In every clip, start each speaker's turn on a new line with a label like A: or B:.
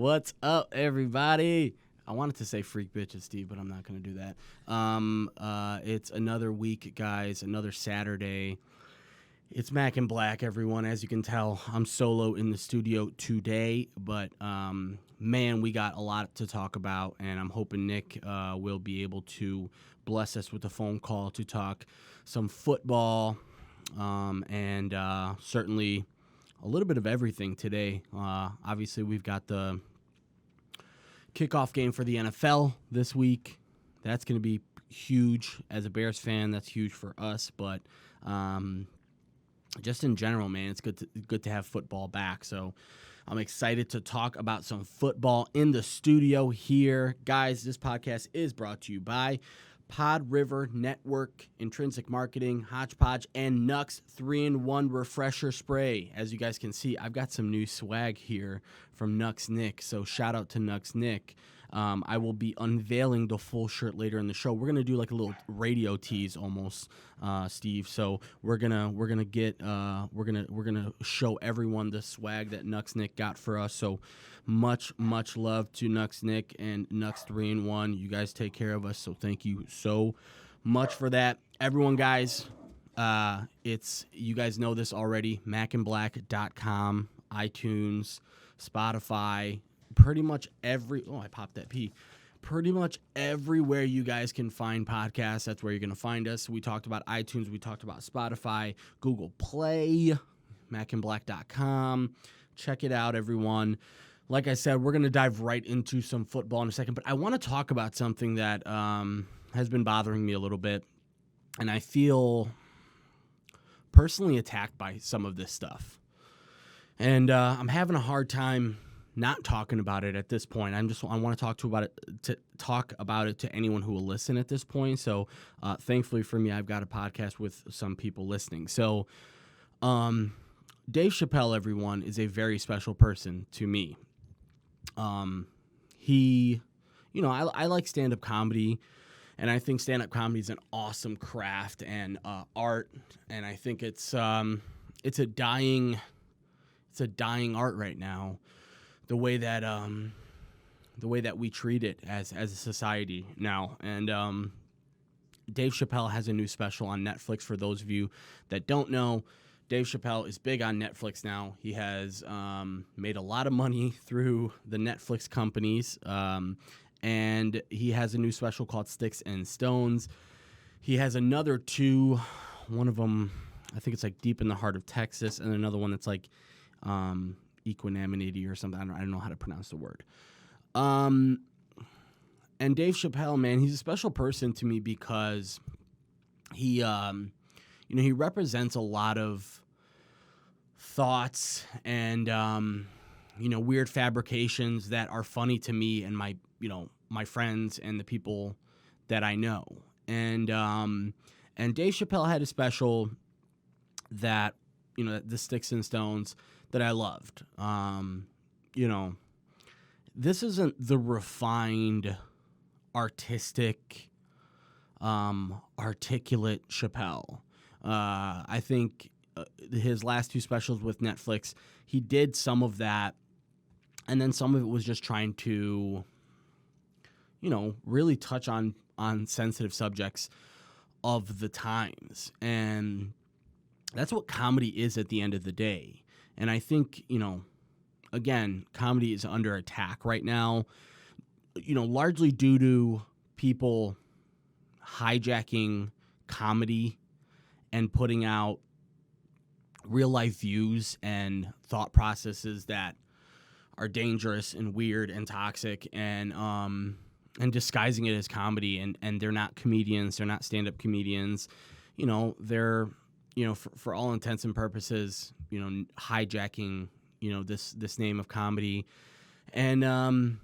A: What's up, everybody? I wanted to say freak bitches, Steve, but I'm not going to do that. It's another week, guys, another Saturday. It's Mack and Black, everyone. As you can tell, I'm solo in the studio today, but, man, we got a lot to talk about, and I'm hoping Nick will be able to bless us with a phone call to talk some football and certainly a little bit of everything today. Obviously, we've got the kickoff game for the NFL this week. That's going to be huge. As a Bears fan, that's huge for us, but just in general, man, it's good to have football back. So I'm excited to talk about some football in the studio here. Guys, this podcast is brought to you by Pod River Network, Intrinsic Marketing, Hodgepodge, and Nux 3-in-1 Refresher Spray. As you guys can see, I've got some new swag here from Nux Nick, so shout out to Nux Nick. I will be unveiling the full shirt later in the show. We're gonna do like a little radio tease almost, Steve. So we're gonna show everyone the swag that Nux Nick got for us. So much love to Nux Nick and Nux 3-in-1. You guys take care of us, so thank you so much for that, everyone, guys. It's, you guys know this already, mackandblack.com, iTunes, Spotify, pretty much pretty much everywhere you guys can find podcasts, that's where you're going to find us. We talked about iTunes, we talked about Spotify, Google Play, mackandblack.com. Check it out, everyone. Like I said, we're going to dive right into some football in a second, but I want to talk about something that has been bothering me a little bit, and I feel personally attacked by some of this stuff. And I'm having a hard time not talking about it at this point. I want to talk about it to anyone who will listen at this point. So thankfully for me, I've got a podcast with some people listening. So Dave Chappelle, everyone, is a very special person to me. I like stand-up comedy, and I think stand-up comedy is an awesome craft and art, and I think it's a dying art right now. The way that we treat it as a society now. And Dave Chappelle has a new special on Netflix. For those of you that don't know, Dave Chappelle is big on Netflix now. He has made a lot of money through the Netflix companies, and he has a new special called Sticks and Stones. He has another two. One of them, I think it's like Deep in the Heart of Texas, and another one that's like equanimity or something. I don't know how to pronounce the word. And Dave Chappelle, man, he's a special person to me because he represents a lot of thoughts and weird fabrications that are funny to me and my friends and the people that I know. And Dave Chappelle had a special that the Sticks and Stones that I loved. This isn't the refined, artistic, articulate Chappelle. I think his last two specials with Netflix, he did some of that, and then some of it was just trying to, really touch on sensitive subjects of the times. And that's what comedy is at the end of the day. And I think, again, comedy is under attack right now, largely due to people hijacking comedy and putting out real-life views and thought processes that are dangerous and weird and toxic, and disguising it as comedy. And they're not comedians. They're not stand-up comedians. They're, for all intents and purposes, hijacking, this name of comedy, and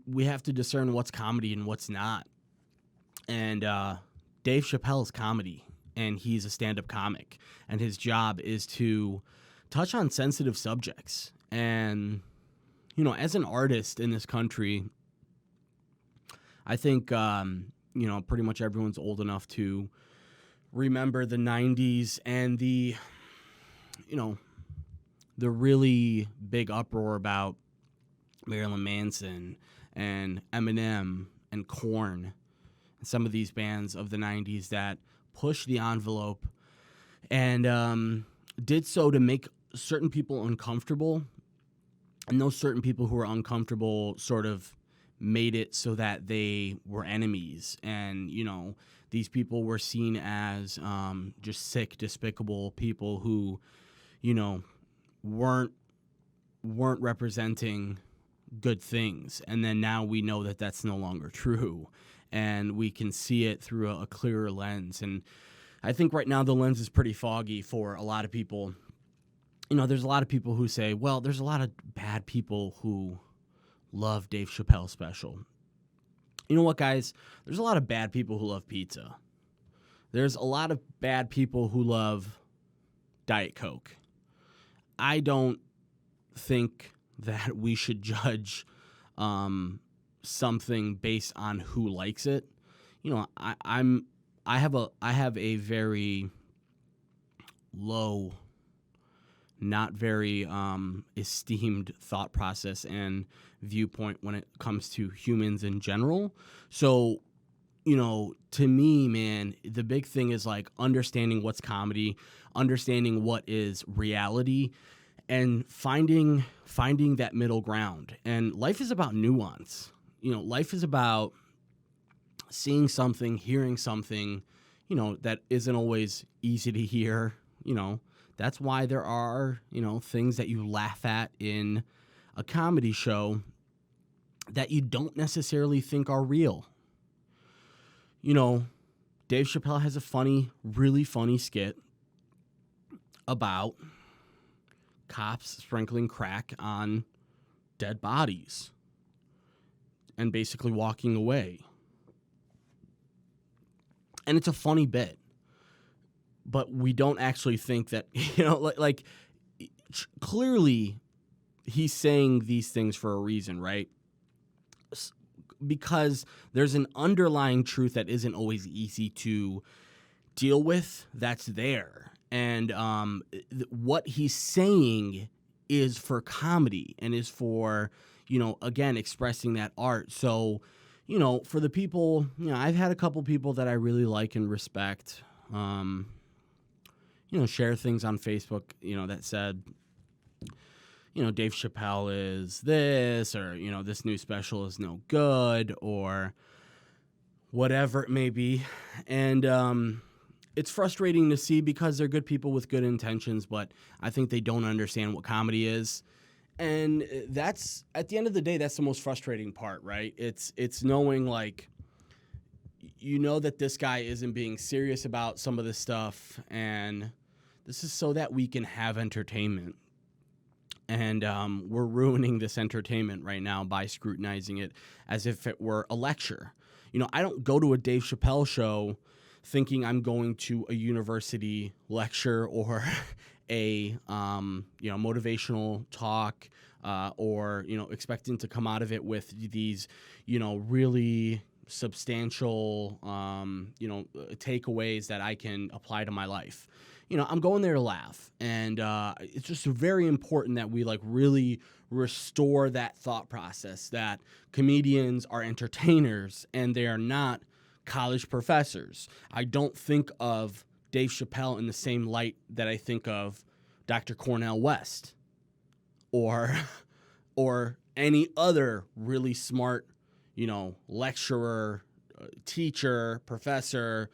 A: we have to discern what's comedy and what's not. And Dave Chappelle is comedy, and he's a stand-up comic, and his job is to touch on sensitive subjects. And as an artist in this country, I think pretty much everyone's old enough to remember the 90s and the really big uproar about Marilyn Manson and Eminem and Korn, and some of these bands of the 90s that pushed the envelope and did so to make certain people uncomfortable. And those certain people who were uncomfortable sort of made it so that they were enemies. And, these people were seen as just sick, despicable people who, weren't representing good things. And then now we know that that's no longer true. And we can see it through a clearer lens. And I think right now the lens is pretty foggy for a lot of people. There's a lot of people who say, well, there's a lot of bad people who love Dave Chappelle special. You know what, guys? There's a lot of bad people who love pizza. There's a lot of bad people who love Diet Coke. I don't think that we should judge something based on who likes it. I have a very low, not very esteemed thought process and viewpoint when it comes to humans in general. So, to me, man, the big thing is like understanding what's comedy, understanding what is reality, and finding that middle ground. And life is about nuance. Life is about seeing something, hearing something, that isn't always easy to hear. That's why there are, things that you laugh at in a comedy show that you don't necessarily think are real. Dave Chappelle has a really funny skit about cops sprinkling crack on dead bodies and basically walking away. And it's a funny bit. But we don't actually think that, clearly he's saying these things for a reason, right? Because there's an underlying truth that isn't always easy to deal with that's there. And what he's saying is for comedy and is for, again, expressing that art. So, for the people, I've had a couple people that I really like and respect, share things on Facebook, that said, Dave Chappelle is this, or, this new special is no good, or whatever it may be. And it's frustrating to see because they're good people with good intentions, but I think they don't understand what comedy is. And that's, at the end of the day, that's the most frustrating part, right? It's knowing, that this guy isn't being serious about some of this stuff, and this is so that we can have entertainment. And we're ruining this entertainment right now by scrutinizing it as if it were a lecture. I don't go to a Dave Chappelle show thinking I'm going to a university lecture or a motivational talk or expecting to come out of it with these really substantial takeaways that I can apply to my life. I'm going there to laugh, and it's just very important that we really restore that thought process that comedians are entertainers and they are not college professors. I don't think of Dave Chappelle in the same light that I think of Dr. Cornel West or any other really smart, lecturer, teacher, professor,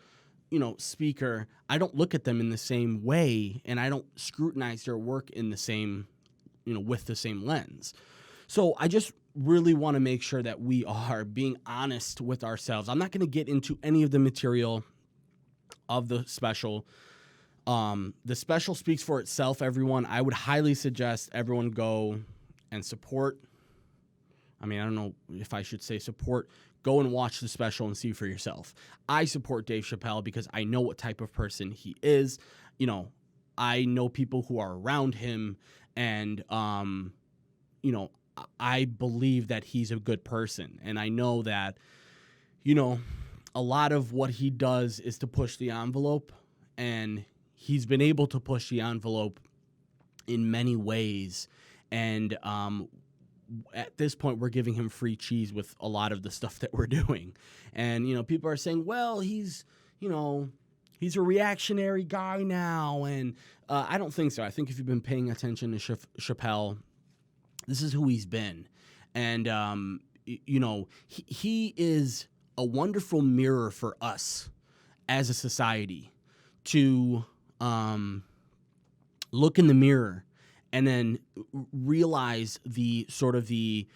A: speaker. I don't look at them in the same way, and I don't scrutinize their work in the same, with the same lens. So I just really want to make sure that we are being honest with ourselves. I'm not going to get into any of the material of the special. The special speaks for itself, everyone. I would highly suggest everyone go and support. I don't know if I should say support. Go and watch the special and see for yourself. I support Dave Chappelle because I know what type of person he is. I know people who are around him, and, I believe that he's a good person. And I know that, a lot of what he does is to push the envelope, and he's been able to push the envelope in many ways. And at this point, we're giving him free cheese with a lot of the stuff that we're doing. And, people are saying, well, he's a reactionary guy now. And I don't think so. I think if you've been paying attention to Chappelle, this is who he's been. And, he is a wonderful mirror for us as a society to look in the mirror and then realize the sort of the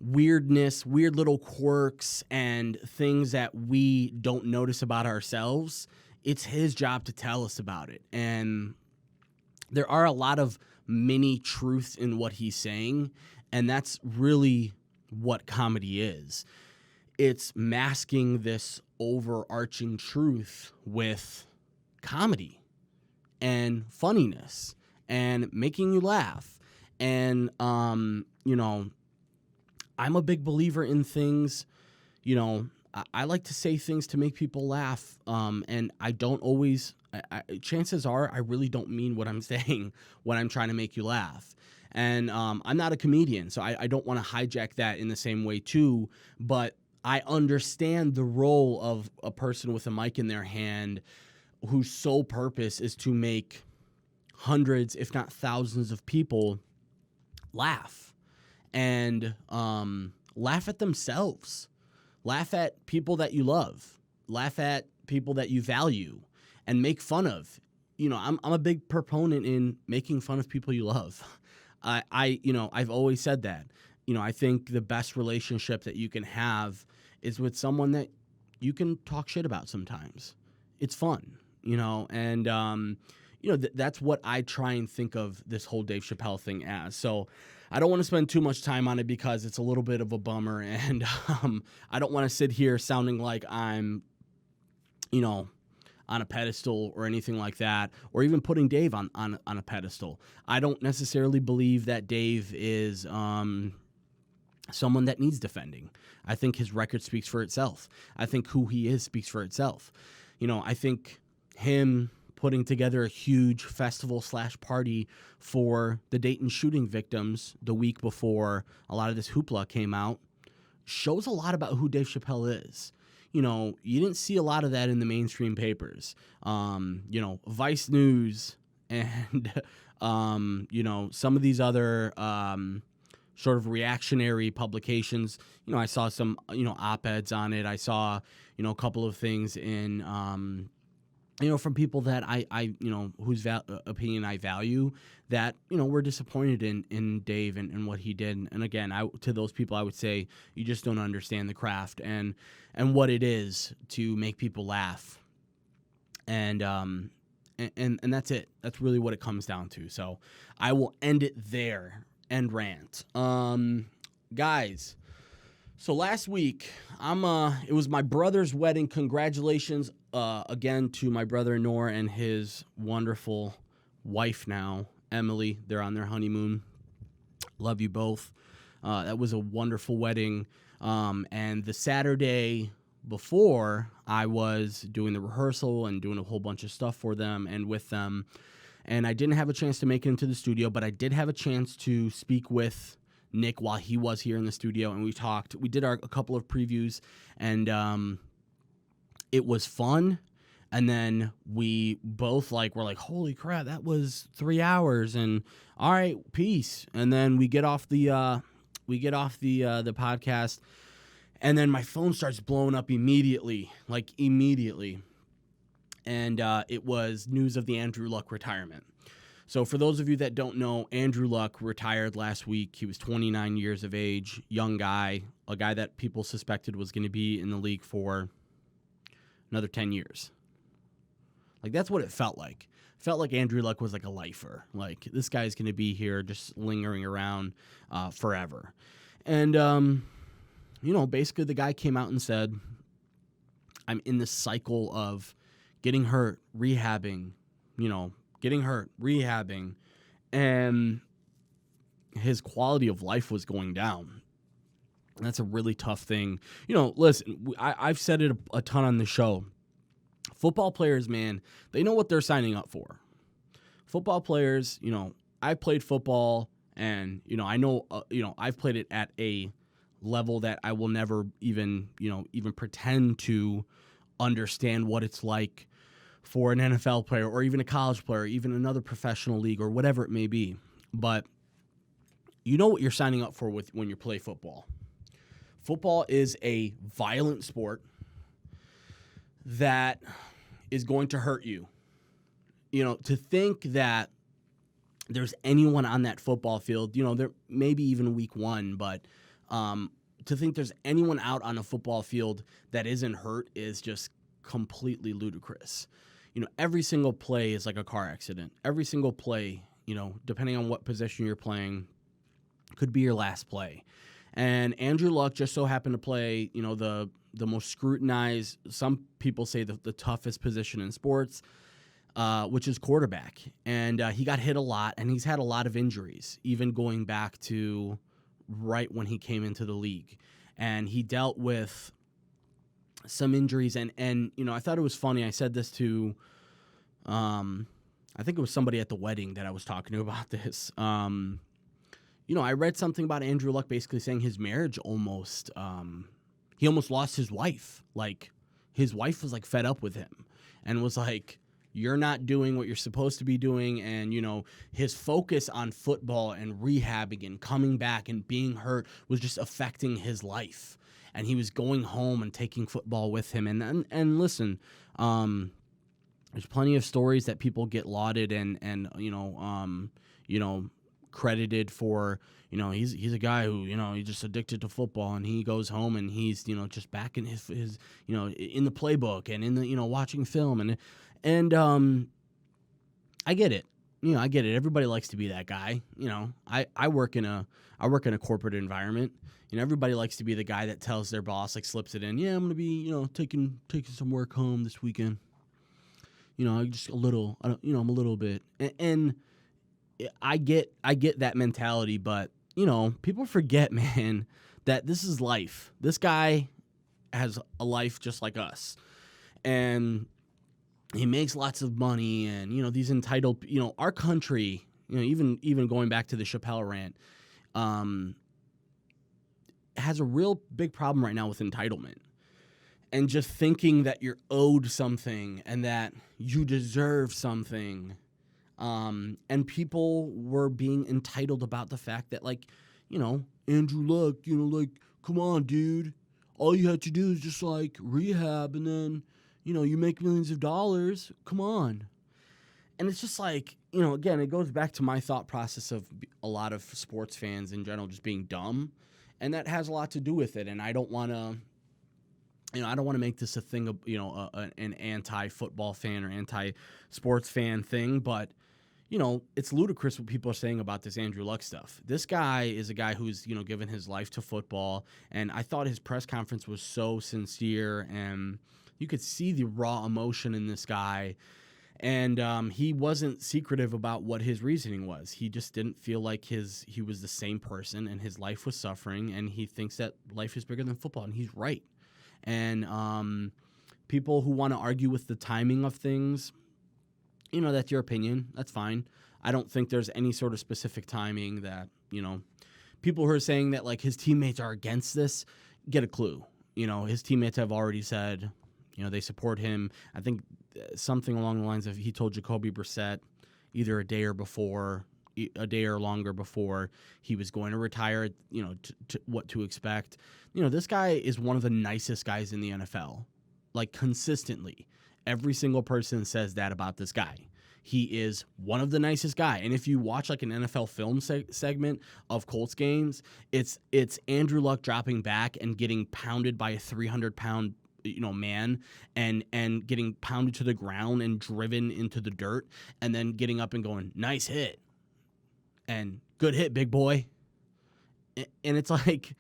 A: weirdness, weird little quirks and things that we don't notice about ourselves. It's his job to tell us about it. And there are a lot of mini truths in what he's saying, and that's really what comedy is. It's masking this overarching truth with comedy and funniness and making you laugh. And, I'm a big believer in things, I like to say things to make people laugh. And I don't always, chances are I really don't mean what I'm saying when I'm trying to make you laugh. And I'm not a comedian, so I don't want to hijack that in the same way too. But I understand the role of a person with a mic in their hand whose sole purpose is to make hundreds, if not thousands of people laugh. And laugh at themselves. Laugh at people that you love. Laugh at people that you value. And make fun of. I'm a big proponent in making fun of people you love. I've always said that. I think the best relationship that you can have is with someone that you can talk shit about sometimes. It's fun, and that's what I try and think of this whole Dave Chappelle thing as. So I don't want to spend too much time on it because it's a little bit of a bummer, and I don't want to sit here sounding like I'm, on a pedestal or anything like that, or even putting Dave on a pedestal. I don't necessarily believe that Dave is someone that needs defending. I think his record speaks for itself. I think who he is speaks for itself. I think him putting together a huge festival/party for the Dayton shooting victims the week before a lot of this hoopla came out shows a lot about who Dave Chappelle is. You didn't see a lot of that in the mainstream papers. Vice News and, some of these other sort of reactionary publications. I saw some, op-eds on it. I saw, a couple of things in, from people that I whose opinion I value that, were disappointed in Dave and what he did. And again, to those people, I would say you just don't understand the craft and what it is to make people laugh. And that's it. That's really what it comes down to. So I will end it there. End rant. Guys, so last week it was my brother's wedding. Congratulations again to my brother-in-law and his wonderful wife now, Emily. They're on their honeymoon. Love you both. That was a wonderful wedding. And the Saturday before, I was doing the rehearsal and doing a whole bunch of stuff for them and with them. And I didn't have a chance to make it into the studio, but I did have a chance to speak with Nick while he was here in the studio, and we talked. We did a couple of previews, and it was fun. And then we both were like, holy crap, that was 3 hours, and all right, peace. And then we get off the podcast, and then my phone starts blowing up immediately. And it was news of the Andrew Luck retirement. So for those of you that don't know, Andrew Luck retired last week. He was 29 years of age, young guy, a guy that people suspected was going to be in the league for another 10 years. That's what it felt like. It felt like Andrew Luck was like a lifer. This guy's going to be here just lingering around forever. And, basically the guy came out and said, I'm in this cycle of getting hurt, rehabbing, and his quality of life was going down. And that's a really tough thing. Listen, I've said it a ton on the show. Football players, man, they know what they're signing up for. Football players, I played football, And, I know, I've played it at a level that I will never even pretend to understand what it's like for an NFL player or even a college player, even another professional league or whatever it may be. But you know what you're signing up for when you play football. Football is a violent sport that is going to hurt you. To think that there's anyone on that football field, there maybe even week one, but to think there's anyone out on a football field that isn't hurt is just completely ludicrous. Every single play is like a car accident. Every single play, depending on what position you're playing, could be your last play. And Andrew Luck just so happened to play, the most scrutinized, some people say the toughest position in sports, which is quarterback. And he got hit a lot, and he's had a lot of injuries, even going back to right when he came into the league. And he dealt with some injuries, and I thought it was funny. I said this to, I think it was somebody at the wedding that I was talking to about this. I read something about Andrew Luck basically saying his marriage he almost lost his wife. Like, his wife was, like, fed up with him and was like, you're not doing what you're supposed to be doing. And, his focus on football and rehabbing and coming back and being hurt was just affecting his life. And he was going home and taking football with him. And listen, there's plenty of stories that people get lauded and credited for, he's a guy who, he's just addicted to football, and he goes home and he's, just back in his in the playbook and in the, watching film. And I get it. I get it. Everybody likes to be that guy. I work in a corporate environment. Everybody likes to be the guy that tells their boss, like, slips it in. Yeah, I'm going to be, taking some work home this weekend. Just a little, I'm a little bit. And I get that mentality, but, people forget, man, that this is life. This guy has a life just like us. And he makes lots of money, and, these entitled, our country, even going back to the Chappelle rant, has a real big problem right now with entitlement. And just thinking that you're owed something and that you deserve something. And people were being entitled about the fact that, like, Andrew Luck, come on, dude. All you had to do is just, like, rehab, and then, you make millions of dollars. Come on. And it's just like, again, it goes back to my thought process of a lot of sports fans in general just being dumb. And that has a lot to do with it. And I don't want to, I don't want to make this a thing of, an anti-football fan or anti-sports fan thing. But, it's ludicrous what people are saying about this Andrew Luck stuff. This guy is a guy who's, given his life to football. And I thought his press conference was so sincere. And you could see the raw emotion in this guy. And he wasn't secretive about what his reasoning was. He just didn't feel like he was the same person, and his life was suffering, and he thinks that life is bigger than football, and he's right. And people who want to argue with the timing of things, that's your opinion. That's fine. I don't think there's any sort of specific timing that, people who are saying that, like, his teammates are against this, get a clue. His teammates have already said, they support him. I think something along the lines of he told Jacoby Brissett either a day or longer before he was going to retire, what to expect. This guy is one of the nicest guys in the NFL, like, consistently. Every single person says that about this guy. He is one of the nicest guy. And if you watch, like, an NFL film segment of Colts games, it's Andrew Luck dropping back and getting pounded by a 300-pound man and getting pounded to the ground and driven into the dirt, and then getting up and going, nice hit, and good hit, big boy. And it's like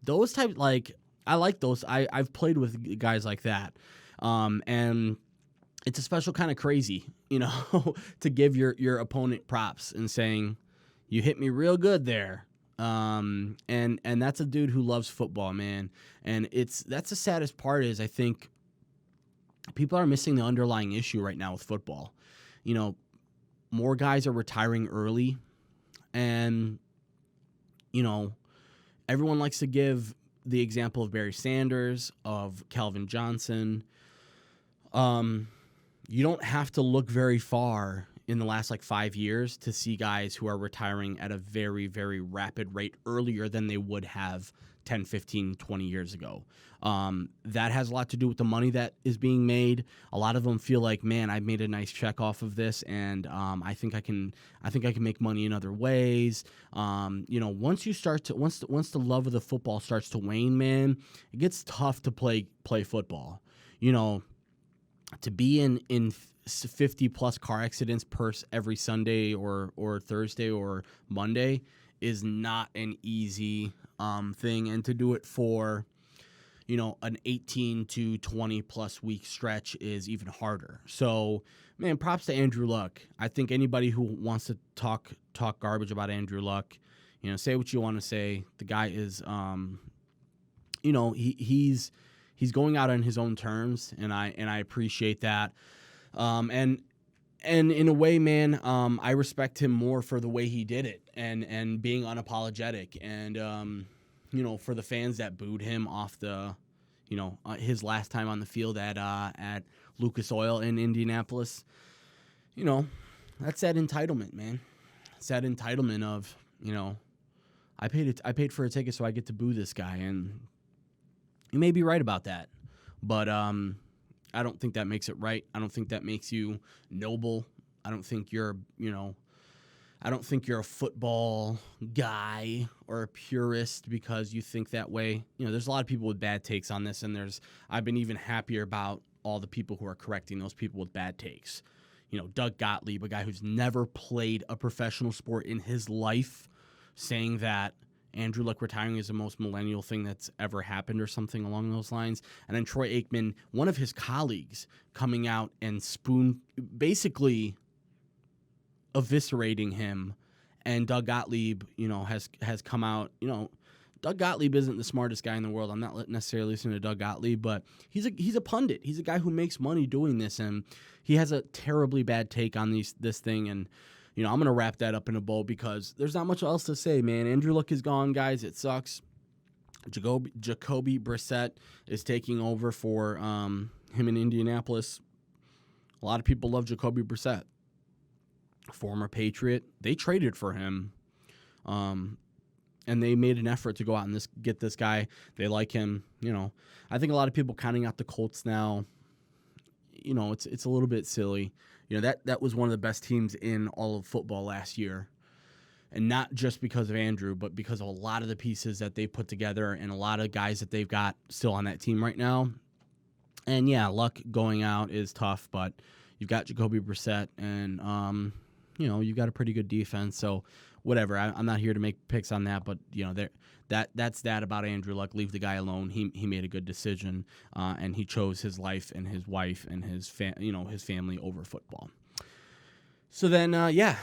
A: those types, like, I like those. I've played with guys like that. And it's a special kind of crazy, to give your opponent props and saying, you hit me real good there. And that's a dude who loves football, man. And that's the saddest part is I think people are missing the underlying issue right now with football. More guys are retiring early, and you know, everyone likes to give the example of Barry Sanders, of Calvin Johnson. You don't have to look very far in the last 5 years to see guys who are retiring at a very, very rapid rate earlier than they would have 10, 15, 20 years ago. That has a lot to do with the money that is being made. A lot of them feel like, man, I made a nice check off of this, and I think I can make money in other ways. Once the love of the football starts to wane, man, it gets tough to play football. To be in 50 plus car accidents every Sunday or Thursday or Monday is not an easy thing, and to do it for an 18 to 20 plus week stretch is even harder. So, man, props to Andrew Luck. I think anybody who wants to talk garbage about Andrew Luck, say what you want to say. The guy is he's going out on his own terms, and I appreciate that. And in a way, man, I respect him more for the way he did it and being unapologetic. And, for the fans that booed him off the, his last time on the field at Lucas Oil in Indianapolis, that's that entitlement, man. It's that entitlement of, I paid for a ticket so I get to boo this guy. And you may be right about that, but I don't think that makes it right. I don't think that makes you noble. I don't think you're a football guy or a purist because you think that way. There's a lot of people with bad takes on this, and I've been even happier about all the people who are correcting those people with bad takes. Doug Gottlieb, a guy who's never played a professional sport in his life, saying that Andrew Luck retiring is the most millennial thing that's ever happened or something along those lines. And then Troy Aikman, one of his colleagues, coming out and basically eviscerating him. And Doug Gottlieb, has come out, Doug Gottlieb isn't the smartest guy in the world. I'm not necessarily listening to Doug Gottlieb, but he's a pundit. He's a guy who makes money doing this, and he has a terribly bad take on this thing. And I'm going to wrap that up in a bow because there's not much else to say, man. Andrew Luck is gone, guys. It sucks. Jacoby Brissett is taking over for him in Indianapolis. A lot of people love Jacoby Brissett. Former Patriot. They traded for him. And they made an effort to go out and get this guy. They like him. I think a lot of people counting out the Colts now, it's a little bit silly. That was one of the best teams in all of football last year. And not just because of Andrew, but because of a lot of the pieces that they put together and a lot of guys that they've got still on that team right now. And, yeah, Luck going out is tough, but you've got Jacoby Brissett and, you've got a pretty good defense. So, whatever. I'm not here to make picks on that, but, that's that about Andrew Luck. Leave the guy alone. He made a good decision, and he chose his life and his wife and his family over football. So then,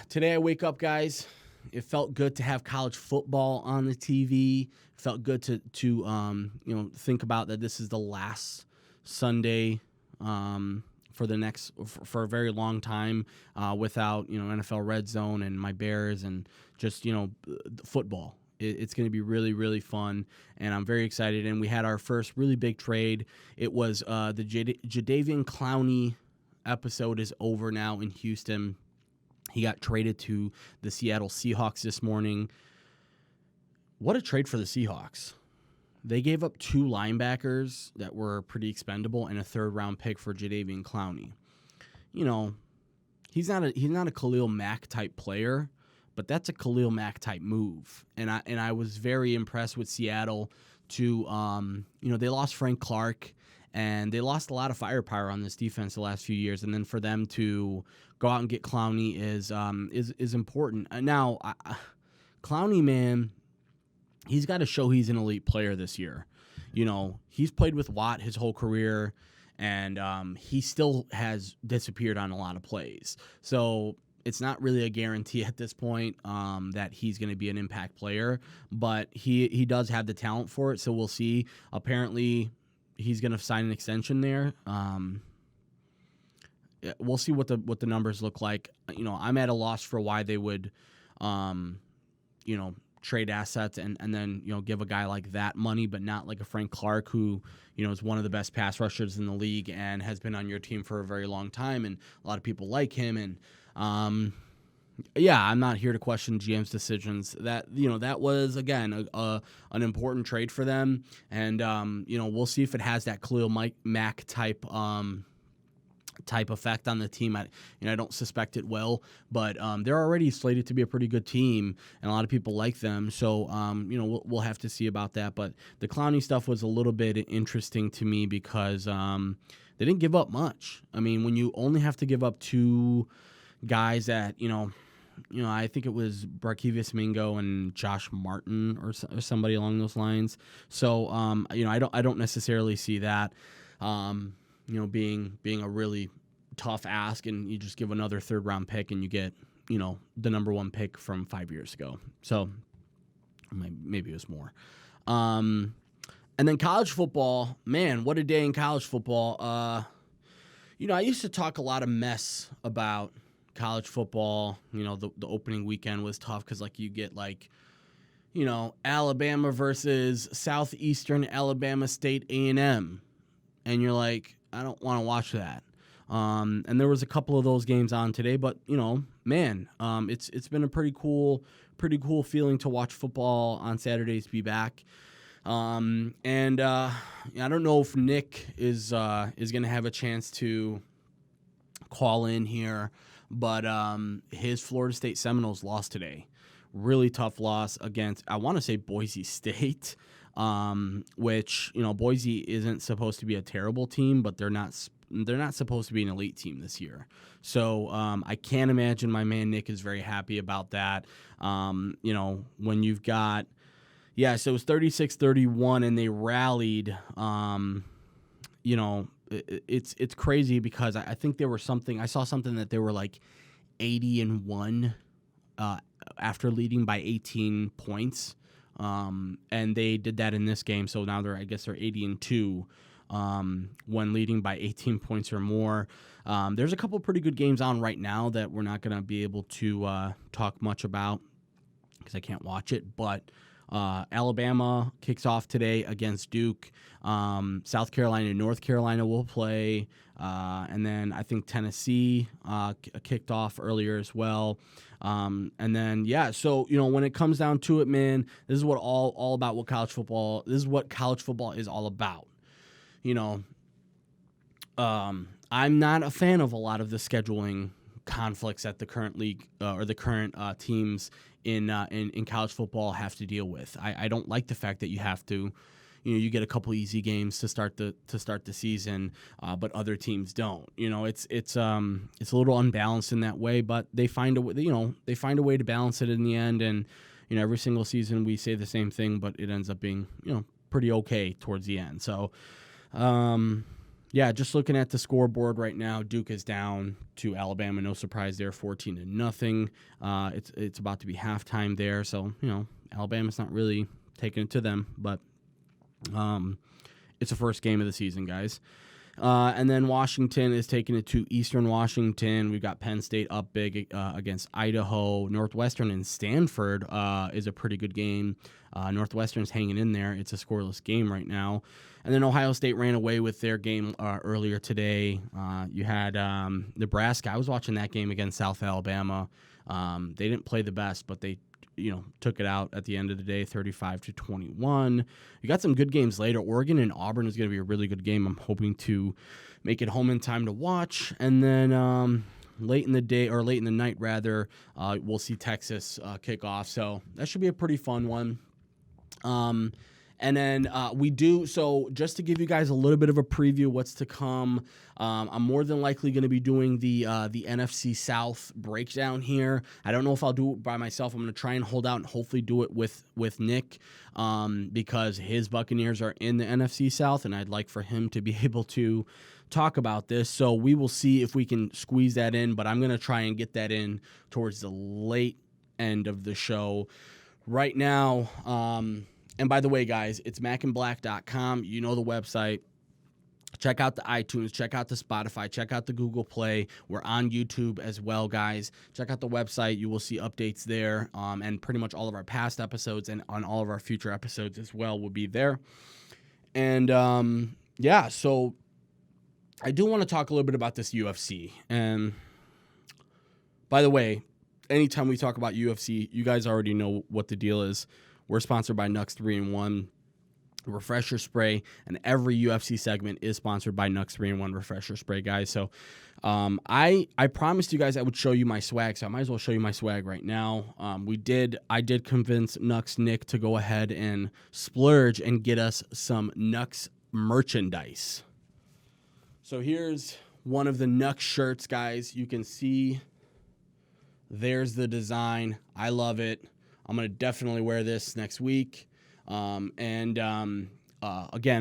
A: today I wake up, guys. It felt good to have college football on the TV. It felt good to think about that this is the last Sunday for a very long time without NFL Red Zone and my Bears and just football. It's going to be really, really fun, and I'm very excited. And we had our first really big trade. It was the Jadeveon Clowney episode is over now in Houston. He got traded to the Seattle Seahawks this morning. What a trade for the Seahawks. They gave up 2 linebackers that were pretty expendable and a 3rd-round pick for Jadeveon Clowney. He's not a Khalil Mack type player, but that's a Khalil Mack type move. And I was very impressed with Seattle to they lost Frank Clark and they lost a lot of firepower on this defense the last few years, and then for them to go out and get Clowney is important. Now, Clowney, man, he's got to show he's an elite player this year. He's played with Watt his whole career, and he still has disappeared on a lot of plays. So it's not really a guarantee at this point that he's going to be an impact player, but he does have the talent for it, so we'll see. Apparently, he's going to sign an extension there. We'll see what the numbers look like. I'm at a loss for why they would, trade assets and then, give a guy like that money, but not like a Frank Clark who, is one of the best pass rushers in the league and has been on your team for a very long time. And a lot of people like him. And, I'm not here to question GM's decisions. That was, again, an important trade for them. And, we'll see if it has that Khalil Mack type effect on the team. I don't suspect it will, but they're already slated to be a pretty good team, and a lot of people like them. So, we'll have to see about that. But the Clowney stuff was a little bit interesting to me because they didn't give up much. I mean, when you only have to give up two guys that, I think it was Barkevius Mingo and Josh Martin or somebody along those lines. So, I don't necessarily see that, being a really tough ask, and you just give another third round pick and you get, the number one pick from 5 years ago. So maybe it was more. And then college football, man, what a day in college football. I used to talk a lot of mess about college football. The opening weekend was tough because you get Alabama versus Southeastern Alabama State A&M, and you're like, I don't want to watch that. And there was a couple of those games on today, but man, it's been a pretty cool feeling to watch football on Saturdays be back. I don't know if Nick is going to have a chance to call in here, but his Florida State Seminoles lost today. Really tough loss against, I want to say, Boise State, which, Boise isn't supposed to be a terrible team, but they're not supposed to be an elite team this year. So I can't imagine my man Nick is very happy about that. When you've got, so it was 36-31 and they rallied. It's crazy because I think there were I saw something that they were 80-1 after leading by 18 points. And they did that in this game. So now they're 80-2 when leading by 18 points or more. There's a couple pretty good games on right now that we're not going to be able to talk much about because I can't watch it. But Alabama kicks off today against Duke. South Carolina and North Carolina will play. And then I think Tennessee kicked off earlier as well. And then, so, when it comes down to it, man, this is what all about what college football, this is what college football is all about. I'm not a fan of a lot of the scheduling conflicts that the current league or the current teams in college football have to deal with. I don't like the fact that you have to, you get a couple easy games to start the season, but other teams don't. It's a little unbalanced in that way, but they find a way to balance it in the end. And every single season we say the same thing, but it ends up being pretty okay towards the end. So, just looking at the scoreboard right now, Duke is down to Alabama. No surprise there, 14-0. It's about to be halftime there, so Alabama's not really taking it to them, but it's the first game of the season, guys. And then Washington is taking it to Eastern Washington. We've got Penn State up big against Idaho. Northwestern and Stanford is a pretty good game. Northwestern's hanging in there. It's a scoreless game right now. And then Ohio State ran away with their game earlier today. You had Nebraska. I was watching that game against South Alabama. They didn't play the best, but they took it out at the end of the day, 35-21. You got some good games later. Oregon and Auburn is going to be a really good game. I'm hoping to make it home in time to watch. And then late in the night, we'll see Texas kick off. So that should be a pretty fun one. And then so just to give you guys a little bit of a preview what's to come, I'm more than likely going to be doing the NFC South breakdown here. I don't know if I'll do it by myself. I'm going to try and hold out and hopefully do it with Nick because his Buccaneers are in the NFC South, and I'd like for him to be able to talk about this. So we will see if we can squeeze that in, but I'm going to try and get that in towards the late end of the show. Right now, and by the way, guys, it's mackandblack.com. You know the website. Check out the iTunes, check out the Spotify, check out the Google Play. We're on YouTube as well, guys. Check out the website. You will see updates there, and pretty much all of our past episodes and on all of our future episodes as well will be there. And, so I do want to talk a little bit about this UFC. And by the way, anytime we talk about UFC, you guys already know what the deal is. We're sponsored by Nux 3-in-1 Refresher Spray, and every UFC segment is sponsored by Nux 3-in-1 Refresher Spray, guys. So I promised you guys I would show you my swag, so I might as well show you my swag right now. I did convince Nux Nick to go ahead and splurge and get us some Nux merchandise. So here's one of the Nux shirts, guys. You can see there's the design. I love it. I'm going to definitely wear this next week. Again,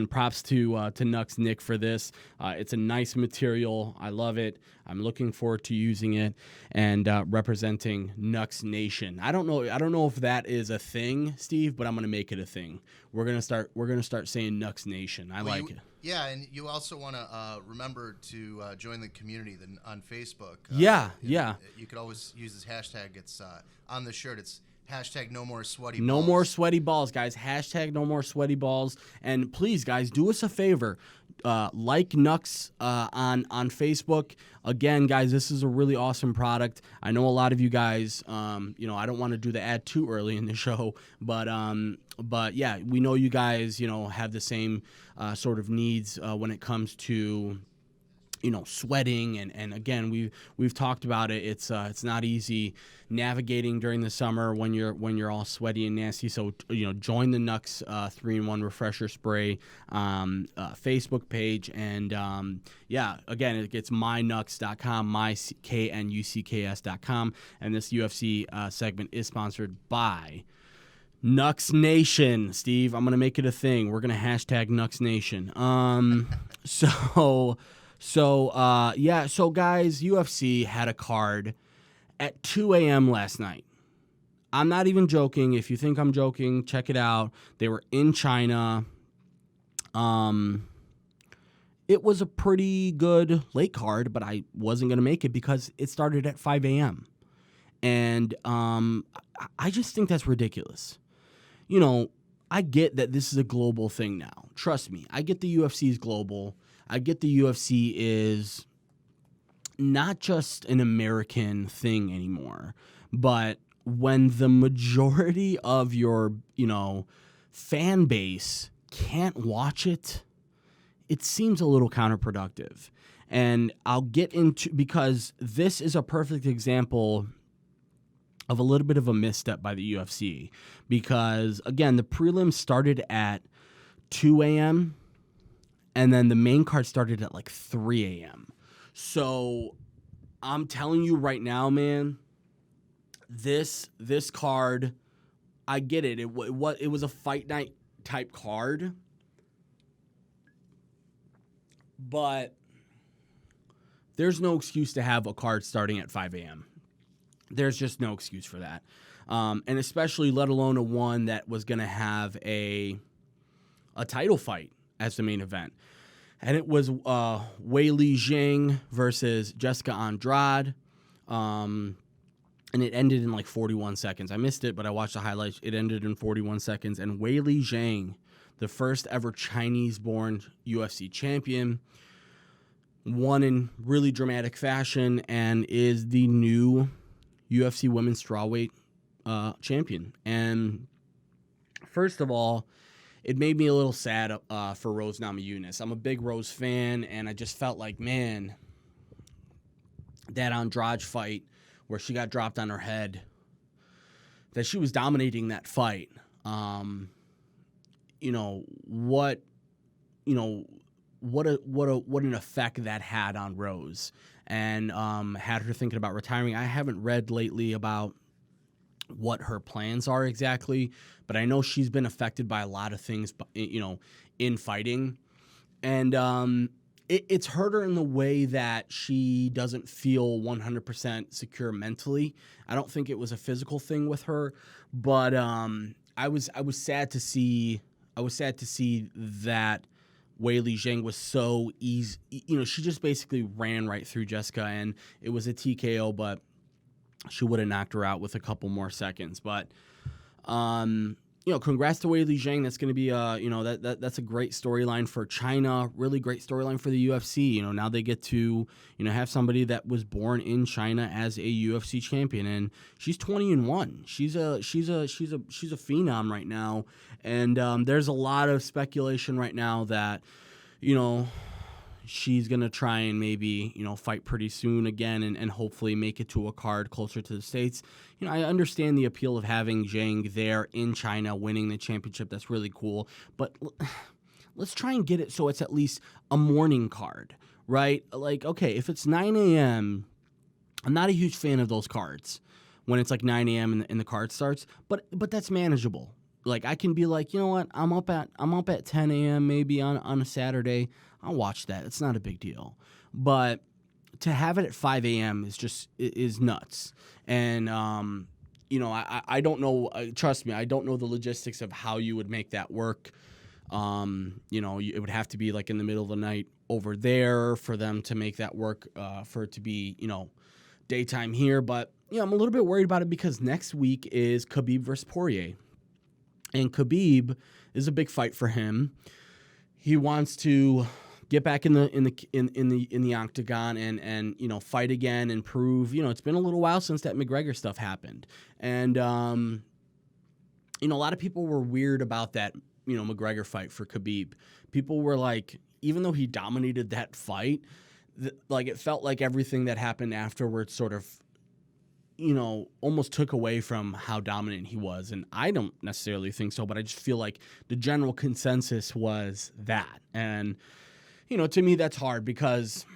A: props to Nux Nick for this. It's a nice material. I love it. I'm looking forward to using it and representing Nux Nation. I don't know if that is a thing, Steve, but I'm gonna make it a thing. We're gonna start saying Nux Nation. I like it.
B: Yeah, and you also want to remember to join the community on Facebook.
A: Yeah.
B: You could always use this hashtag. It's on the shirt. It's hashtag no more sweaty
A: balls. No
B: balls.
A: more sweaty balls, guys. Hashtag no more sweaty balls. And please, guys, do us a favor. Like Nux on Facebook. Again, guys, this is a really awesome product. I know a lot of you guys, I don't want to do the ad too early in the show, but yeah, we know you guys, have the same sort of needs when it comes to sweating and again we've talked about it. It's not easy navigating during the summer when you're all sweaty and nasty. So join the Nux 3-in-1 Refresher Spray Facebook page, and again, it's mynux.com, myknucks.com, and this UFC segment is sponsored by Nux Nation. Steve, I'm gonna make it a thing. We're gonna hashtag Nux Nation. So guys, UFC had a card at 2 a.m. last night. I'm not even joking. If you think I'm joking, check it out. They were in China. It was a pretty good late card, but I wasn't going to make it because it started at 5 a.m. And I just think that's ridiculous. I get that this is a global thing now. Trust me. I get the UFC is global. I get the UFC is not just an American thing anymore, but when the majority of your, fan base can't watch it, it seems a little counterproductive. And I'll get into, because this is a perfect example of a little bit of a misstep by the UFC, because again, the prelims started at 2 a.m., and then the main card started at like 3 a.m. So I'm telling you right now, man, this card, I get it. It was a fight night type card, but there's no excuse to have a card starting at 5 a.m. There's just no excuse for that. And especially let alone a one that was going to have a title fight as the main event. And it was Weili Zhang versus Jessica Andrade. And it ended in like 41 seconds. I missed it, but I watched the highlights. It ended in 41 seconds. And Weili Zhang, the first ever Chinese-born UFC champion, won in really dramatic fashion and is the new UFC women's strawweight champion. And first of all, it made me a little sad for Rose Namajunas. I'm a big Rose fan, and I just felt like, man, that Andrade fight where she got dropped on her head, that she was dominating that fight. What an effect that had on Rose, and had her thinking about retiring. I haven't read lately about what her plans are exactly, but I know she's been affected by a lot of things, in fighting, and it's hurt her in the way that she doesn't feel 100% secure mentally. I don't think it was a physical thing with her, but I was sad to see that Weili Zhang was so easy. She just basically ran right through Jessica, and it was a TKO, but she would have knocked her out with a couple more seconds. But, congrats to Weili Zhang. That's going to be, that's a great storyline for China. Really great storyline for the UFC. Now they get to, have somebody that was born in China as a UFC champion, and she's 20-1. She's a phenom right now, and there's a lot of speculation right now that, she's going to try and maybe, fight pretty soon again and hopefully make it to a card closer to the States. I understand the appeal of having Zhang there in China winning the championship. That's really cool. But let's try and get it so it's at least a morning card, right? Like, okay, if it's 9 a.m., I'm not a huge fan of those cards when it's like 9 a.m. and the card starts, but that's manageable. Like, I can be like, you know what, I'm up at 10 a.m. maybe on a Saturday. I'll watch that. It's not a big deal. But to have it at 5 a.m. is nuts. And, I don't know. Trust me, I don't know the logistics of how you would make that work. It would have to be like in the middle of the night over there for them to make that work, for it to be, daytime here. But, I'm a little bit worried about it because next week is Khabib versus Poirier. And Khabib is a big fight for him. He wants to get back in the octagon and fight again and prove, it's been a little while since that McGregor stuff happened. And a lot of people were weird about that, McGregor fight for Khabib. People were like, even though he dominated that fight, it felt like everything that happened afterwards sort of almost took away from how dominant he was. And I don't necessarily think so, but I just feel like the general consensus was that. And, to me, that's hard because,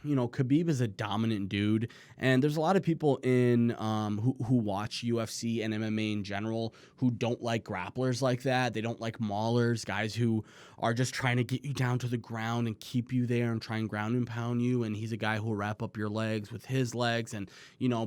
A: Khabib is a dominant dude. And there's a lot of people in who watch UFC and MMA in general who don't like grapplers like that. They don't like maulers, guys who are just trying to get you down to the ground and keep you there and try and ground and pound you. And he's a guy who will wrap up your legs with his legs. And,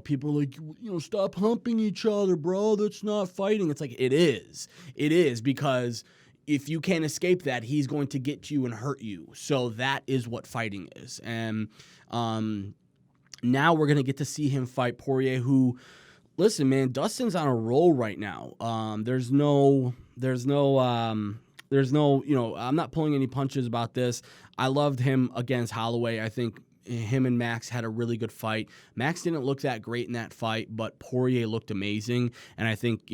A: people are like, stop humping each other, bro. That's not fighting. It's like, it is. It is, because if you can't escape that, he's going to get you and hurt you. So that is what fighting is. And now we're going to get to see him fight Poirier, who, listen, man, Dustin's on a roll right now. There's no, I'm not pulling any punches about this. I loved him against Holloway. I think him and Max had a really good fight. Max didn't look that great in that fight, but Poirier looked amazing. And I think,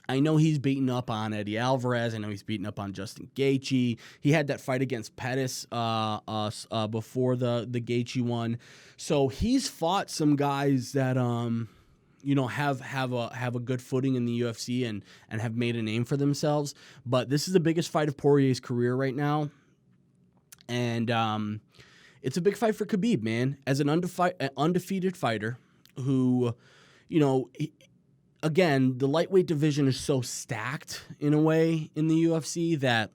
A: I know he's beaten up on Eddie Alvarez. I know he's beaten up on Justin Gaethje. He had that fight against Pettis before the Gaethje one. So he's fought some guys that have a good footing in the UFC and have made a name for themselves. But this is the biggest fight of Poirier's career right now, and it's a big fight for Khabib, man, as an undefeated fighter who, again, the lightweight division is so stacked in a way in the UFC that,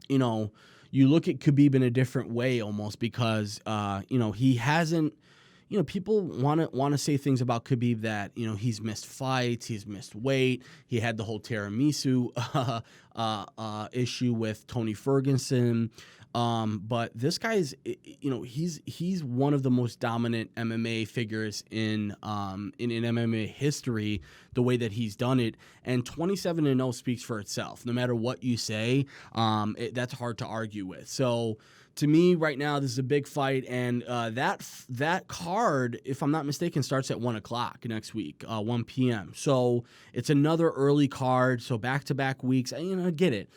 A: you look at Khabib in a different way almost because, he hasn't, people want to say things about Khabib that, he's missed fights, he's missed weight. He had the whole tiramisu issue with Tony Ferguson. But this guy's, he's one of the most dominant MMA figures in MMA history, the way that he's done it. And 27-0 speaks for itself. No matter what you say, that's hard to argue with. So to me right now, this is a big fight. And that card, if I'm not mistaken, starts at 1 o'clock next week, 1 p.m. So it's another early card. So back-to-back weeks. I get it.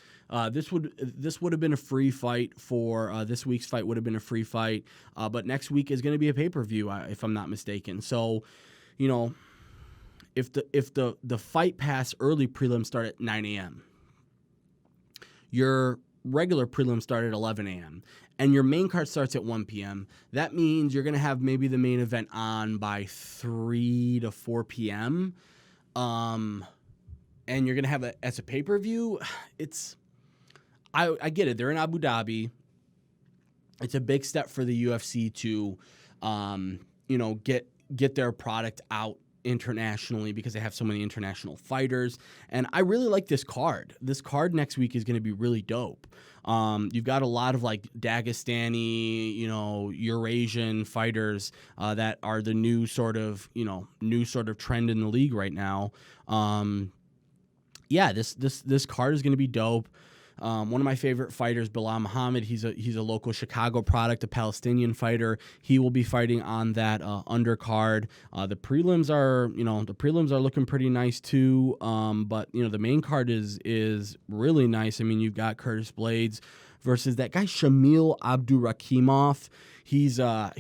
A: This would have been a free fight for this week's fight would have been a free fight, but next week is going to be a pay-per-view if I'm not mistaken. So, if the Fight Pass early prelims start at 9 a.m., your regular prelims start at 11 a.m., and your main card starts at 1 p.m., that means you're going to have maybe the main event on by 3 to 4 p.m., and you're going to have it as a pay-per-view. I get it. They're in Abu Dhabi. It's a big step for the UFC to, get their product out internationally because they have so many international fighters. And I really like this card. This card next week is going to be really dope. You've got a lot of like Dagestani, Eurasian fighters that are the new sort of trend in the league right now. This card is going to be dope. One of my favorite fighters, Bilal Muhammad, he's a local Chicago product, a Palestinian fighter. He will be fighting on that undercard. The prelims are looking pretty nice too. But the main card is really nice. I mean, you've got Curtis Blades versus that guy Shamil Abdurakhimov. He's a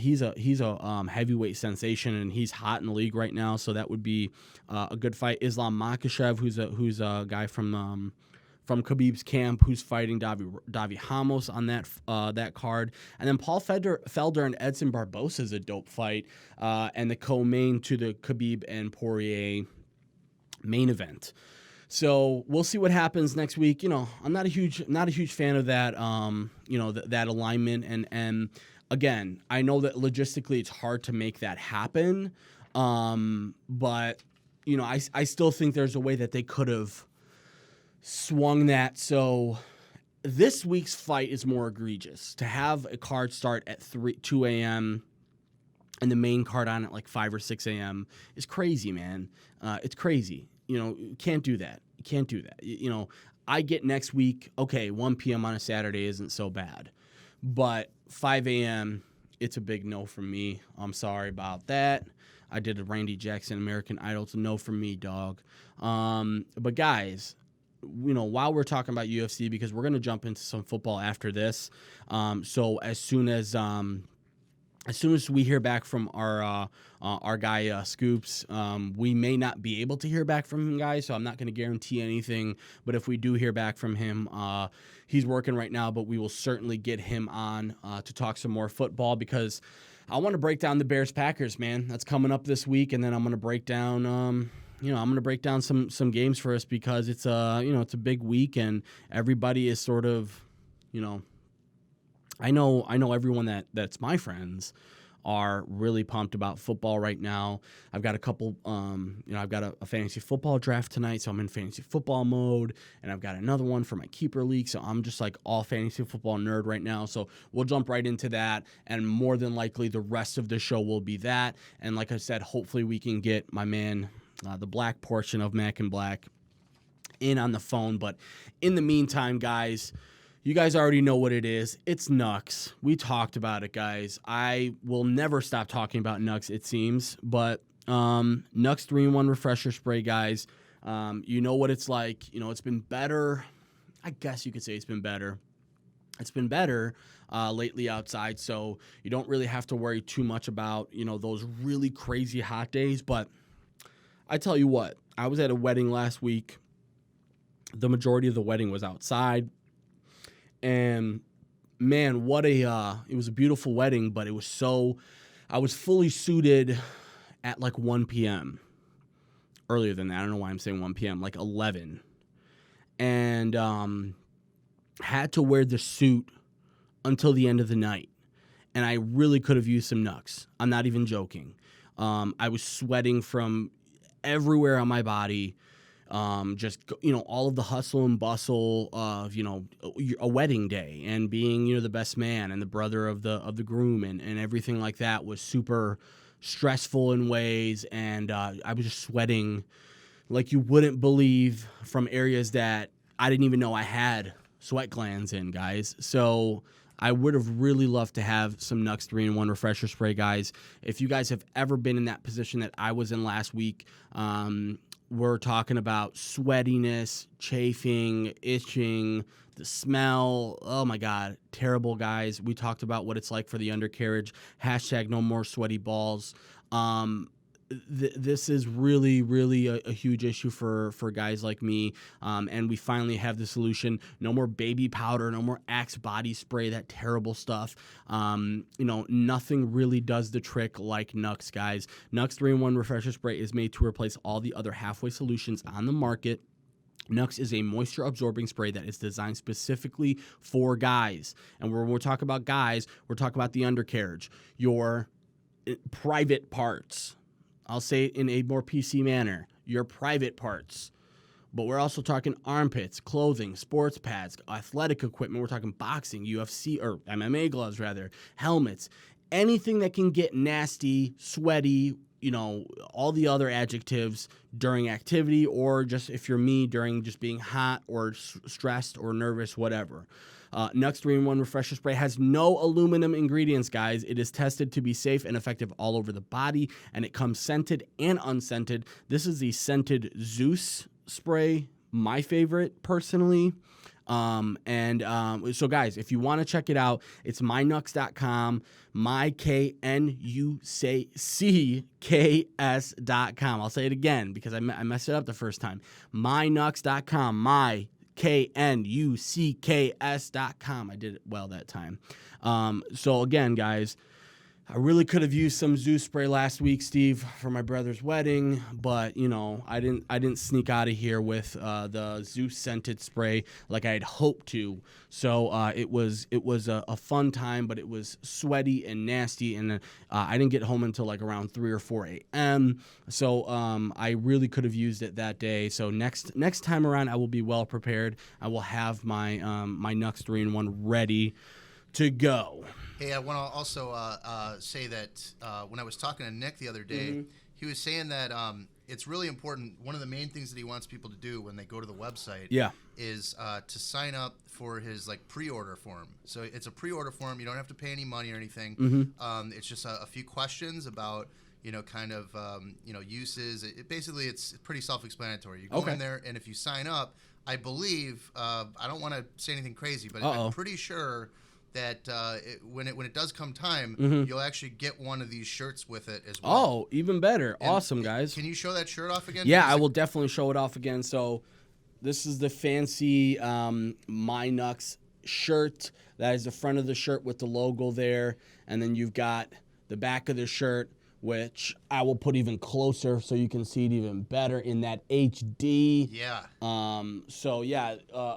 A: heavyweight sensation, and he's hot in the league right now. So that would be a good fight. Islam Makhachev, who's a guy from Khabib's camp, who's fighting Davi Ramos on that card. And then Paul Felder and Edson Barbosa is a dope fight, and the co-main to the Khabib and Poirier main event. So we'll see what happens next week. I'm not a huge fan of that, that alignment. And again, I know that logistically it's hard to make that happen, but I still think there's a way that they could have swung that. So this week's fight is more egregious. To have a card start at 2 a.m. and the main card on at like 5 or 6 a.m. is crazy, man. It's crazy. You can't do that. You can't do that. I get next week, okay, 1 p.m. on a Saturday isn't so bad. But 5 a.m., it's a big no from me. I'm sorry about that. I did a Randy Jackson American Idol. It's a no from me, dog. But guys, while we're talking about UFC, because we're going to jump into some football after this. So as soon as we hear back from our guy Scoops, we may not be able to hear back from him, guys. So I'm not going to guarantee anything. But if we do hear back from him, he's working right now. But we will certainly get him on to talk some more football, because I want to break down the Bears-Packers, man. That's coming up this week, and then I'm going to break down. I'm going to break down some games for us, because it's a big week, and everybody is sort of, I know everyone that's my friends are really pumped about football right now. I've got a couple, I've got a fantasy football draft tonight, so I'm in fantasy football mode, and I've got another one for my keeper league, so I'm just like all fantasy football nerd right now. So we'll jump right into that, and more than likely the rest of the show will be that. And like I said, hopefully we can get my man, the black portion of Mack and Black, in on the phone. But in the meantime, guys, you guys already know what it is. It's Nux. We talked about it, guys. I will never stop talking about Nux, it seems. But Nux 3-in-1 refresher spray, guys. You know what it's like. It's been better. I guess you could say it's been better. It's been better lately outside, so you don't really have to worry too much about, those really crazy hot days. But I tell you what, I was at a wedding last week. The majority of the wedding was outside. And man, it was a beautiful wedding, but I was fully suited at like 1 p.m. Earlier than that. I don't know why I'm saying 1 p.m., like 11. And had to wear the suit until the end of the night. And I really could have used some Nux. I'm not even joking. I was sweating from everywhere on my body. Just, all of the hustle and bustle of, a wedding day, and being, the best man and the brother of the groom, and everything like that was super stressful in ways. And I was just sweating like you wouldn't believe, from areas that I didn't even know I had sweat glands in, guys. So I would have really loved to have some Nux 3-in-1 refresher spray, guys. If you guys have ever been in that position that I was in last week, we're talking about sweatiness, chafing, itching, the smell. Oh my God, terrible, guys. We talked about what it's like for the undercarriage. # no more sweaty balls. This is really, really a huge issue for guys like me. And we finally have the solution. No more baby powder, no more Axe body spray, that terrible stuff. Nothing really does the trick like Nux, guys. Nux 3-in-1 refresher spray is made to replace all the other halfway solutions on the market. Nux is a moisture-absorbing spray that is designed specifically for guys. And when we're talking about guys, we're talking about the undercarriage, your private parts. I'll say it in a more PC manner, your private parts. But we're also talking armpits, clothing, sports pads, athletic equipment. We're talking boxing, UFC, or MMA gloves, rather, helmets. Anything that can get nasty, sweaty, all the other adjectives during activity, or just if you're me, during just being hot or stressed or nervous, whatever. Nux 3-in-1 Refresher Spray has no aluminum ingredients, guys. It is tested to be safe and effective all over the body, and it comes scented and unscented. This is the scented Zeus spray, my favorite personally. So guys, if you want to check it out, it's mynux.com, mynux.com. I'll say it again because I messed it up the first time. mynux.com, mynux.com. I did it well that time. So again, guys, I really could have used some Zeus spray last week, Steve, for my brother's wedding, but I didn't sneak out of here with the Zeus scented spray like I had hoped to. So it was a fun time, but it was sweaty and nasty, and I didn't get home until like around 3 or 4 a.m. So I really could have used it that day. So next time around, I will be well prepared. I will have my my Nux 3-in-1 ready to go.
B: Hey, I want to also say that when I was talking to Nick the other day, he was saying that it's really important. One of the main things that he wants people to do when they go to the website is to sign up for his pre-order form. So it's a pre-order form. You don't have to pay any money or anything. It's just a few questions about uses. Basically it's pretty self-explanatory. You go in there, and if you sign up, I believe I don't want to say anything crazy, but I'm pretty sure that when it does come time, you'll actually get one of these shirts with it as well.
A: Oh, even better. And awesome, guys.
B: Can you show that shirt off again?
A: Yeah, I will definitely show it off again. So this is the fancy My Nux shirt. That is the front of the shirt with the logo there. And then you've got the back of the shirt, which I will put even closer so you can see it even better in that HD.
B: Yeah.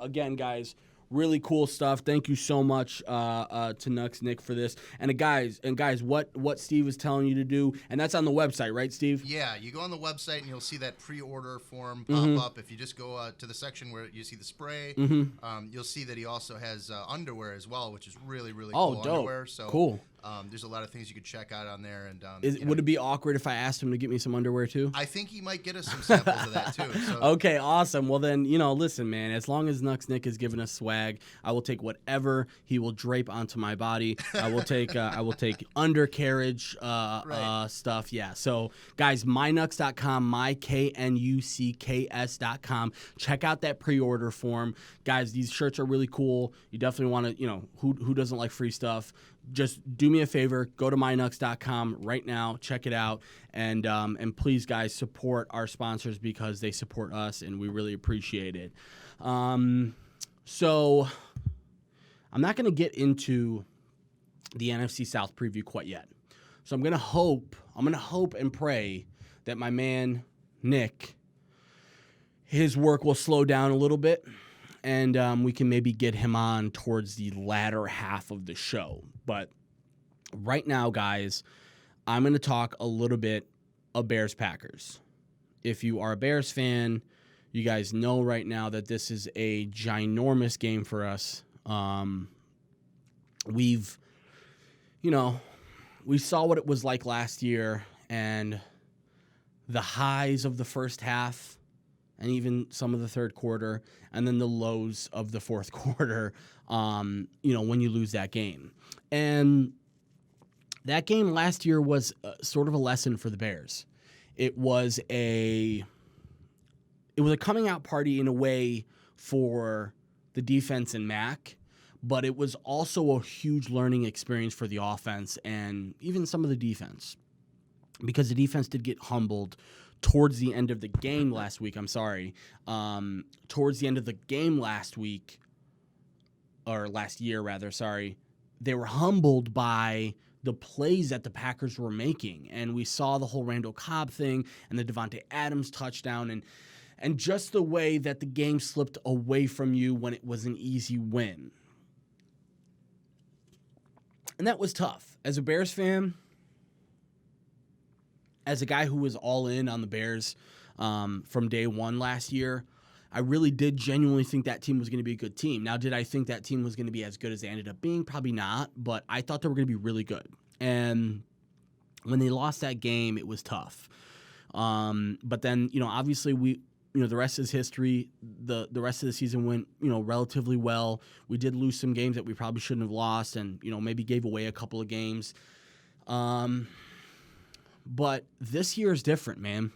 A: Again, guys, really cool stuff. Thank you so much to Nux Nick for this. And guys, what Steve is telling you to do, and that's on the website, right, Steve?
B: Yeah, you go on the website and you'll see that pre-order form pop up. If you just go to the section where you see the spray, you'll see that he also has underwear as well, which is really, really cool.
A: Dope.
B: Underwear. So
A: cool.
B: There's a lot of things you could check out on there. And
A: would it be awkward if I asked him to get me some underwear too?
B: I think he might get us some samples of that too. So.
A: Okay, awesome. Well then, listen, man. As long as Nux Nick is giving us swag, I will take whatever he will drape onto my body. I will take undercarriage stuff. Yeah. So guys, mynux.com, mynux.com. Check out that pre-order form, guys. These shirts are really cool. You definitely want to, who doesn't like free stuff? Just do me a favor, go to mynux.com right now, check it out, and please, guys, support our sponsors because they support us, and we really appreciate it. So I'm not going to get into the NFC South preview quite yet. So I'm going to hope and pray that my man Nick, his work will slow down a little bit, and we can maybe get him on towards the latter half of the show. But right now, guys, I'm going to talk a little bit of Bears-Packers. If you are a Bears fan, you guys know right now that this is a ginormous game for us. We saw what it was like last year, and the highs of the first half and even some of the third quarter, and then the lows of the fourth quarter, when you lose that game. And that game last year was sort of a lesson for the Bears. It was a coming out party in a way for the defense and Mack, but it was also a huge learning experience for the offense and even some of the defense, because the defense did get humbled towards the end of the game last week. Towards the end of the game last year, they were humbled by the plays that the Packers were making. And we saw the whole Randall Cobb thing and the Devontae Adams touchdown and just the way that the game slipped away from you when it was an easy win. And that was tough. As a Bears fan, as a guy who was all in on the Bears from day one last year, I really did genuinely think that team was going to be a good team. Now, did I think that team was going to be as good as they ended up being? Probably not, but I thought they were going to be really good. And when they lost that game, it was tough. But then, obviously the rest is history. The rest of the season went, relatively well. We did lose some games that we probably shouldn't have lost and, maybe gave away a couple of games. But this year is different, man.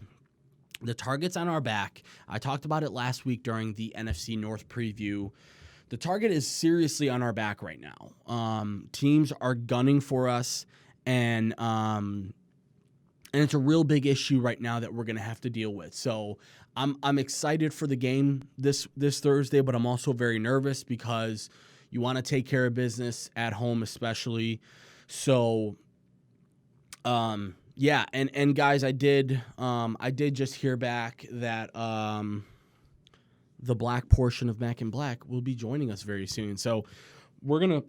A: The target's on our back. I talked about it last week during the NFC North preview. The target is seriously on our back right now. Teams are gunning for us, and it's a real big issue right now that we're going to have to deal with. So I'm excited for the game this Thursday, but I'm also very nervous because you want to take care of business at home, especially. So, yeah, and guys, I did just hear back that the black portion of Mack and Black will be joining us very soon. So we're gonna,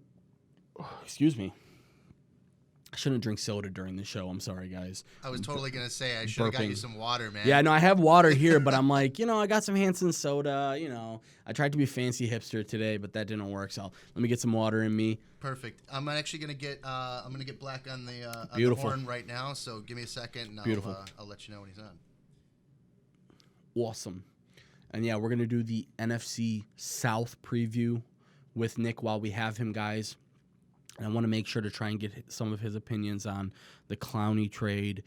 A: excuse me, I shouldn't drink soda during the show. I'm sorry, guys.
B: I was totally gonna say I should have got you some water, man.
A: Yeah, no, I have water here, but I'm like, I got some Hanson soda. I tried to be fancy hipster today, but that didn't work. So let me get some water in me.
B: Perfect. I'm actually gonna get Black on the horn right now. So give me a second, and I'll let you know when he's on.
A: Awesome. And yeah, we're gonna do the NFC South preview with Nick while we have him, guys. And I want to make sure to try and get some of his opinions on the Clowney trade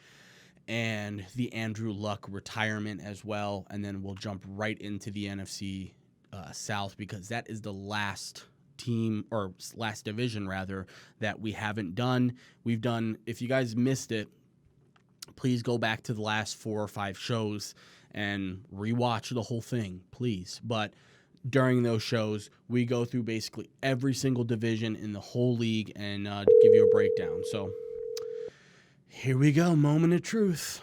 A: and the Andrew Luck retirement as well. And then we'll jump right into the NFC South because that is the last team or last division rather that we haven't done. We've done, if you guys missed it, please go back to the last 4 or 5 shows and rewatch the whole thing, please. But during those shows, we go through basically every single division in the whole league and give you a breakdown. So here we go, moment of truth.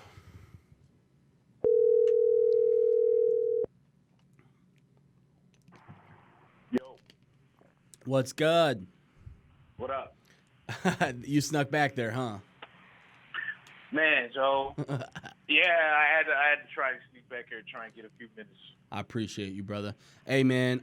C: Yo.
A: What's good?
C: What up?
A: You snuck back there, huh?
C: Man, Joe. Yeah, I had to try to sneak back here and try and get a few minutes.
A: I appreciate you, brother. Hey, man,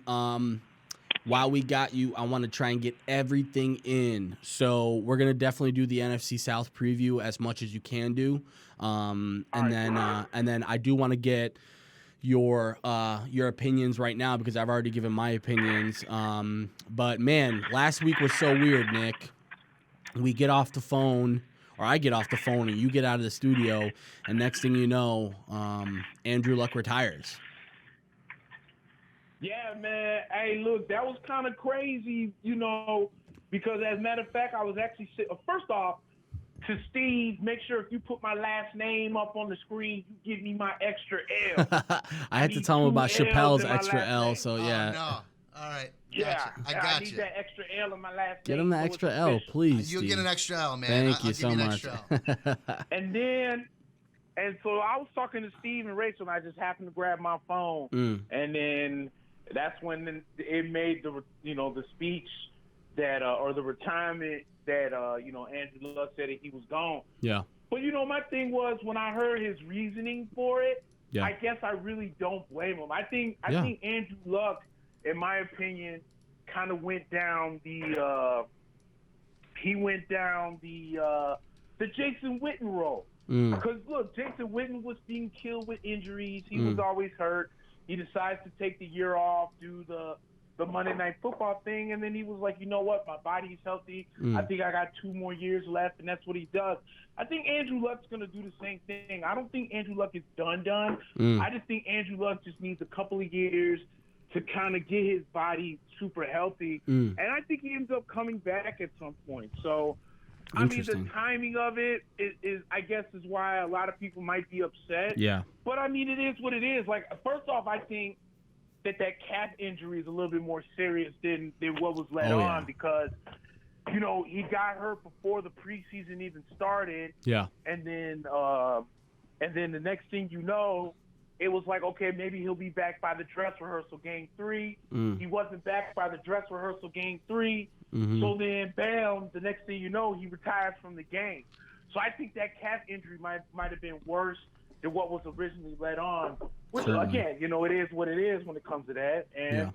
A: while we got you, I want to try and get everything in. So we're going to definitely do the NFC South preview as much as you can do. And then I do want to get your opinions right now because I've already given my opinions. But, man, last week was so weird, Nick. We get off the phone. Or I get off the phone and you get out of the studio, and next thing you know, Andrew Luck retires.
C: Yeah, man. Hey, look, that was kind of crazy, because as a matter of fact, I was actually first off, to Steve, make sure if you put my last name up on the screen, you give me my extra L.
A: I had to tell him about Chappelle's extra L, so yeah.
B: Oh, no. All right.
C: Yeah,
B: I got
C: I need that extra L in my last name.
A: Get him the extra L, please.
B: You'll get an extra L, man.
A: Thank you so much.
C: And so I was talking to Steve and Rachel, and I just happened to grab my phone, and then that's when it made the speech that or the retirement that Andrew Luck said that he was gone.
A: Yeah.
C: But my thing was when I heard his reasoning for it,
A: yeah.
C: I guess I really don't blame him. I think Andrew Luck, in my opinion, kind of went down the Jason Witten role. Because look, Jason Witten was being killed with injuries. He was always hurt. He decides to take the year off, do the Monday Night Football thing, and then he was like, you know what, my body's healthy. I think I got 2 more years left, and that's what he does. I think Andrew Luck's going to do the same thing. I don't think Andrew Luck is done. I just think Andrew Luck just needs a couple of years to kind of get his body super healthy. And I think he ends up coming back at some point. So, I mean, the timing of it is I guess, is why a lot of people might be upset.
A: Yeah.
C: But, I mean, it is what it is. Like, first off, I think that calf injury is a little bit more serious than what was let on because, he got hurt before the preseason even started.
A: Yeah.
C: And then the next thing you know, it was like, okay, maybe he'll be back by the dress rehearsal game 3. He wasn't back by the dress rehearsal game 3. So then, bam, the next thing you know, he retires from the game. So I think that calf injury might have been worse than what was originally led on. Which, again, you know, it is what it is when it comes to that. And,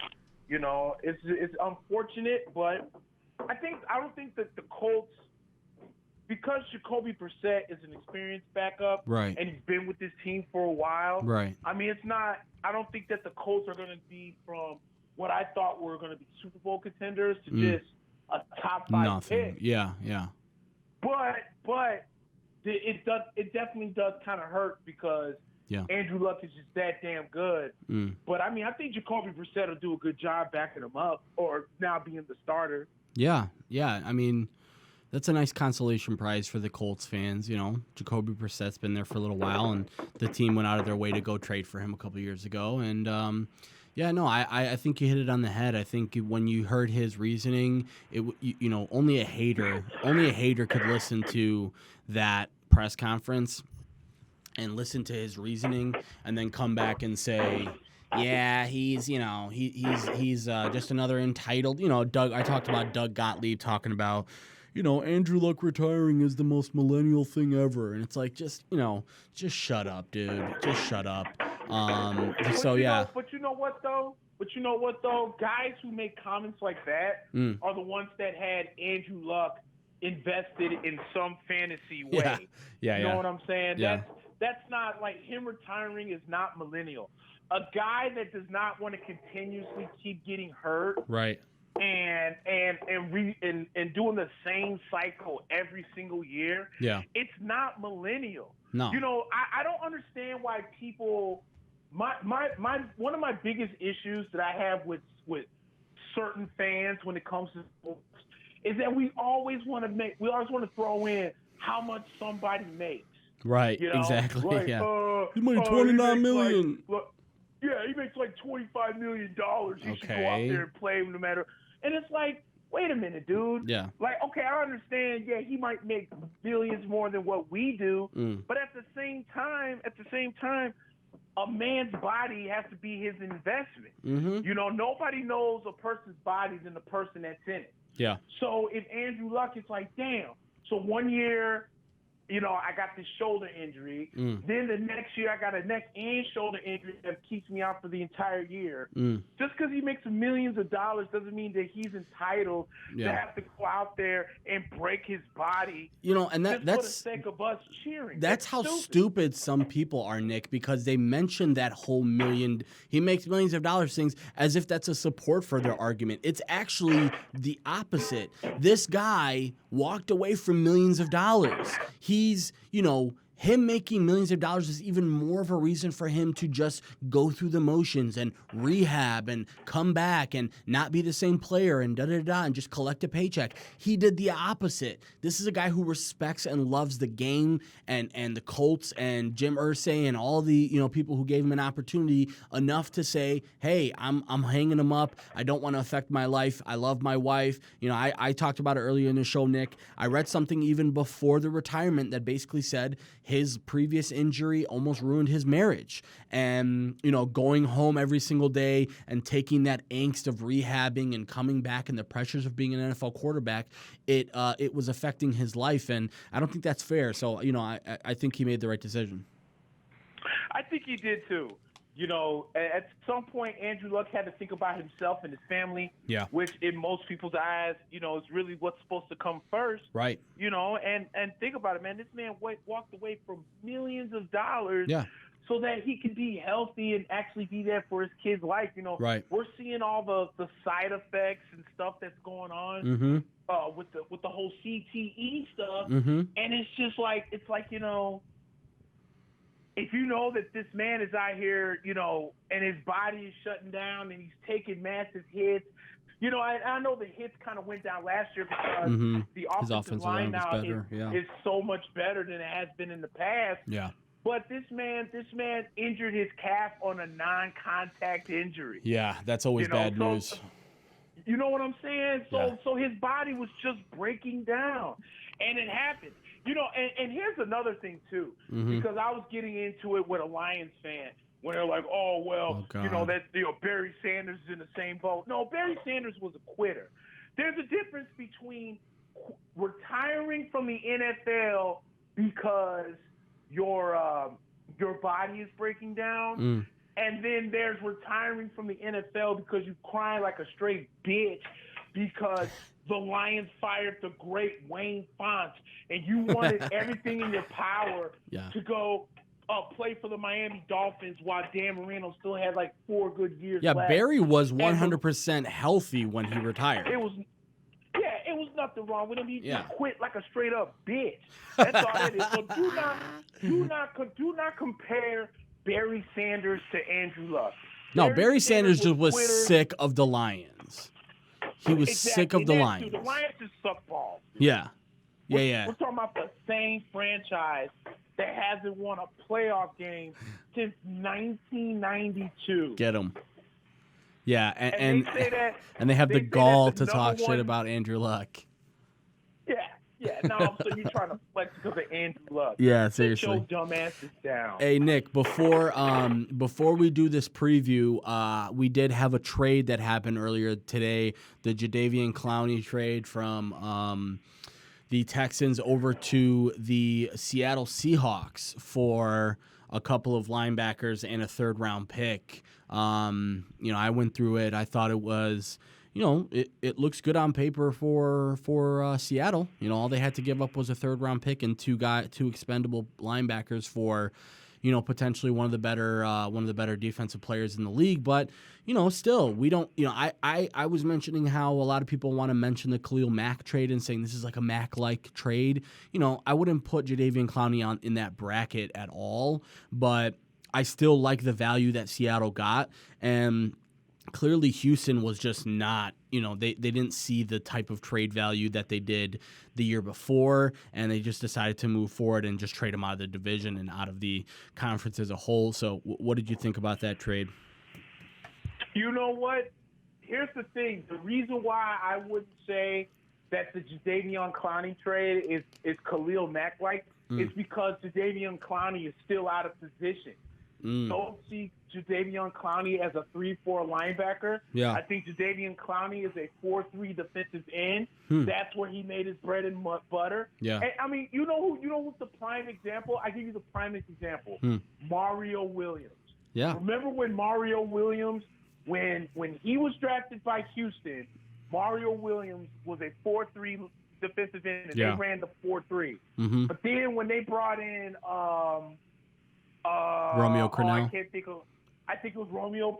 C: you know, it's unfortunate, but I don't think that the Colts, because Jacoby Brissett is an experienced backup,
A: right,
C: and he's been with this team for a while,
A: right.
C: I mean, I don't think that the Colts are going to be from what I thought were going to be Super Bowl contenders to just a top 5 pick.
A: Yeah.
C: But it definitely does kind of hurt because Andrew Luck is just that damn good. But I mean, I think Jacoby Brissett will do a good job backing him up, or now being the starter.
A: Yeah. I mean, that's a nice consolation prize for the Colts fans. You know, Jacoby Brissett's been there for a little while, and the team went out of their way to go trade for him a couple years ago. And I think you hit it on the head. I think when you heard his reasoning, only a hater could listen to that press conference and listen to his reasoning and then come back and say, yeah, he's just another entitled, Doug. I talked about Doug Gottlieb talking about, Andrew Luck retiring is the most millennial thing ever. And it's like, just shut up, dude. Just shut up.
C: But you know what though? Guys who make comments like that are the ones that had Andrew Luck invested in some fantasy way.
A: Yeah.
C: You know what I'm saying?
A: Yeah.
C: That's not like him retiring is not millennial. A guy that does not want to continuously keep getting hurt.
A: Right.
C: And doing the same cycle every single year.
A: Yeah.
C: It's not millennial.
A: No.
C: I don't understand why people. My one of my biggest issues that I have with certain fans when it comes to sports is that we always want to throw in how much somebody makes.
A: Right. Exactly.
C: Like,
A: he made $29 million.
C: He makes like $25 million. He should go out there and play no matter. And it's like, wait a minute, dude.
A: Yeah.
C: Like, okay, I understand. Yeah, he might make billions more than what we do, but at the same time, a man's body has to be his investment.
A: Mm-hmm.
C: Nobody knows a person's body than the person that's in it.
A: Yeah.
C: So if Andrew Luck, it's like, damn. So 1 year, I got this shoulder injury. Then the next year, I got a neck and shoulder injury that keeps me out for the entire year. Just because he makes millions of dollars doesn't mean that he's entitled to have to go out there and break his body.
A: And that's
C: for the sake of us cheering.
A: That's how stupid some people are, Nick, because they mention that whole he makes millions of dollars things as if that's a support for their argument. It's actually the opposite. This guy walked away from millions of dollars. He's, him making millions of dollars is even more of a reason for him to just go through the motions and rehab and come back and not be the same player and and just collect a paycheck. He did the opposite. This is a guy who respects and loves the game and the Colts and Jim Irsay and all the people who gave him an opportunity enough to say, hey, I'm hanging him up. I don't want to affect my life. I love my wife. I talked about it earlier in the show, Nick. I read something even before the retirement that basically said his previous injury almost ruined his marriage. And, going home every single day and taking that angst of rehabbing and coming back and the pressures of being an NFL quarterback, it was affecting his life. And I don't think that's fair. So, I think he made the right decision.
C: I think he did too. At some point, Andrew Luck had to think about himself and his family, which in most people's eyes, is really what's supposed to come first.
A: Right.
C: And think about it, man. This man walked away from millions of dollars so that he could be healthy and actually be there for his kid's life.
A: Right.
C: We're seeing all the side effects and stuff that's going on with the whole CTE stuff. And it's just like, if you know that this man is out here, and his body is shutting down and he's taking massive hits, I know the hits kind of went down last year because the offensive line now is so much better than it has been in the past.
A: Yeah.
C: But this man injured his calf on a non-contact injury.
A: Yeah, that's always bad news.
C: You know what I'm saying? So his body was just breaking down, and it happened. And here's another thing too, because I was getting into it with a Lions fan when they're like, Barry Sanders is in the same boat. No, Barry Sanders was a quitter. There's a difference between retiring from the NFL because your body is breaking down. And then there's retiring from the NFL because you crying like a straight bitch because the Lions fired the great Wayne Fonts and you wanted everything in your power to go play for the Miami Dolphins while Dan Marino still had like 4 good years left.
A: Barry was 100% healthy when he retired.
C: It was nothing wrong with him. He just quit like a straight up bitch. That's all it is. So do not compare Barry Sanders to Andrew Luck.
A: No, Barry Sanders just was sick of the Lions. He was sick of the Lions.
C: The Lions just suck balls.
A: Yeah.
C: We're talking about the same franchise that hasn't won a playoff game since 1992.
A: Get him. Yeah, and they have the gall to talk shit about Andrew Luck.
C: Yeah, no, so you're trying to flex because of Andrew Luck.
A: Yeah, seriously.
C: Get your dumb asses down.
A: Hey, Nick, before we do this preview, we did have a trade that happened earlier today, the Jadeveon Clowney trade from the Texans over to the Seattle Seahawks for a couple of linebackers and a third-round pick. I went through it. I thought it was... it looks good on paper for Seattle. All they had to give up was a third-round pick and two expendable linebackers for, potentially one of the better defensive players in the league. But still, we don't. I was mentioning how a lot of people want to mention the Khalil Mack trade and saying this is like a Mack-like trade. I wouldn't put Jadeveon Clowney in that bracket at all, but I still like the value that Seattle got. And clearly Houston was just not, they didn't see the type of trade value that they did the year before, and they just decided to move forward and just trade him out of the division and out of the conference as a whole. So what did you think about that trade?
C: You know what? Here's the thing. The reason why I wouldn't say that the Jadeveon Clowney trade is Khalil Mack-like is because Jadeveon Clowney is still out of position. Don't see Jadeveon Clowney as a 3-4 linebacker. Yeah. I think Jadeveon Clowney is a 4-3 defensive end. That's where he made his bread and butter. Yeah. And, I mean, you know who's the prime example? I give you the prime example. Mario Williams. Yeah. Remember when Mario Williams, when he was drafted by Houston, Mario Williams was a 4-3 defensive end, and they ran the 4-3. But then when they brought in
A: Romeo Crennel.
C: I think it was Romeo.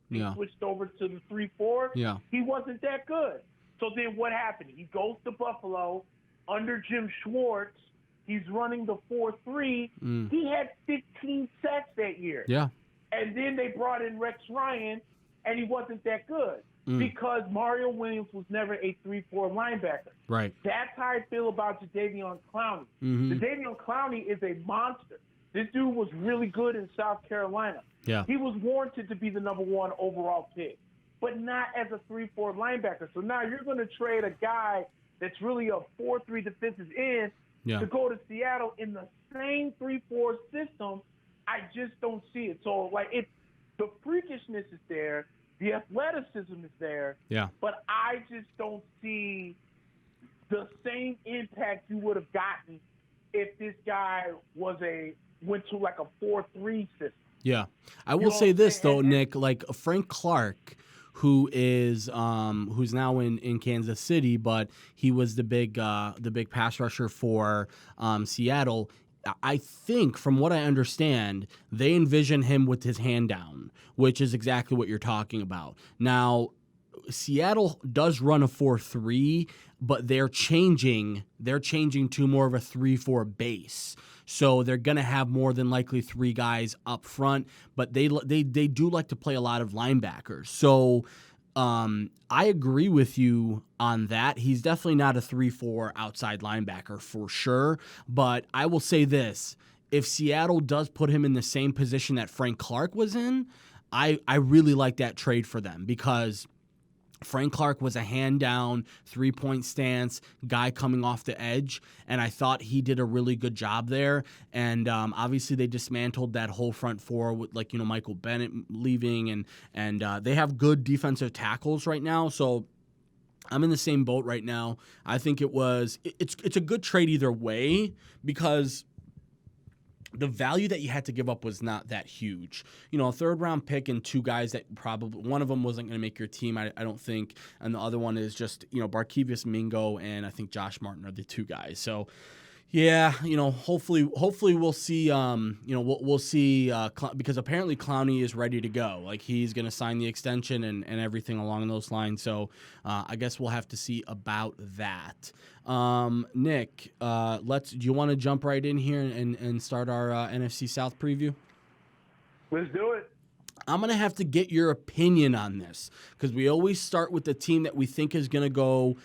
C: He switched over to the 3-4. Yeah. He wasn't that good. So then what happened? He goes to Buffalo under Jim Schwartz. He's running the 4-3. He had 15 sacks that year. Yeah. And then they brought in Rex Ryan, and he wasn't that good because Mario Williams was never a 3-4 linebacker. Right. That's how I feel about Jadeveon Clowney. Jadeveon Clowney is a monster. This dude was really good in South Carolina. Yeah. He was warranted to be the number 1 overall pick, but not as a 3-4 linebacker. So now you're going to trade a guy that's really a 4-3 defensive end to go to Seattle in the same 3-4 system. I just don't see it. So, the freakishness is there. The athleticism is there. Yeah. But I just don't see the same impact you would have gotten if this guy went to like a 4-3 system.
A: Yeah. I will say this though, Nick, like Frank Clark, who is who's now in Kansas City, but he was the big pass rusher for Seattle. I think, from what I understand, they envision him with his hand down, which is exactly what you're talking about. Now, Seattle does run a 4-3, but they're changing to more of a 3-4 base. So they're going to have more than likely 3 guys up front, but they do like to play a lot of linebackers. So I agree with you on that. He's definitely not a 3-4 outside linebacker for sure, but I will say this. If Seattle does put him in the same position that Frank Clark was in, I really like that trade for them because Frank Clark was a hand-down, 3-point stance guy coming off the edge, and I thought he did a really good job there. And obviously they dismantled that whole front four with Michael Bennett leaving, and they have good defensive tackles right now. So I'm in the same boat right now. I think it's a good trade either way because the value that you had to give up was not that huge. A 3rd-round pick and 2 guys that probably one of them wasn't going to make your team, I don't think, and the other one is just, Barkevious Mingo and I think Josh Martin are the 2 guys. So, yeah, hopefully we'll see, we'll see because apparently Clowney is ready to go. Like, he's going to sign the extension and everything along those lines. So I guess we'll have to see about that. Nick, do you want to jump right in here and start our NFC South preview?
C: Let's do it.
A: I'm going to have to get your opinion on this because we always start with the team that we think is going to go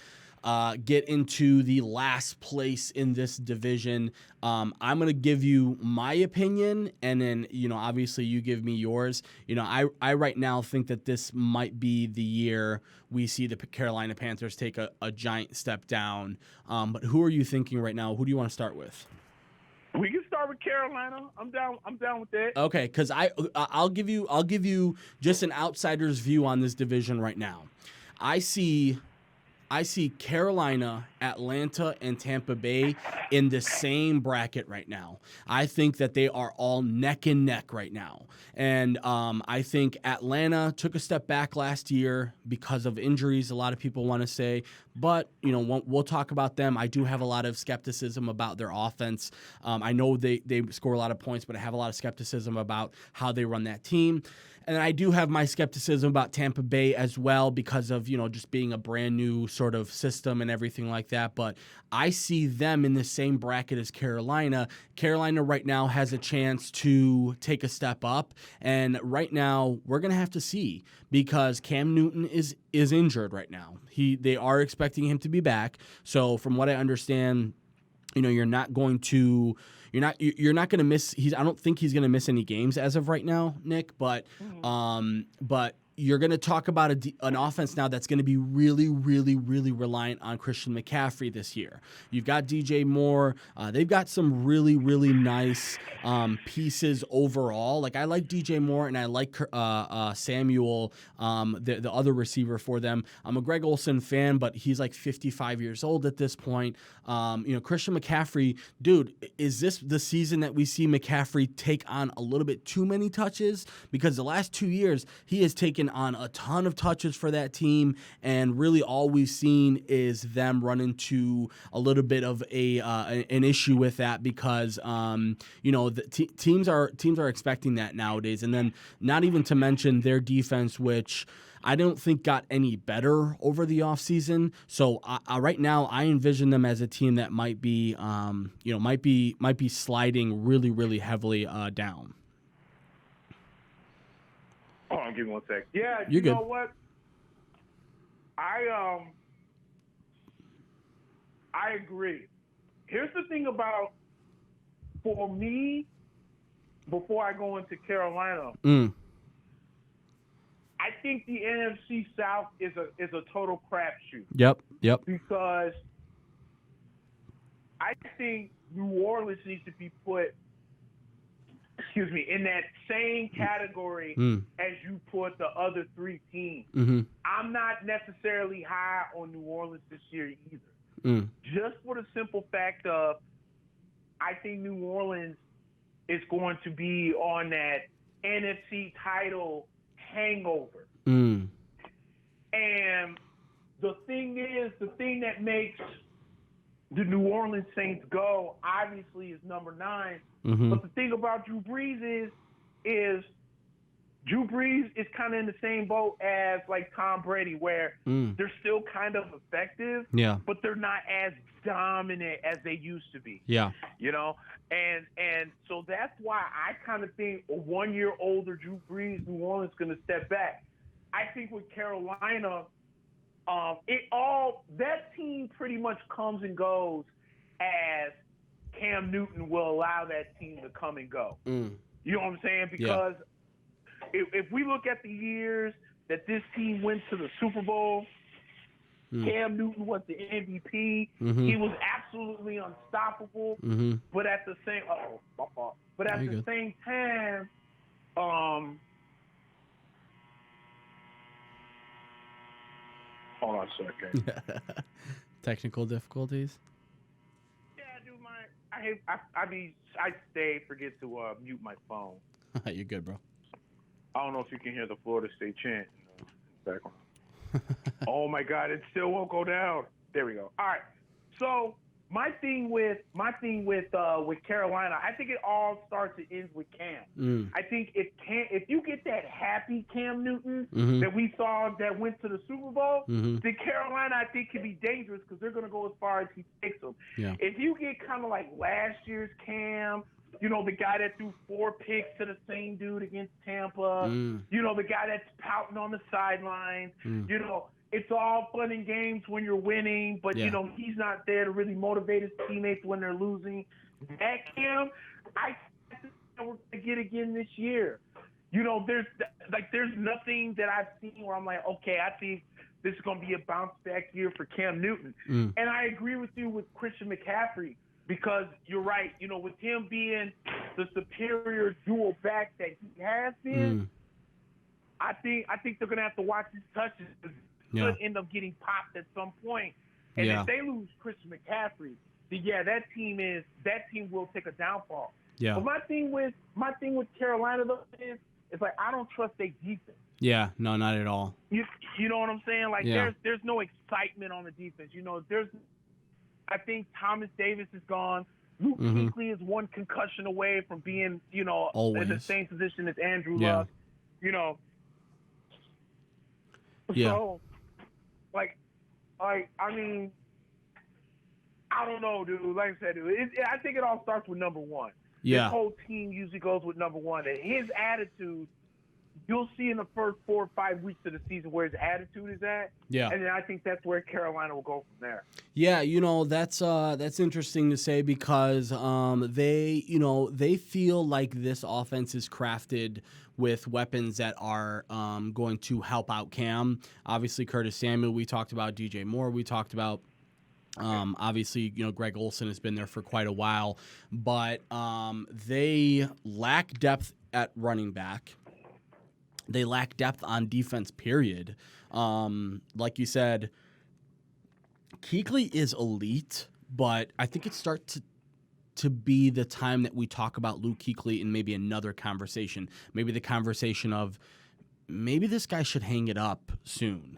A: get into the last place in this division. I'm going to give you my opinion, and then, obviously you give me yours. I right now think that this might be the year we see the Carolina Panthers take a giant step down. But who are you thinking right now? Who do you want to start with?
C: We can start with Carolina. I'm down with that.
A: Okay, because I'll give you just an outsider's view on this division right now. I see Carolina, Atlanta, and Tampa Bay in the same bracket right now. I think that they are all neck and neck right now. And I think Atlanta took a step back last year because of injuries, a lot of people want to say. But, we'll talk about them. I do have a lot of skepticism about their offense. I know they score a lot of points, but I have a lot of skepticism about how they run that team. And I do have my skepticism about Tampa Bay as well because of, just being a brand new sort of system and everything like that. But I see them in the same bracket as Carolina. Carolina right now has a chance to take a step up. And right now we're going to have to see because Cam Newton is injured right now. They are expecting him to be back. So from what I understand, you're not going to miss. I don't think he's going to miss any games as of right now, Nick. But you're going to talk about an offense now that's going to be really, really, really reliant on Christian McCaffrey this year. You've got DJ Moore. They've got some really, really nice pieces overall. Like, I like DJ Moore and I like Samuel, the other receiver for them. I'm a Greg Olsen fan, but he's like 55 years old at this point. Christian McCaffrey, dude, is this the season that we see McCaffrey take on a little bit too many touches? Because the last 2 years, he has taken on a ton of touches for that team, and really all we've seen is them run into a little bit of an issue with that because teams are expecting that nowadays, and then not even to mention their defense, which I don't think got any better over the offseason. So right now, I envision them as a team that might be sliding really, really heavily down.
C: Hold on, give me 1 sec. Yeah,
A: you
C: know what? I agree. Here's the thing about, for me, before I go into Carolina, I think the NFC South is a total crapshoot.
A: Yep.
C: Because I think New Orleans needs to be put, in that same category as you put the other 3 teams. Mm-hmm. I'm not necessarily high on New Orleans this year either. Just for the simple fact of, I think New Orleans is going to be on that NFC title hangover. And the thing that makes the New Orleans Saints go, obviously, is number 9. Mm-hmm. But the thing about Drew Brees is Drew Brees is kind of in the same boat as like Tom Brady, where they're still kind of effective, but they're not as dominant as they used to be. Yeah, and so that's why I kind of think a 1 year older Drew Brees, New Orleans, going to step back. I think with Carolina, that team pretty much comes and goes as Cam Newton will allow that team to come and go. You know what I'm saying? Because if we look at the years that this team went to the Super Bowl, Cam Newton was the MVP. He was absolutely unstoppable. But at the same same time, Hold on a second.
A: Technical difficulties.
C: Yeah, dude, I forget to mute my phone.
A: You're good, bro.
C: I don't know if you can hear the Florida State chant in the background. Oh my God, it still won't go down. There we go. All right. So my thing with Carolina, I think it all starts and ends with Cam. I think if you get that happy Cam Newton that we saw that went to the Super Bowl, then Carolina I think can be dangerous because they're going to go as far as he takes them.
A: Yeah.
C: If you get kind of like last year's Cam, you know, the guy that threw 4 picks to the same dude against Tampa, you know, the guy that's pouting on the sidelines, you know, it's all fun and games when you're winning, but, you know, he's not there to really motivate his teammates when they're losing. That Cam, I think we're going to get again this year. You know, there's nothing that I've seen where I'm like, okay, I think this is going to be a bounce back year for Cam Newton. And I agree with you with Christian McCaffrey because you're right. You know, with him being the superior dual back that he has been, I think they're going to have to watch his touches. Could end up getting popped at some point. And if they lose Christian McCaffrey, then that team will take a downfall. Yeah. But my thing with Carolina though is like I don't trust their defense.
A: Yeah, no, not at all.
C: You know what I'm saying? Like there's no excitement on the defense. You know, I think Thomas Davis is gone. Luke Kuechly is one concussion away from being, you know, in the same position as Andrew Luck. You know.
A: Yeah.
C: So, I mean, I don't know, dude. Like I said, dude, I think it all starts with number one.
A: Yeah.
C: This whole team usually goes with number one. And his attitude, you'll see in the first 4 or 5 weeks of the season where his attitude is at. Yeah. And then I think that's where Carolina will go from there.
A: Yeah, you know, that's interesting to say because they feel like this offense is crafted with weapons that are going to help out Cam. Obviously, Curtis Samuel, we talked about DJ Moore, we talked about obviously, you know, Greg Olsen has been there for quite a while, but they lack depth at running back. They lack depth on defense, period. Like you said, Kuechly is elite, but I think it starts to be the time that we talk about Luke Kuechly in maybe another conversation. Maybe the conversation of maybe this guy should hang it up soon.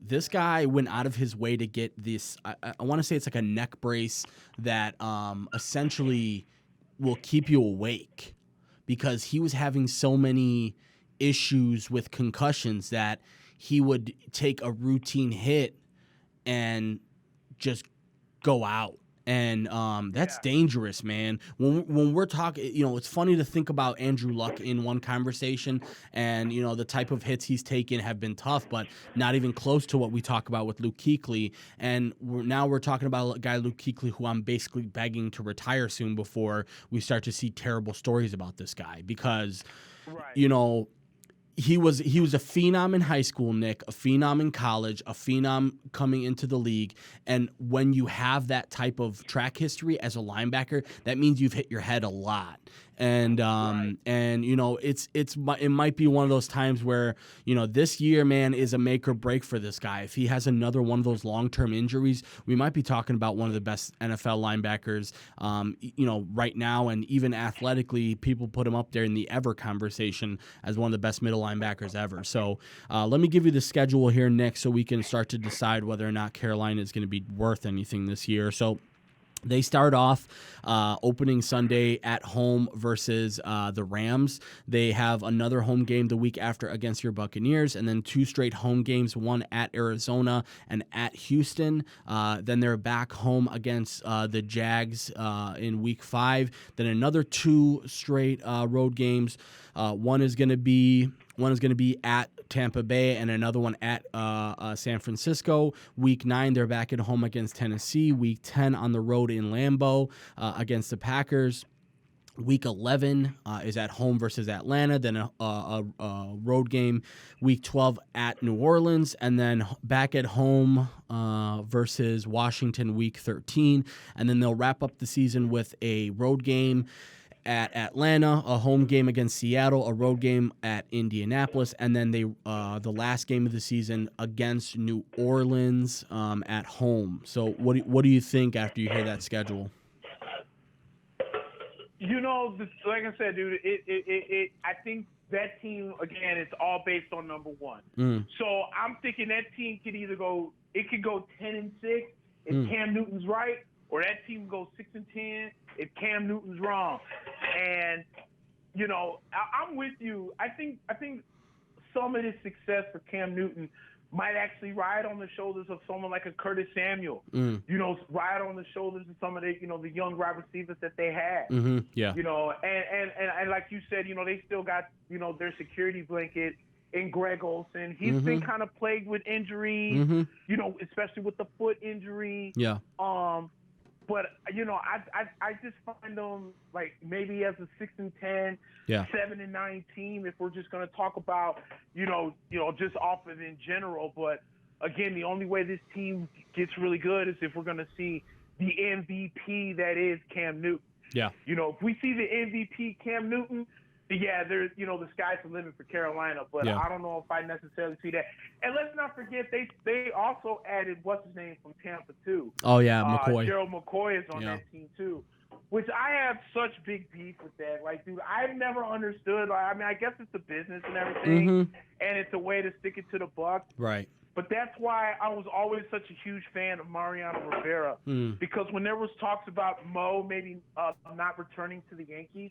A: This guy went out of his way to get this, I want to say it's like a neck brace that essentially will keep you awake because he was having so many issues with concussions that he would take a routine hit and just go out. And that's dangerous, man. When we're talking, you know, it's funny to think about Andrew Luck in one conversation, and you know the type of hits he's taken have been tough, but not even close to what we talk about with Luke Kuechly. And now we're talking about a guy, Luke Kuechly, who I'm basically begging to retire soon before we start to see terrible stories about this guy because, you know. He was a phenom in high school, Nick, a phenom in college, a phenom coming into the league. And when you have that type of track history as a linebacker, that means you've hit your head a lot. And and you know it might be one of those times where you know this year, man, is a make or break for this guy. If he has another one of those long-term injuries, we might be talking about one of the best NFL linebackers, you know, right now. And even athletically, people put him up there in the ever conversation as one of the best middle linebackers ever. So let me give you the schedule here, Nick, so we can start to decide whether or not Carolina is going to be worth anything this year. So they start off opening Sunday at home versus the Rams. They have another home game the week after against your Buccaneers, and then 2 straight home games, one at Arizona and at Houston. Then they're back home against the Jags in week 5. Then another 2 straight road games. One is going to be at Tampa Bay and another one at San Francisco. Week 9, they're back at home against Tennessee. Week 10 on the road in Lambeau against the Packers. Week 11 is at home versus Atlanta, then a road game. Week 12 at New Orleans, and then back at home versus Washington week 13. And then they'll wrap up the season with a road game at Atlanta, a home game against Seattle, a road game at Indianapolis, and then the last game of the season against New Orleans at home. So what do you think after you hear that schedule?
C: Like I said, dude, I think that team, again, it's all based on number one. So I'm thinking that team could either go 10-6 if Cam Newton's right, or that team goes 6-10 if Cam Newton's wrong. And I'm with you. I think some of this success for Cam Newton might actually ride on the shoulders of someone like a Curtis Samuel. Ride on the shoulders of some of the the young wide receivers that they had.
A: Yeah.
C: And like you said, they still got their security blanket in Greg Olsen. He's been kind of plagued with injury, especially with the foot injury.
A: Yeah.
C: But I just find them like maybe as a 6-10, 7-9 team if we're just going to talk about just off of in general. But again, the only way this team gets really good is if we're going to see the MVP that is Cam Newton.
A: Yeah.
C: If we see the MVP Cam Newton, there's the sky's the limit for Carolina, but I don't know if I necessarily see that. And let's not forget they also added what's his name from Tampa too.
A: Oh yeah, McCoy.
C: Gerald McCoy is on that team too, which I have such big beef with that. Like, dude, I've never understood. I guess it's a business and everything, and it's a way to stick it to the buck.
A: Right.
C: But that's why I was always such a huge fan of Mariano Rivera, because when there was talks about Mo maybe not returning to the Yankees,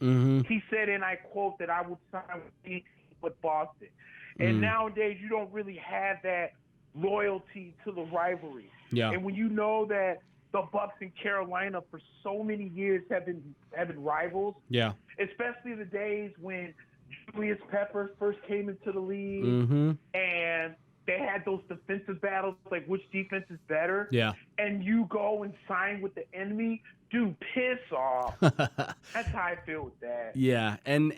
C: he said, and I quote, that I would sign with Boston. And nowadays you don't really have that loyalty to the rivalry.
A: Yeah.
C: And when you know that the Bucks and Carolina for so many years have been rivals, especially the days when Julius Peppers first came into the league, and they had those defensive battles, like which defense is better. Yeah. And you go and sign with the enemy, dude, piss off. That's how I feel with that.
A: Yeah. And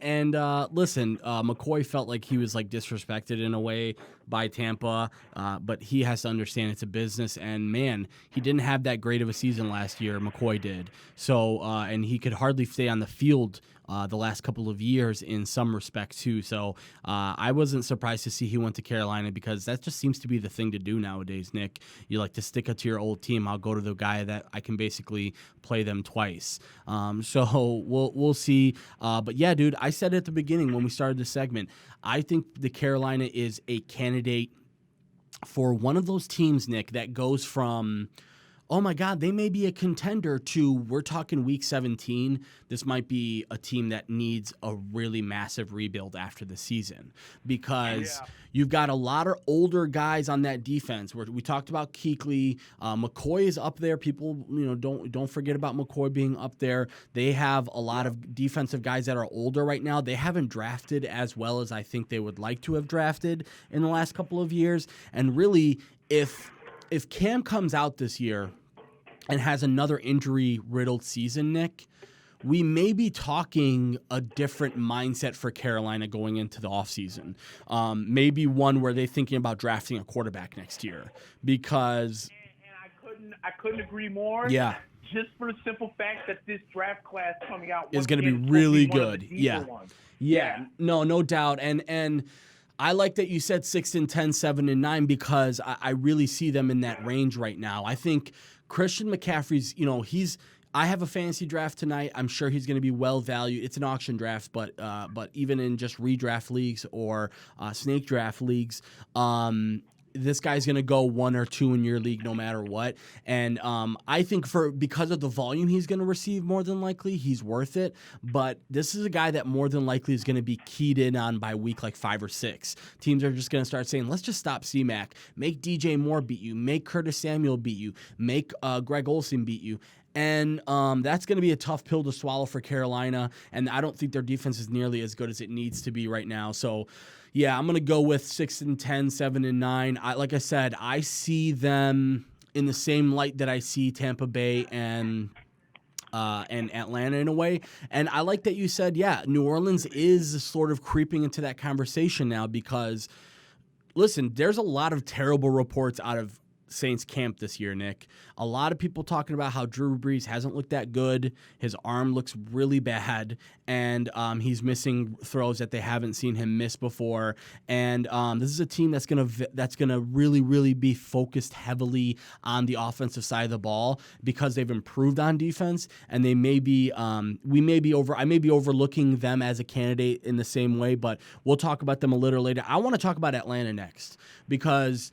A: listen, McCoy felt like he was like disrespected in a way by Tampa, but he has to understand it's a business. And man, he didn't have that great of a season last year. McCoy did. So, and he could hardly stay on the field the last couple of years in some respect too. So I wasn't surprised to see he went to Carolina, because that just seems to be the thing to do nowadays, Nick. You like to stick it to your old team. I'll go to the guy that I can basically play them twice. So we'll see. But yeah, dude, I said at the beginning when we started this segment, I think the Carolina is a candidate for one of those teams, Nick, that goes from, oh my God, they may be a contender, to we're talking week 17. This might be a team that needs a really massive rebuild after the season, because you've got a lot of older guys on that defense. We talked about Kuechly. McCoy is up there. People, don't forget about McCoy being up there. They have a lot of defensive guys that are older right now. They haven't drafted as well as I think they would like to have drafted in the last couple of years. And really, if Cam comes out this year and has another injury-riddled season, Nick, we may be talking a different mindset for Carolina going into the offseason. Maybe one where they're thinking about drafting a quarterback next year, because...
C: And I couldn't agree more.
A: Yeah.
C: Just for the simple fact that this draft class coming out
A: is going to be really good. Yeah. No doubt. And I like that you said 6-10, 7-9, because I really see them in that range right now. I think Christian McCaffrey's, I have a fantasy draft tonight. I'm sure he's going to be well valued. It's an auction draft, but even in just redraft leagues or snake draft leagues, this guy's going to go 1 or 2 in your league no matter what. And I think because of the volume he's going to receive, more than likely, he's worth it. But this is a guy that more than likely is going to be keyed in on by week like 5 or 6. Teams are just going to start saying, let's just stop C-Mac. Make DJ Moore beat you. Make Curtis Samuel beat you. Make Greg Olsen beat you. And that's going to be a tough pill to swallow for Carolina. And I don't think their defense is nearly as good as it needs to be right now. So, yeah, I'm going to go with 6-10, 7-9. Like I said, I see them in the same light that I see Tampa Bay and Atlanta in a way. And I like that you said, New Orleans is sort of creeping into that conversation now, because, listen, there's a lot of terrible reports out of Saints camp this year, Nick. A lot of people talking about how Drew Brees hasn't looked that good. His arm looks really bad, and he's missing throws that they haven't seen him miss before. And this is a team that's gonna really, really be focused heavily on the offensive side of the ball because they've improved on defense, and they may be I may be overlooking them as a candidate in the same way, but we'll talk about them a little later. I want to talk about Atlanta next because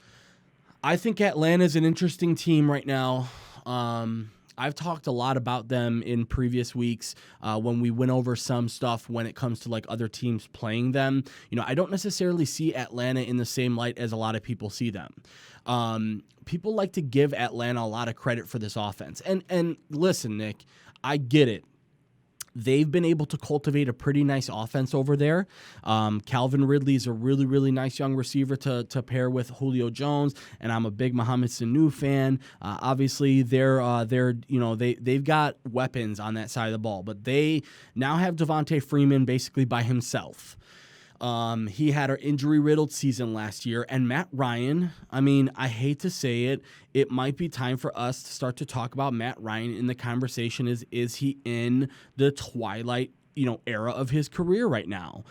A: I think Atlanta's an interesting team right now. I've talked a lot about them in previous weeks when we went over some stuff when it comes to like other teams playing them. I don't necessarily see Atlanta in the same light as a lot of people see them. People like to give Atlanta a lot of credit for this offense. And listen, Nick, I get it. They've been able to cultivate a pretty nice offense over there. Calvin Ridley is a really, really nice young receiver to pair with Julio Jones, and I'm a big Mohamed Sanu fan. Obviously, they've got weapons on that side of the ball, but they now have Devontae Freeman basically by himself. He had an injury-riddled season last year, and Matt Ryan, I hate to say it, it might be time for us to start to talk about Matt Ryan in the conversation. Is he in the twilight, era of his career right now?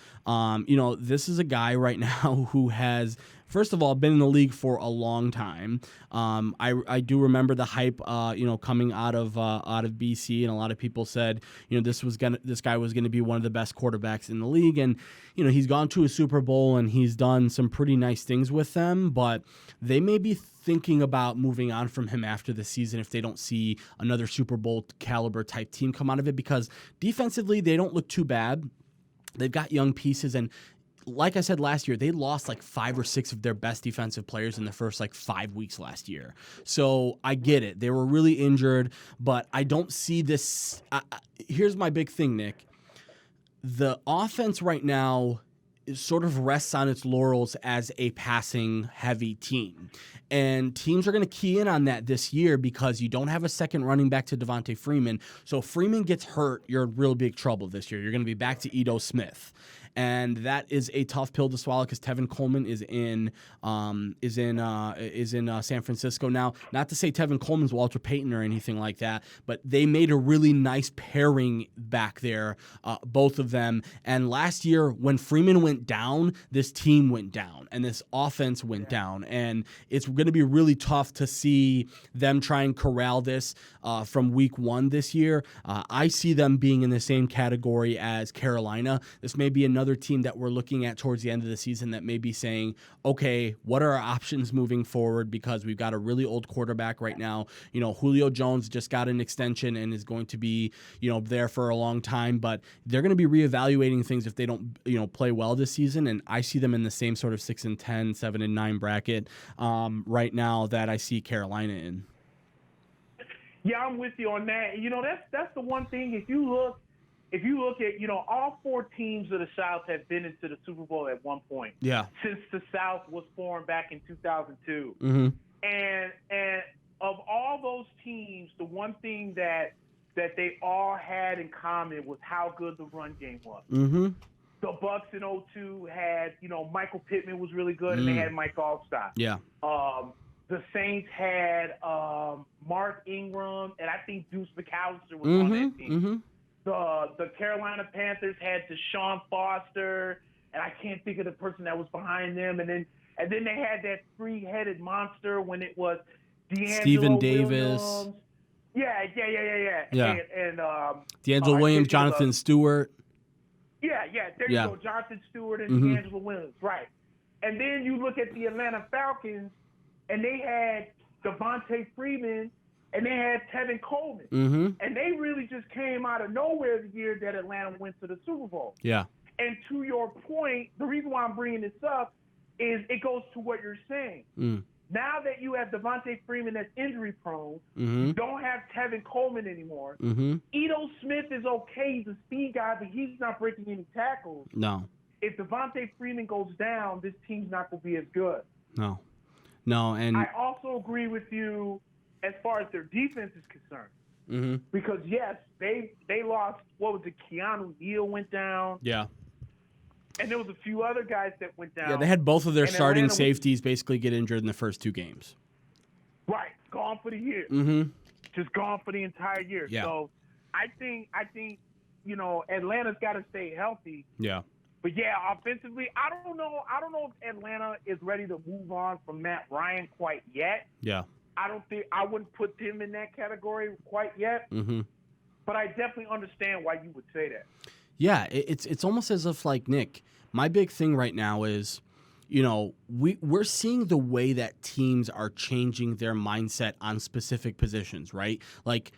A: This is a guy right now who has, first of all, been in the league for a long time. I do remember the hype, coming out of BC, and a lot of people said, this guy was gonna be one of the best quarterbacks in the league, and he's gone to a Super Bowl and he's done some pretty nice things with them, but they may be thinking about moving on from him after the season if they don't see another Super Bowl caliber type team come out of it, because defensively they don't look too bad. They've got young pieces, and like I said last year, they lost like 5 or 6 of their best defensive players in the first 5 weeks last year. So I get it. They were really injured, but I don't see this. Here's my big thing, Nick. The offense right now sort of rests on its laurels as a passing heavy team. And teams are going to key in on that this year because you don't have a second running back to Devontae Freeman. So if Freeman gets hurt, you're in real big trouble this year. You're going to be back to Ito Smith. And that is a tough pill to swallow because Tevin Coleman is in San Francisco now. Not to say Tevin Coleman's Walter Payton or anything like that, but they made a really nice pairing back there, both of them. And last year, when Freeman went down, this team went down and this offense went down. And it's going to be really tough to see them try and corral this from week 1 this year. I see them being in the same category as Carolina. This may be another team that we're looking at towards the end of the season that may be saying, okay, what are our options moving forward? Because we've got a really old quarterback right now. Julio Jones just got an extension and is going to be, there for a long time, but they're going to be reevaluating things if they don't, play well this season. And I see them in the same sort of 6-10, 7-9 bracket right now that I see Carolina in.
C: Yeah, I'm with you on that. That's the one thing. If you look at, all 4 teams of the South have been into the Super Bowl at one point.
A: Yeah.
C: Since the South was formed back in 2002.
A: Mm-hmm.
C: And of all those teams, the one thing that they all had in common was how good the run game was.
A: Mm-hmm.
C: The Bucks in 2002 had, Michael Pittman was really good, and they had Mike Allstott.
A: Yeah.
C: The Saints had Mark Ingram, and I think Deuce McAllister was on that team.
A: Mm-hmm.
C: The Carolina Panthers had Deshaun Foster, and I can't think of the person that was behind them. And then they had that 3-headed monster when it was
A: Stephen Davis.
C: Williams. Yeah. And
A: D'Angelo Williams, Jonathan Stewart.
C: Yeah. There you go, Jonathan Stewart and D'Angelo Williams, right. And then you look at the Atlanta Falcons, and they had Devontae Freeman, and they had Tevin Coleman.
A: Mm-hmm.
C: And they really just came out of nowhere the year that Atlanta went to the Super Bowl.
A: Yeah.
C: And to your point, the reason why I'm bringing this up is it goes to what you're saying. Now that you have Devontae Freeman that's injury prone, you don't have Tevin Coleman anymore. Ito Smith is okay. He's a speed guy, but he's not breaking any tackles.
A: No.
C: If Devontae Freeman goes down, this team's not going to be as good.
A: No, and
C: I also agree with you as far as their defense is concerned. Because, yes, they lost, what was it, Keanu Neal went down.
A: Yeah.
C: And there was a few other guys that went down.
A: Yeah, they had both of their starting
C: Atlanta
A: safeties basically get injured in the first 2 games.
C: Right, gone for the year.
A: Mm-hmm.
C: Just gone for the entire year.
A: Yeah.
C: So I think Atlanta's got to stay healthy.
A: Yeah.
C: But yeah, offensively, I don't know if Atlanta is ready to move on from Matt Ryan quite yet.
A: Yeah.
C: I wouldn't put them in that category quite yet.
A: Mm-hmm.
C: But I definitely understand why you would say that.
A: Yeah, it's almost as if, like, Nick, my big thing right now is, we're seeing the way that teams are changing their mindset on specific positions, right? Like,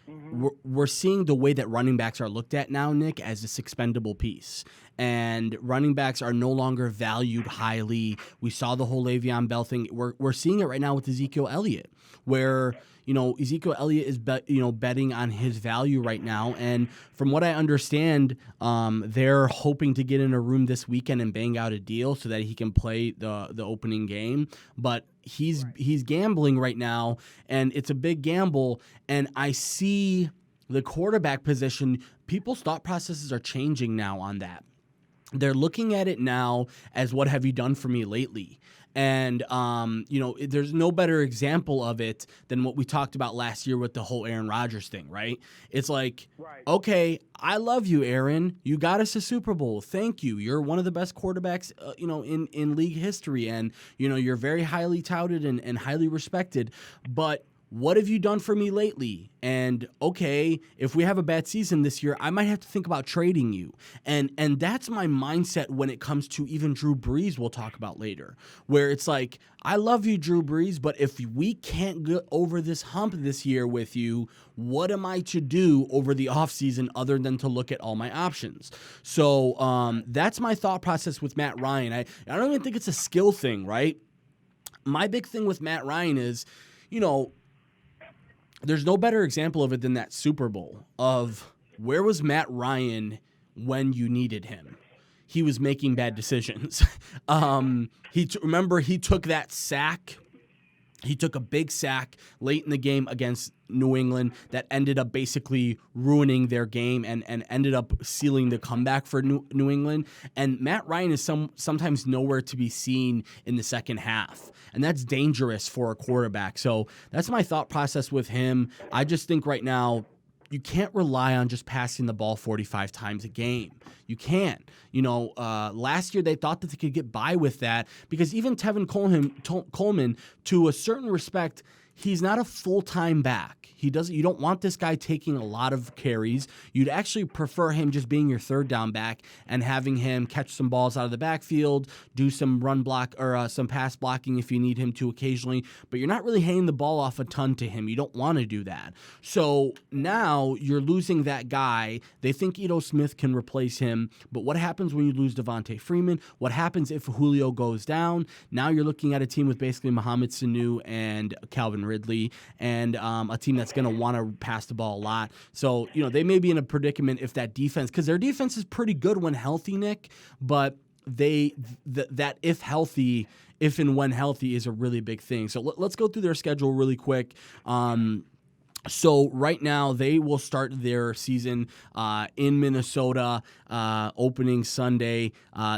A: we're seeing the way that running backs are looked at now, Nick, as this expendable piece. And running backs are no longer valued highly. We saw the whole Le'Veon Bell thing. We're seeing it right now with Ezekiel Elliott, where Ezekiel Elliott is betting on his value right now. And from what I understand, they're hoping to get in a room this weekend and bang out a deal so that he can play the opening game. But he's gambling right now, and it's a big gamble. And I see the quarterback position, people's thought processes are changing now on that. They're looking at it now as, what have you done for me lately? And, there's no better example of it than what we talked about last year with the whole Aaron Rodgers thing, right? It's like, okay, I love you, Aaron. You got us a Super Bowl. Thank you. You're one of the best quarterbacks, in league history. And, you're very highly touted and highly respected. But what have you done for me lately? And okay, if we have a bad season this year, I might have to think about trading you. And that's my mindset when it comes to even Drew Brees, we'll talk about later, where it's like, I love you, Drew Brees, but if we can't get over this hump this year with you, what am I to do over the offseason other than to look at all my options? So that's my thought process with Matt Ryan. I don't even think it's a skill thing, right? My big thing with Matt Ryan is, there's no better example of it than that Super Bowl of where was Matt Ryan when you needed him? He was making bad decisions. Remember he took that sack. He took a big sack late in the game against New England that ended up basically ruining their game and ended up sealing the comeback for New England. And Matt Ryan is sometimes nowhere to be seen in the second half. And that's dangerous for a quarterback. So that's my thought process with him. I just think right now, you can't rely on just passing the ball 45 times a game. You can't. Last year they thought that they could get by with that because even Tevin Coleman, to a certain respect, he's not a full-time back. You don't want this guy taking a lot of carries. You'd actually prefer him just being your third down back and having him catch some balls out of the backfield, do some run block or some pass blocking if you need him to occasionally, but you're not really handing the ball off a ton to him. You don't want to do that. So now you're losing that guy. They think Ito Smith can replace him, but what happens when you lose Devontae Freeman? What happens if Julio goes down? Now you're looking at a team with basically Mohamed Sanu and Calvin Ridley and a team that's going to want to pass the ball a lot. So, they may be in a predicament if that defense, because their defense is pretty good when healthy, Nick, but that if and when healthy is a really big thing. So let's go through their schedule really quick. So right now they will start their season in Minnesota opening Sunday.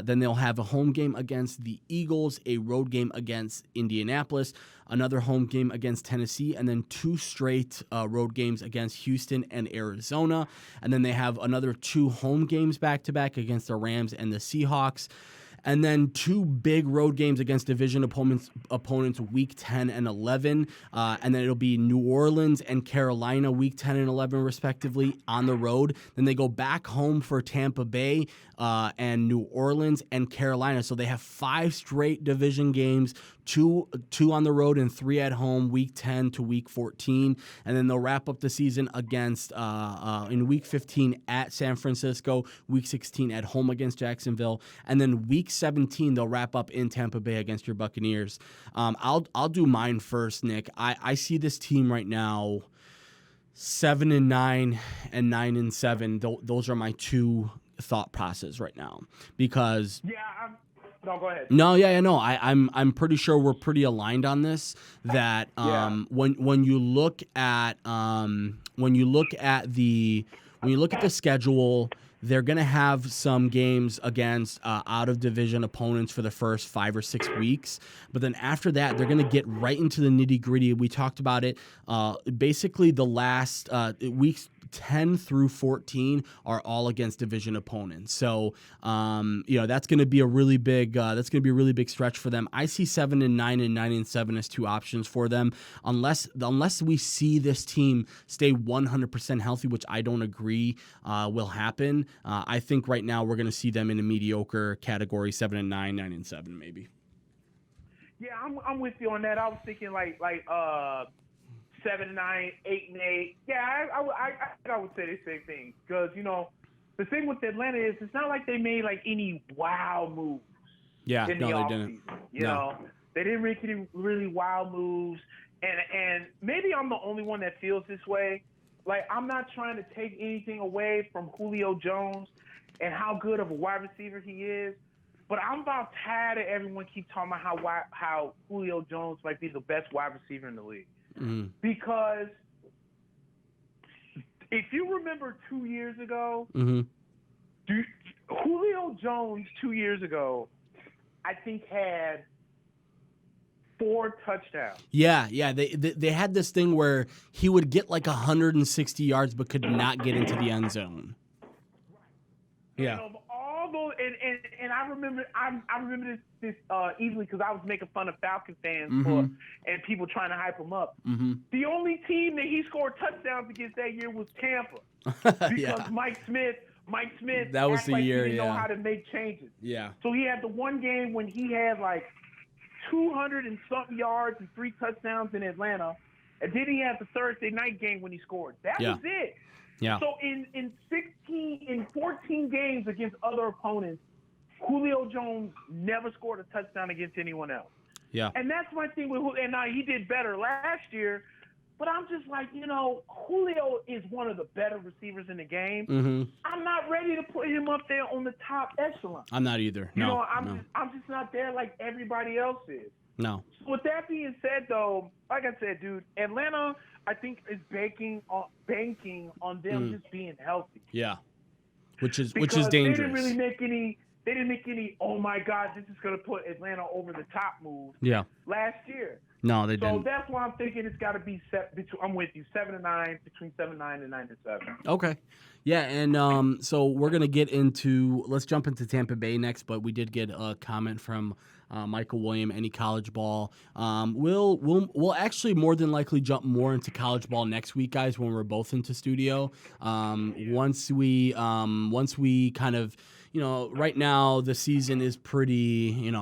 A: Then they'll have a home game against the Eagles, a road game against Indianapolis, another home game against Tennessee, and then 2 straight road games against Houston and Arizona. And then they have another 2 home games back-to-back against the Rams and the Seahawks. And then 2 big road games against division opponents week 10 and 11. And then it'll be New Orleans and Carolina week 10 and 11 respectively on the road. Then they go back home for Tampa Bay and New Orleans and Carolina. So they have 5 straight division games, 2 on the road and 3 at home, week 10 to week 14. And then they'll wrap up the season against in week 15 at San Francisco, week 16 at home against Jacksonville, and then week 17 they'll wrap up in Tampa Bay against your Buccaneers. I'll do mine first, Nick. I see this team right now 7-9 and 9-7. Those are my 2 thought process right now because
C: no, go ahead.
A: No, yeah, no. I'm pretty sure we're pretty aligned on this. That when you look at the schedule, They're going to have some games against out-of-division opponents for the first 5 or 6 weeks. But then after that, they're going to get right into the nitty-gritty. We talked about it. Basically, the last weeks 10 through 14 are all against division opponents. So, that's going to be a really big stretch for them. I see 7-9 and 9-7 as two options for them, unless we see this team stay 100% healthy, which I don't agree will happen. I think right now we're going to see them in a mediocre category, 7-9, 9-7, maybe.
C: Yeah, I'm with you on that. I was thinking like 7-9, 8-8. Yeah, I would say the same thing because the thing with Atlanta is it's not like they made like any wow moves.
A: Yeah,
C: in the
A: no, they didn't.
C: You know, they didn't make any really wild moves, and maybe I'm the only one that feels this way. Like I'm not trying to take anything away from Julio Jones and how good of a wide receiver he is, but I'm about tired of everyone keep talking about how Julio Jones might be the best wide receiver in the league. Mm-hmm. Because if you remember 2 years ago, mm-hmm. Julio Jones 2 years ago, I think had 4 touchdowns.
A: Yeah. They had this thing where he would get like 160 yards but could not get into the end zone.
C: Yeah. And of all those, and I remember this easily because I was making fun of Falcon fans mm-hmm. and people trying to hype him up. Mm-hmm. The only team that he scored touchdowns against that year was Tampa because Mike Smith.
A: That was the
C: like
A: year.
C: He didn't know how to make changes.
A: Yeah.
C: So he had the one game when he had like 200 and something yards and 3 touchdowns in Atlanta, and then he had the Thursday night game when he scored. That was it.
A: Yeah.
C: So in 14 games against other opponents, Julio Jones never scored a touchdown against anyone else.
A: Yeah.
C: And that's my thing with Julio. And now he did better last year, but I'm just like, Julio is one of the better receivers in the game. Mm-hmm. I'm not ready to put him up there on the top echelon.
A: I'm not either. No.
C: I'm just not there like everybody else is.
A: No.
C: So with that being said, though, like I said, dude, Atlanta, I think, is banking on them just being healthy.
A: Yeah. Which is dangerous.
C: They didn't make any, oh my God, this is going to put Atlanta over the top move.
A: Yeah.
C: Last year.
A: No, they didn't.
C: So that's why I'm thinking it's got to be I'm with you, 7-9, between 7-9 and 9-7.
A: Okay. Yeah, and so we're gonna let's jump into Tampa Bay next, but we did get a comment from Michael William, any college ball. We'll actually more than likely jump more into college ball next week, guys, when we're both into studio. Once we kind of, right now the season is pretty,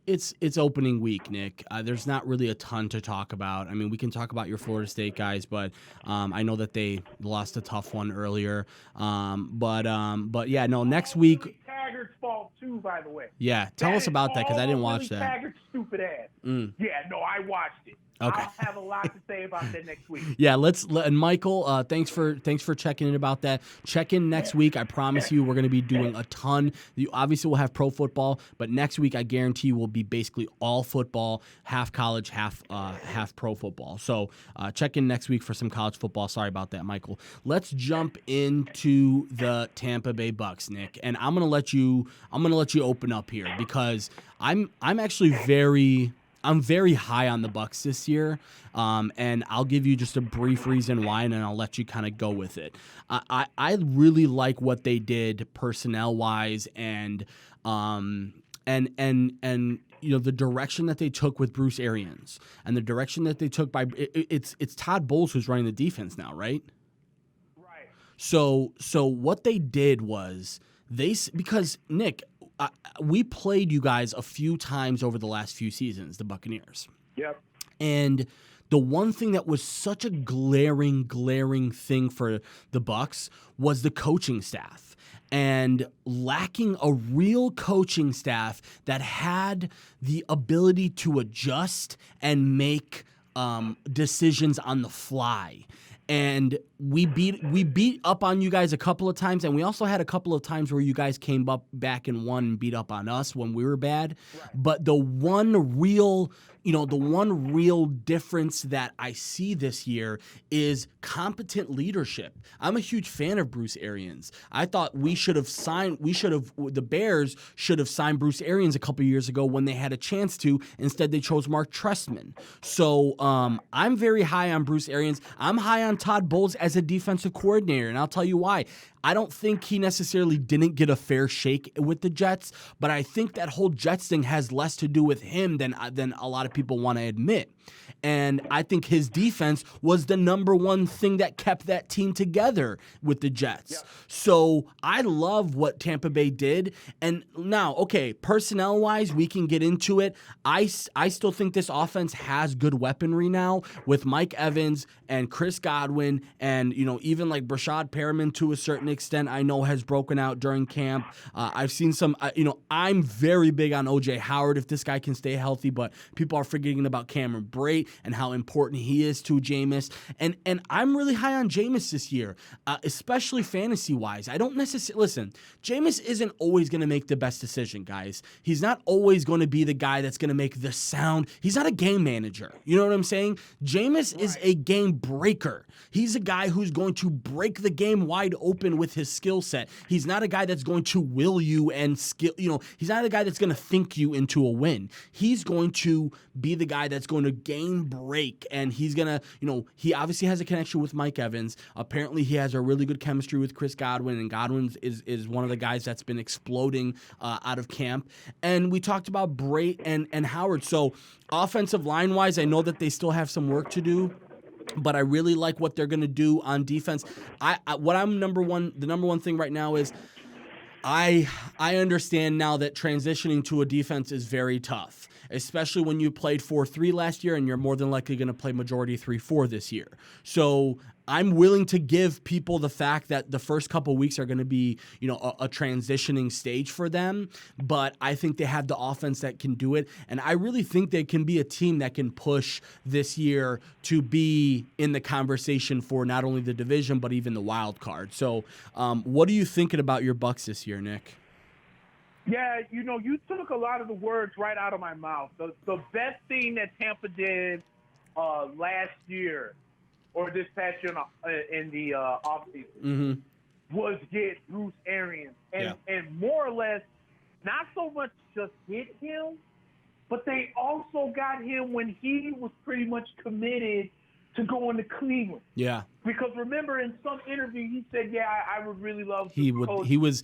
A: It's opening week, Nick. There's not really a ton to talk about. I mean, we can talk about your Florida State guys, but I know that they lost a tough one earlier. But yeah, no. Next week.
C: Taggart's fault too, by the way.
A: Yeah, tell us about that because I didn't watch that.
C: Taggart's stupid ass. Yeah, no, I watched it.
A: Okay.
C: I'll have a lot to say about that next week.
A: Yeah, and Michael, thanks for checking in about that. Check in next week. I promise you we're going to be doing a ton. You obviously will have pro football, but next week I guarantee you will be basically all football, half college, half pro football. So check in next week for some college football. Sorry about that, Michael. Let's jump into the Tampa Bay Bucks, Nick, and I'm gonna let you open up here because I'm actually very high on the Bucks this year, and I'll give you just a brief reason why, and then I'll let you kind of go with it. I really like what they did personnel wise, and the direction that they took with Bruce Arians, and the direction that they took by it's Todd Bowles who's running the defense now, right?
C: Right.
A: So what they did was because Nick. We played you guys a few times over the last few seasons, the Buccaneers.
C: Yep.
A: And the one thing that was such a glaring thing for the Bucs was the coaching staff. And lacking a real coaching staff that had the ability to adjust and make decisions on the fly. And we beat up on you guys a couple of times, and we also had a couple of times where you guys came back and won and beat up on us when we were bad. Right. But the one real difference that I see this year is competent leadership. I'm a huge fan of Bruce Arians. I thought the Bears should have signed Bruce Arians a couple of years ago when they had a chance to. Instead, they chose Mark Trestman. So I'm very high on Bruce Arians. I'm high on Todd Bowles as a defensive coordinator, and I'll tell you why. I don't think he necessarily didn't get a fair shake with the Jets, but I think that whole Jets thing has less to do with him than a lot of people want to admit. And I think his defense was the number one thing that kept that team together with the Jets. Yeah. So I love what Tampa Bay did. And now, okay, personnel-wise, we can get into it. I still think this offense has good weaponry now with Mike Evans and Chris Godwin and, even like Brashad Perriman to a certain extent, I know has broken out during camp. I've seen some, I'm very big on O.J. Howard if this guy can stay healthy, but people are forgetting about Cameron Brate and how important he is to Jameis. And I'm really high on Jameis this year, especially fantasy-wise. I don't necessarily... Listen, Jameis isn't always going to make the best decision, guys. He's not always going to be the guy that's going to make the sound. He's not a game manager. You know what I'm saying? Jameis is a game breaker. He's a guy who's going to break the game wide open with his skill set. He's not a guy that's going to will you and skill... he's not a guy that's going to think you into a win. He's going to be the guy that's going to game break, and he's gonna, he obviously has a connection with Mike Evans. Apparently, he has a really good chemistry with Chris Godwin, and Godwin is one of the guys that's been exploding out of camp. And we talked about Brate and Howard. So, offensive line wise, I know that they still have some work to do, but I really like what they're gonna do on defense. The number one thing right now is I understand now that transitioning to a defense is very tough, especially when you played 4-3 last year and you're more than likely going to play majority 3-4 this year. So I'm willing to give people the fact that the first couple weeks are going to be, a transitioning stage for them, but I think they have the offense that can do it, and I really think they can be a team that can push this year to be in the conversation for not only the division but even the wild card. So, what are you thinking about your Bucs this year, Nick?
C: Yeah, you took a lot of the words right out of my mouth. The best thing that Tampa did last year or this past year in the offseason was get Bruce Arians. And more or less, not so much just get him, but they also got him when he was pretty much committed to going to Cleveland. Yeah. Because remember, in some interview, he said, "Yeah, I would really love to." He
A: was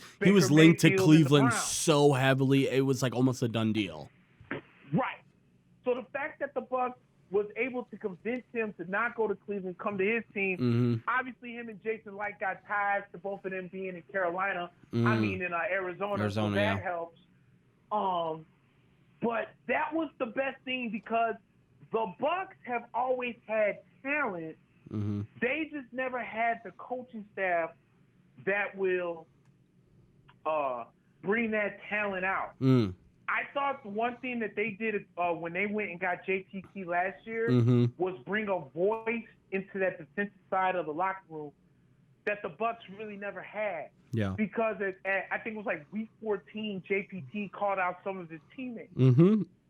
A: linked to Cleveland so heavily, it was like almost a done deal.
C: Right. So the fact that the Bucs was able to convince him to not go to Cleveland, come to his team. Obviously, him and Jason Light got ties to both of them being in Carolina. In Arizona, so that helps. But that was the best thing because the Bucs have always had talent. They just never had the coaching staff that will bring that talent out. I thought one thing that they did when they went and got JTT last year was bring a voice into that defensive side of the locker room that the Bucs really never had. Yeah. Because I think it was like week 14, JPT called out some of his teammates.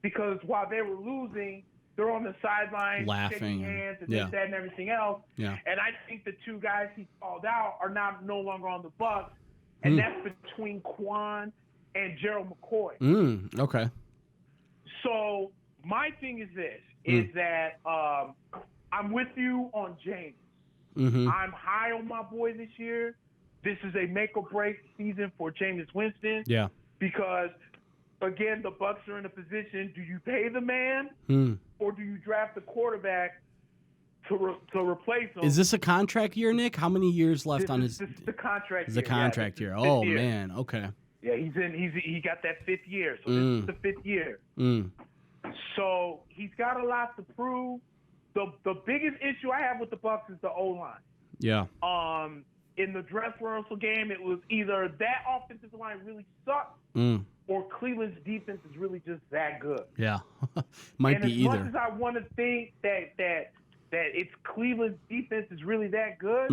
C: Because while they were losing, they're on the sideline
A: laughing,
C: shaking hands and this, that, and everything else. Yeah. And I think the two guys he called out are no longer on the Bucs, and that's between Quan and Gerald McCoy.
A: Okay.
C: So my thing is this, is that I'm with you on James. I'm high on my boy this year. This is a make-or-break season for Jameis Winston. Yeah. Because, again, the Bucs are in a position, do you pay the man or do you draft the quarterback to replace him?
A: Is this a contract year, Nick? How many years left on his?
C: This is the contract year.
A: It's a contract year. Oh, man. Okay.
C: Yeah, he got that fifth year, so this is the fifth year. So he's got a lot to prove. The biggest issue I have with the Bucs is the O-line. Yeah. In the dress rehearsal game, it was either that offensive line really sucked or Cleveland's defense is really just that good.
A: Yeah, might be either.
C: As much as I want to think that that it's Cleveland's defense is really that good,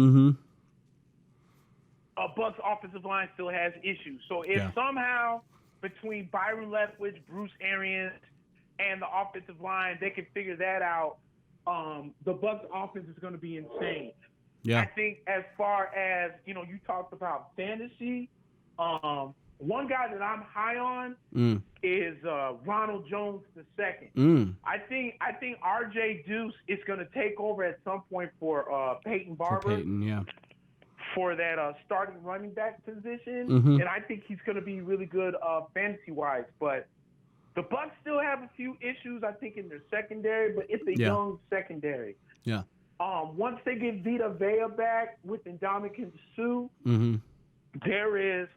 C: Bucks offensive line still has issues. So if somehow between Byron Leftwich, Bruce Arians, and the offensive line, they can figure that out, the Bucks offense is going to be insane. Yeah. I think as far as, you talked about fantasy, one guy that I'm high on is Ronald Jones II. I think RJ Deuce is going to take over at some point for Peyton Barber. For that starting running back position, and I think he's going to be really good fantasy-wise. But the Bucks still have a few issues, I think, in their secondary, but it's a young secondary. Yeah. Once they get Vita Vea back with Ndamukong Suh, there is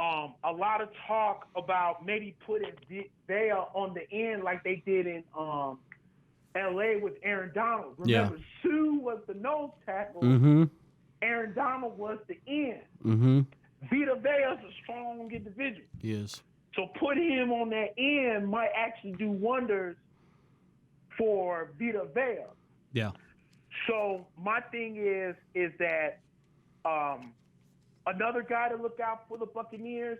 C: a lot of talk about maybe putting Vea on the end like they did in L.A. with Aaron Donald. Remember, Suh was the nose tackle. Aaron Donald was the end. Vita Vea is a strong individual.
A: He is.
C: So put him on that end might actually do wonders for Vita Vea. Yeah. So my thing is that another guy to look out for the Buccaneers,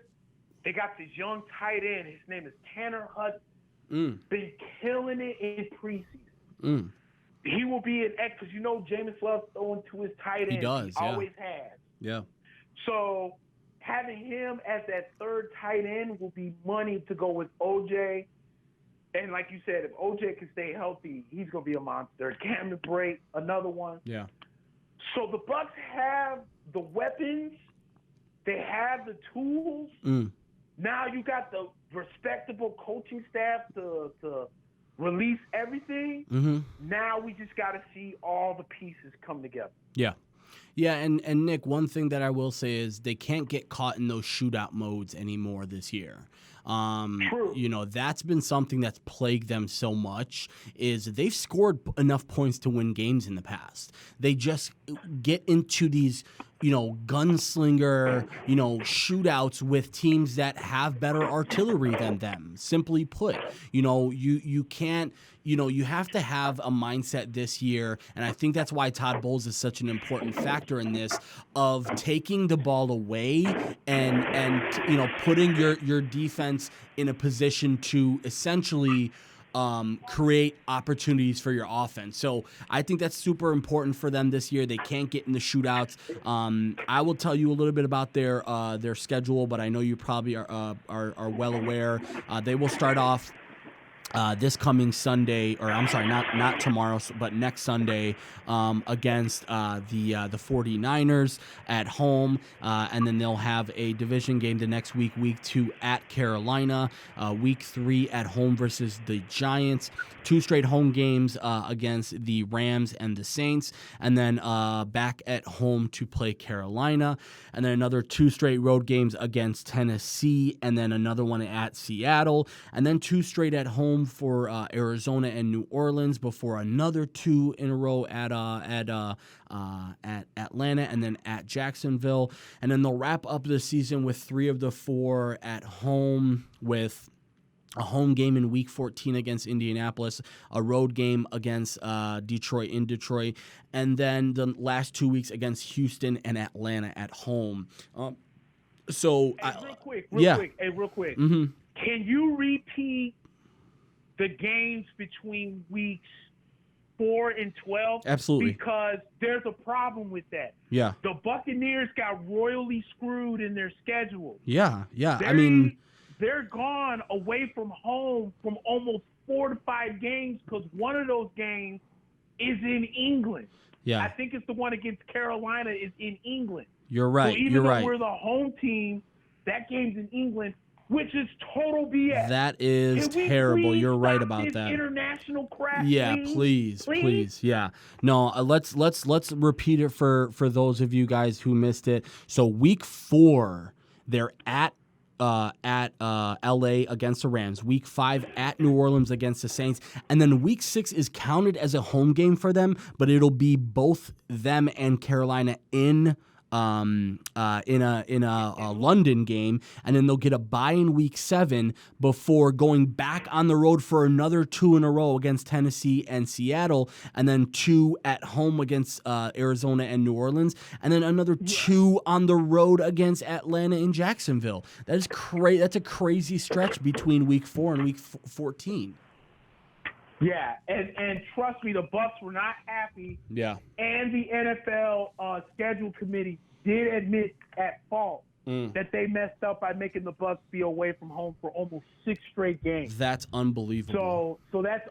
C: they got this young tight end. His name is Tanner Hudson. Been killing it in preseason. He will be an X because Jameis loves throwing to his tight end.
A: He does.
C: He always has.
A: Yeah.
C: So having him as that third tight end will be money to go with OJ. And like you said, if OJ can stay healthy, he's going to be a monster. Cameron Brate, another one. Yeah. So the Bucs have the weapons. They have the tools. Now you got the respectable coaching staff to release everything. Now we just got to see all the pieces come together.
A: Yeah. Yeah, and Nick, one thing that I will say is they can't get caught in those shootout modes anymore this year.
C: True.
A: That's been something that's plagued them so much is they've scored enough points to win games in the past. They just get into these, gunslinger, shootouts with teams that have better artillery than them. Simply put, you can't, you have to have a mindset this year, and I think that's why Todd Bowles is such an important factor in this, of taking the ball away and putting your defense in a position to essentially create opportunities for your offense. So I think that's super important for them this year. They can't get in the shootouts. I will tell you a little bit about their schedule, but I know you probably are well aware. They will start off this coming Sunday, or I'm sorry, not tomorrow, but next Sunday, against the 49ers at home, and then they'll have a division game the next week, week 2 at Carolina, week 3 at home versus the Giants, 2 straight home games against the Rams and the Saints, and then back at home to play Carolina, and then another 2 straight road games against Tennessee, and then another one at Seattle, and then 2 straight at home for Arizona and New Orleans before another 2 in a row at Atlanta and then at Jacksonville. And then they'll wrap up the season with 3 of the 4 at home, with a home game in Week 14 against Indianapolis, a road game against Detroit in Detroit, and then the last 2 weeks against Houston and Atlanta at home.
C: Real quick. Mm-hmm. Can you repeat the games between weeks 4 and 12?
A: Absolutely.
C: Because there's a problem with that.
A: Yeah.
C: The Buccaneers got royally screwed in their schedule.
A: Yeah.
C: They're gone away from home from almost 4 to 5 games because one of those games is in England.
A: Yeah.
C: I think it's the one against Carolina is in England.
A: You're right.
C: So even though we're the home team, that game's in England, which is total BS.
A: That is terrible. You're right about that.
C: International crap.
A: Yeah, please. Yeah. No, let's repeat it for those of you guys who missed it. So week 4, they're at LA against the Rams. Week 5 at New Orleans against the Saints. And then week 6 is counted as a home game for them, but it'll be both them and Carolina in in a London game, and then they'll get a bye in Week 7 before going back on the road for another 2 in a row against Tennessee and Seattle, and then 2 at home against Arizona and New Orleans, and then another 2 on the road against Atlanta and Jacksonville. That is That's a crazy stretch between Week 4 and Week 14.
C: Yeah, and trust me, the Bucs were not happy.
A: Yeah.
C: And the NFL schedule committee did admit at fault that they messed up by making the Bucs be away from home for almost 6 straight games.
A: That's unbelievable.
C: So that's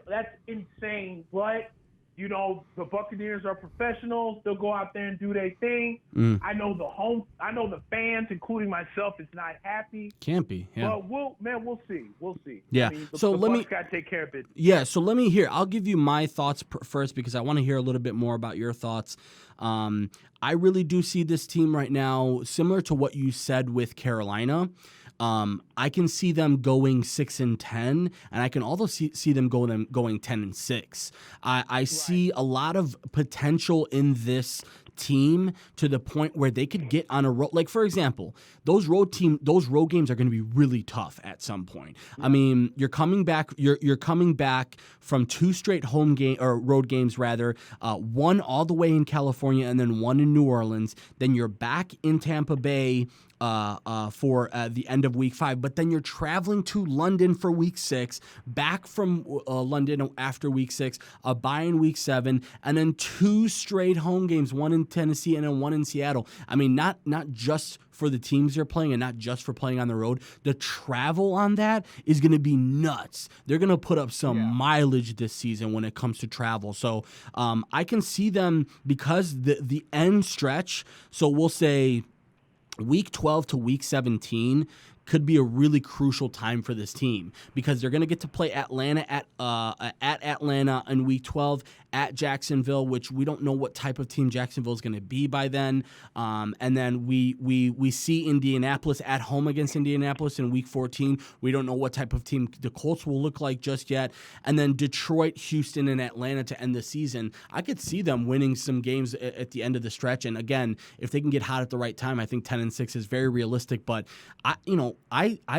C: insane. But you know, the Buccaneers are professionals. They'll go out there and do their thing. I know the fans, including myself, is not happy.
A: Can't be. Yeah.
C: But we'll see. We'll see.
A: Yeah.
C: I mean, the
A: Bucs
C: got to take care of it.
A: Yeah. So let me hear. I'll give you my thoughts first because I want to hear a little bit more about your thoughts. I really do see this team right now similar to what you said with Carolina. I can see them going 6-10, and I can also see them going 10-6. I see a lot of potential in this team to the point where they could get on a road. Like, for example, those road games are going to be really tough at some point. I mean, you're coming back from 2 straight road games rather, 1 all the way in California and then 1 in New Orleans. Then you're back in Tampa Bay for the end of Week 5, but then you're traveling to London for Week 6, back from London after Week 6, a bye in Week 7, and then 2 straight home games, 1 in Tennessee and then 1 in Seattle. I mean, not just for the teams they're playing and not just for playing on the road. The travel on that is going to be nuts. They're going to put up some mileage this season when it comes to travel. So I can see them because the end stretch, so we'll say Week 12 to Week 17 could be a really crucial time for this team because they're going to get to play Atlanta at Atlanta in Week 12, at Jacksonville, which we don't know what type of team Jacksonville is going to be by then. And then we see Indianapolis at home against Indianapolis in Week 14. We don't know what type of team the Colts will look like just yet. And then Detroit, Houston, and Atlanta to end the season. I could see them winning some games at the end of the stretch. And again, if they can get hot at the right time, I think 10-6 is very realistic. But I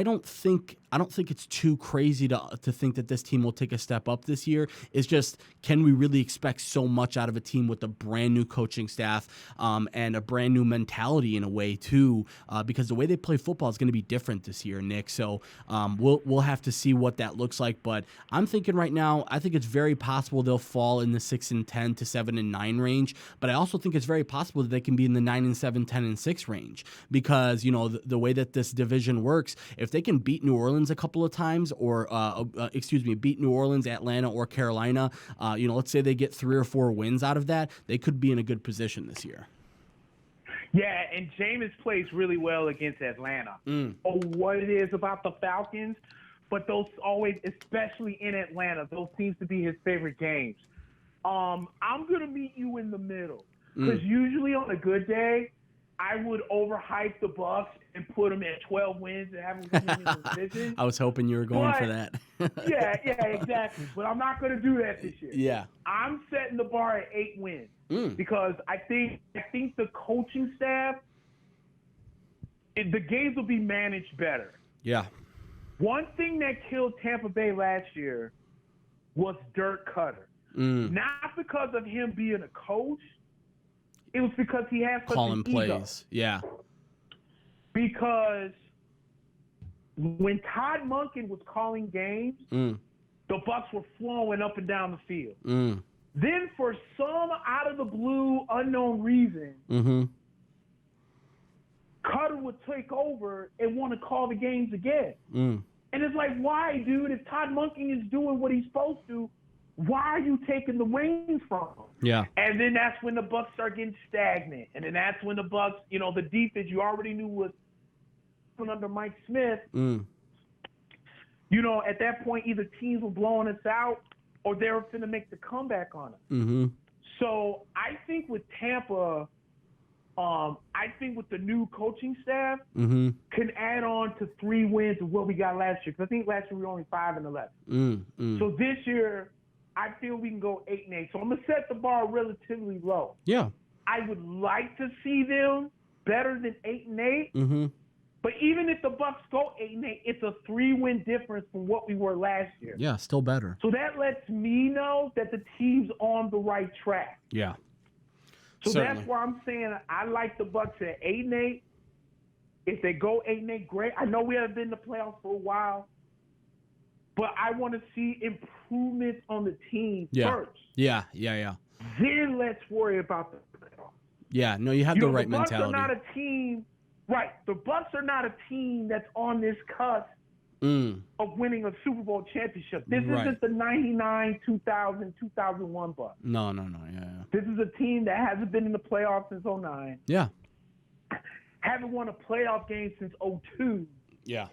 A: don't think it's too crazy to think that this team will take a step up this year. It's just, can we really expect so much out of a team with a brand new coaching staff and a brand new mentality in a way too? Because the way they play football is going to be different this year, Nick. So we'll have to see what that looks like. But I'm thinking right now, I think it's very possible they'll fall in the 6-10 to 7-9 range. But I also think it's very possible that they can be in the 9-7, 10-6 range because the way that this division works, if they can beat New Orleans a couple of times, or beat New Orleans, Atlanta, or Carolina, let's say they get 3 or 4 wins out of that, they could be in a good position this year.
C: Yeah, and Jameis plays really well against Atlanta. Or what it is about the Falcons, but those always, especially in Atlanta, those seems to be his favorite games. I'm going to meet you in the middle because usually on a good day, I would overhype the Bucs and put them at 12 wins and have them win in the division.
A: I was hoping you were going for that.
C: yeah, exactly. But I'm not going to do that this year.
A: Yeah.
C: I'm setting the bar at 8 wins because I think the coaching staff, the games will be managed better.
A: Yeah.
C: One thing that killed Tampa Bay last year was Dirk Cutter. Not because of him being a coach. It was because he had such an ego.
A: Plays, yeah.
C: Because when Todd Monken was calling games, the Bucs were flowing up and down the field. Then for some out of the blue, unknown reason, Cutter would take over and want to call the games again. And it's like, why, dude? If Todd Monken is doing what he's supposed to, why are you taking the reins from him?
A: Yeah.
C: And then that's when the Bucs start getting stagnant. And then that's when the Bucs, the defense you already knew was under Mike Smith. At that point, either teams were blowing us out or they were finna make the comeback on us. So I think with Tampa, with the new coaching staff, can add on to 3 wins of what we got last year. Because I think last year we were only 5-11. So this year, I feel we can go 8-8. So I'm going to set the bar relatively low.
A: Yeah.
C: I would like to see them better than 8-8.
A: Mm-hmm.
C: But even if the Bucs go 8-8, it's a 3-win difference from what we were last year.
A: Yeah, still better.
C: So that lets me know that the team's on the right track.
A: Yeah.
C: So
A: Certainly.
C: that's why I'm saying I like the Bucs at 8-8. If they go 8-8, great. I know we haven't been in the playoffs for a while, but I want to see improvements on the team first.
A: Yeah.
C: Then let's worry about the playoffs.
A: Yeah, no, you have the right mentality.
C: The Bucs are not a team. Right. The Bucs are not a team that's on this cusp of winning a Super Bowl championship. This isn't the 99, 2000, 2001 Bucs.
A: No. Yeah.
C: This is a team that hasn't been in the playoffs since 2009.
A: Yeah.
C: Haven't won a playoff game since 2002.
A: Yeah.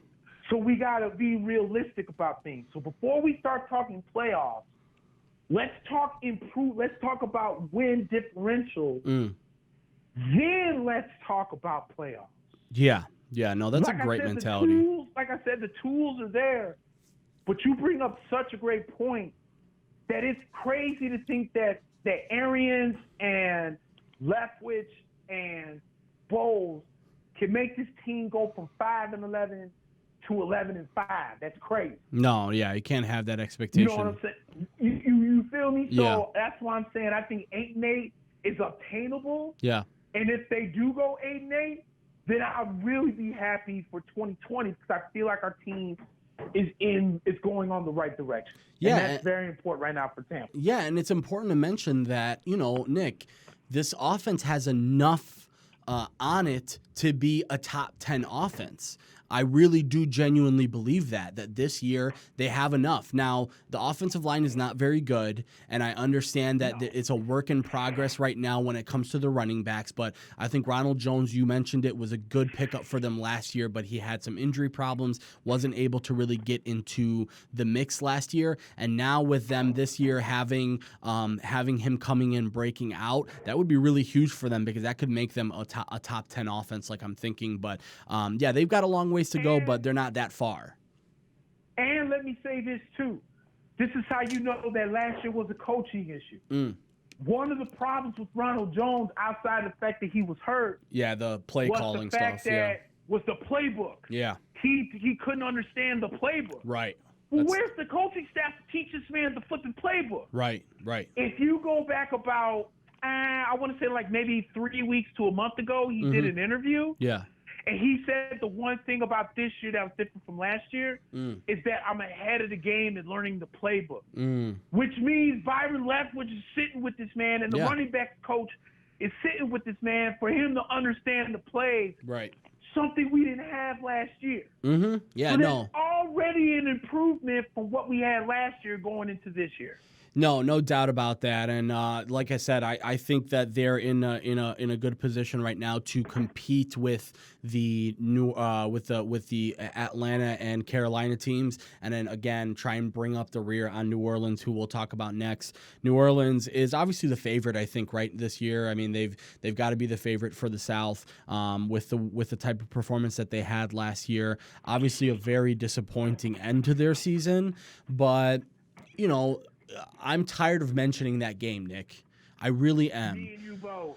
C: So we got to be realistic about things. So before we start talking playoffs, let's talk improve. Let's talk about win differential. Then let's talk about playoffs.
A: Yeah. No, that's a great mentality.
C: Like I said, the tools are there, but you bring up such a great point that it's crazy to think that Arians and Leftwich and Bowles can make this team go from 5-11 to 11-5. That's crazy.
A: No, yeah, you can't have that expectation.
C: You know what I'm saying? You feel me? So
A: Yeah.
C: that's why I'm saying I think 8-8 is obtainable.
A: Yeah.
C: And if they do go 8-8, then I'll really be happy for 2020 because I feel like our team is going on the right direction.
A: Yeah,
C: and that's very important right now for Tampa.
A: Yeah, and it's important to mention that, Nick, this offense has enough on it to be a top 10 offense. I really do genuinely believe that this year they have enough. Now, the offensive line is not very good, and I understand that it's a work in progress right now when it comes to the running backs, but I think Ronald Jones, you mentioned it, was a good pickup for them last year, but he had some injury problems, wasn't able to really get into the mix last year, and now with them this year having him coming in, breaking out, that would be really huge for them because that could make them a top 10 offense like I'm thinking, but yeah, they've got a long way to go, but they're not that far.
C: And let me say this too. This is how you know that last year was a coaching issue. One of the problems with Ronald Jones, outside of the fact that he was hurt,
A: the play calling stuff.
C: Was the playbook.
A: Yeah.
C: He couldn't understand the playbook.
A: Right.
C: Well, where's the coaching staff to teach this man the flipping playbook?
A: Right.
C: If you go back about, I want to say like maybe 3 weeks to a month ago, he did an interview.
A: Yeah.
C: And he said the one thing about this year that was different from last year is that I'm ahead of the game in learning the playbook, which means Byron Leftwich is sitting with this man, and the running back coach is sitting with this man for him to understand the plays.
A: Right.
C: Something we didn't have last year.
A: Yeah,
C: so
A: no.
C: Already an improvement from what we had last year going into this year.
A: No doubt about that. And like I said, I think that they're in a good position right now to compete with the with the Atlanta and Carolina teams, and then again try and bring up the rear on New Orleans, who we'll talk about next. New Orleans is obviously the favorite, I think, right this year. I mean, they've got to be the favorite for the South with the type of performance that they had last year. Obviously, a very disappointing end to their season, but I'm tired of mentioning that game, Nick. I really am.
C: Me and you both.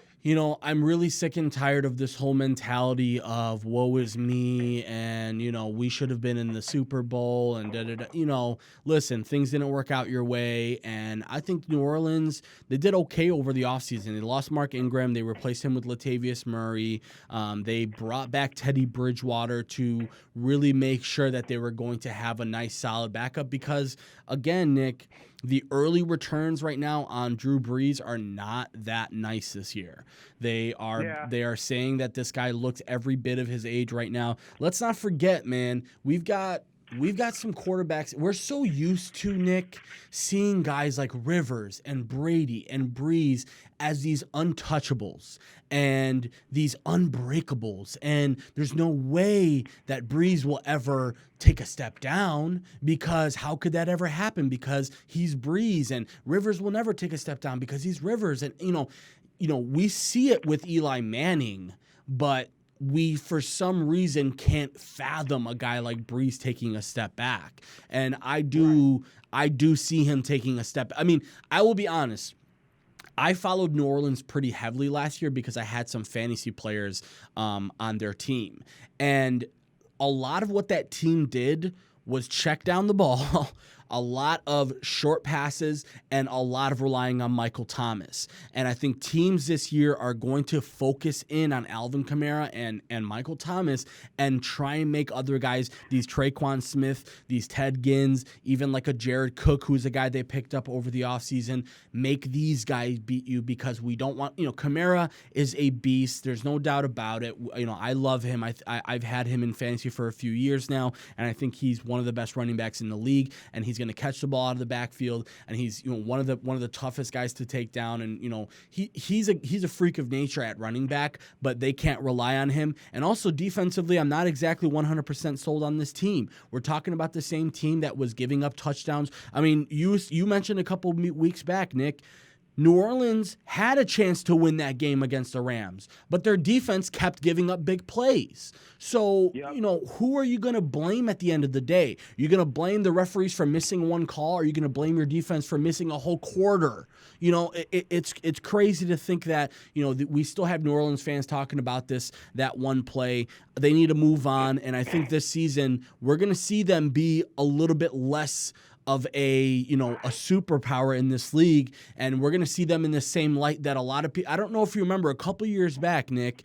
A: I'm really sick and tired of this whole mentality of woe is me and, we should have been in the Super Bowl and da-da-da. Listen, things didn't work out your way, and I think New Orleans, they did okay over the offseason. They lost Mark Ingram. They replaced him with Latavius Murray. They brought back Teddy Bridgewater to really make sure that they were going to have a nice, solid backup because, again, Nick, the early returns right now on Drew Brees are not that nice this year. They are saying that this guy looks every bit of his age right now. Let's not forget, man, we've got some quarterbacks. We're so used to, Nick, seeing guys like Rivers and Brady and Brees as these untouchables and these unbreakables. And there's no way that Brees will ever take a step down because how could that ever happen? Because he's Brees, and Rivers will never take a step down because he's Rivers. And, we see it with Eli Manning, but we, for some reason, can't fathom a guy like Brees taking a step back. And I do see him taking a step. I mean, I will be honest. I followed New Orleans pretty heavily last year because I had some fantasy players on their team. And a lot of what that team did was check down the ball, a lot of short passes, and a lot of relying on Michael Thomas. And I think teams this year are going to focus in on Alvin Kamara and Michael Thomas and try and make other guys, these Traquan Smith, these Ted Gins, even like a Jared Cook, who's a guy they picked up over the offseason, make these guys beat you because we don't want, Kamara is a beast. There's no doubt about it. I love him. I've had him in fantasy for a few years now, and I think he's one of the best running backs in the league, and he's going to catch the ball out of the backfield, and he's one of the toughest guys to take down, and he's a freak of nature at running back, but they can't rely on him. And also defensively, I'm not exactly 100% sold on this team. We're talking about the same team that was giving up touchdowns. I mean, you mentioned a couple weeks back, Nick, New Orleans had a chance to win that game against the Rams, but their defense kept giving up big plays. So, who are you going to blame at the end of the day? Are you going to blame the referees for missing one call? Or are you going to blame your defense for missing a whole quarter? It's crazy to think that, we still have New Orleans fans talking about that one play. They need to move on, and I think this season we're going to see them be a little bit less of a superpower in this league, and we're going to see them in the same light that a lot of people. I don't know if you remember a couple years back, Nick,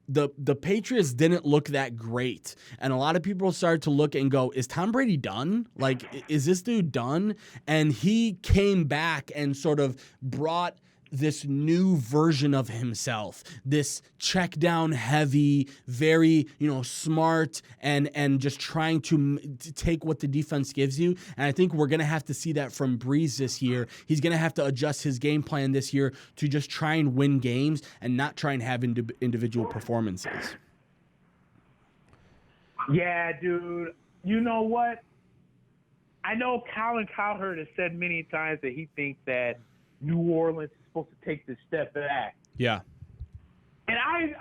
A: the Patriots didn't look that great, and a lot of people started to look and go, is Tom Brady done? Like, is this dude done? And he came back and sort of brought this new version of himself, this check down heavy, very, smart and just trying to take what the defense gives you. And I think we're going to have to see that from Breeze this year. He's going to have to adjust his game plan this year to just try and win games and not try and have individual performances.
C: Yeah, dude. You know what? I know Colin Cowherd has said many times that he thinks that New Orleans is supposed to take this step back.
A: Yeah.
C: And I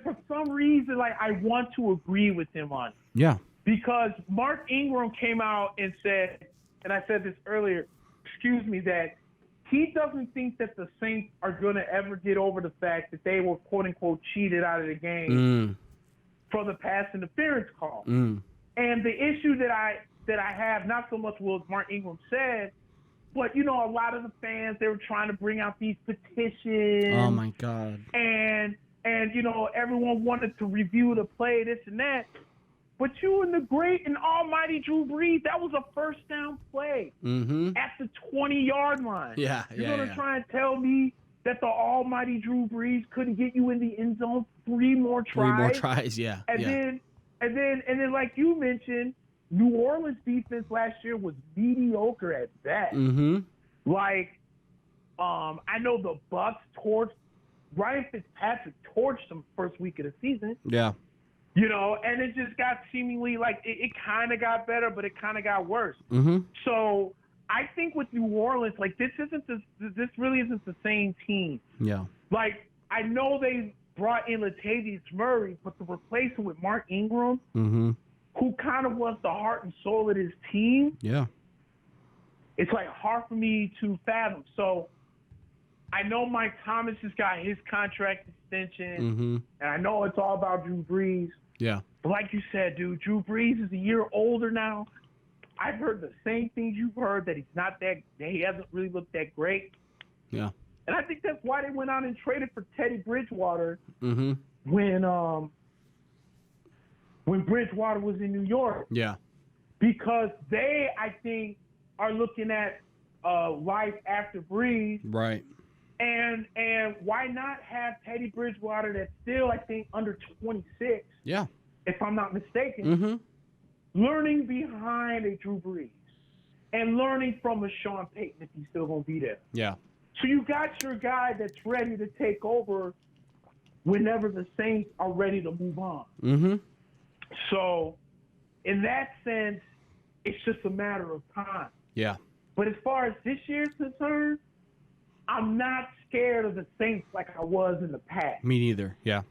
C: for some reason, I want to agree with him on it.
A: Yeah.
C: Because Mark Ingram came out and said, and I said this earlier, that he doesn't think that the Saints are going to ever get over the fact that they were, quote unquote, cheated out of the game for the pass interference call. And the issue that I have, not so much what Mark Ingram said, but, a lot of the fans, they were trying to bring out these petitions. Oh, my God. And everyone wanted to review the play, this and that. But you and the great and almighty Drew Brees, that was a first down play at the 20-yard line.
A: Yeah,
C: You're going to try and tell me that the almighty Drew Brees couldn't get you in the end zone 3 more tries?
A: Yeah.
C: And then, like you mentioned, New Orleans defense last year was mediocre at best. I know the Bucs Ryan Fitzpatrick torched them first week of the season.
A: Yeah.
C: And it just got seemingly it kind of got better, but it kind of got worse. So I think with New Orleans, this really isn't the same team.
A: Yeah.
C: I know they brought in Latavius Murray, but to replace him with Mark Ingram, who kind of was the heart and soul of his team.
A: Yeah.
C: It's hard for me to fathom. So I know Mike Thomas has got his contract extension, and I know it's all about Drew Brees.
A: Yeah.
C: But like you said, dude, Drew Brees is a year older now. I've heard the same things you've heard, that he hasn't really looked that great.
A: Yeah.
C: And I think that's why they went out and traded for Teddy Bridgewater when Bridgewater was in New York.
A: Yeah.
C: Because they, I think, are looking at life after Breeze.
A: Right.
C: And why not have Teddy Bridgewater that's still, I think, under 26.
A: Yeah.
C: If I'm not mistaken. Learning behind a Drew Brees. And learning from a Sean Payton if he's still going to be there.
A: Yeah.
C: So you got your guy that's ready to take over whenever the Saints are ready to move on. So, in that sense, it's just a matter of time.
A: Yeah.
C: But as far as this year's concerned, I'm not scared of the Saints like I was in the past.
A: Me neither. Yeah.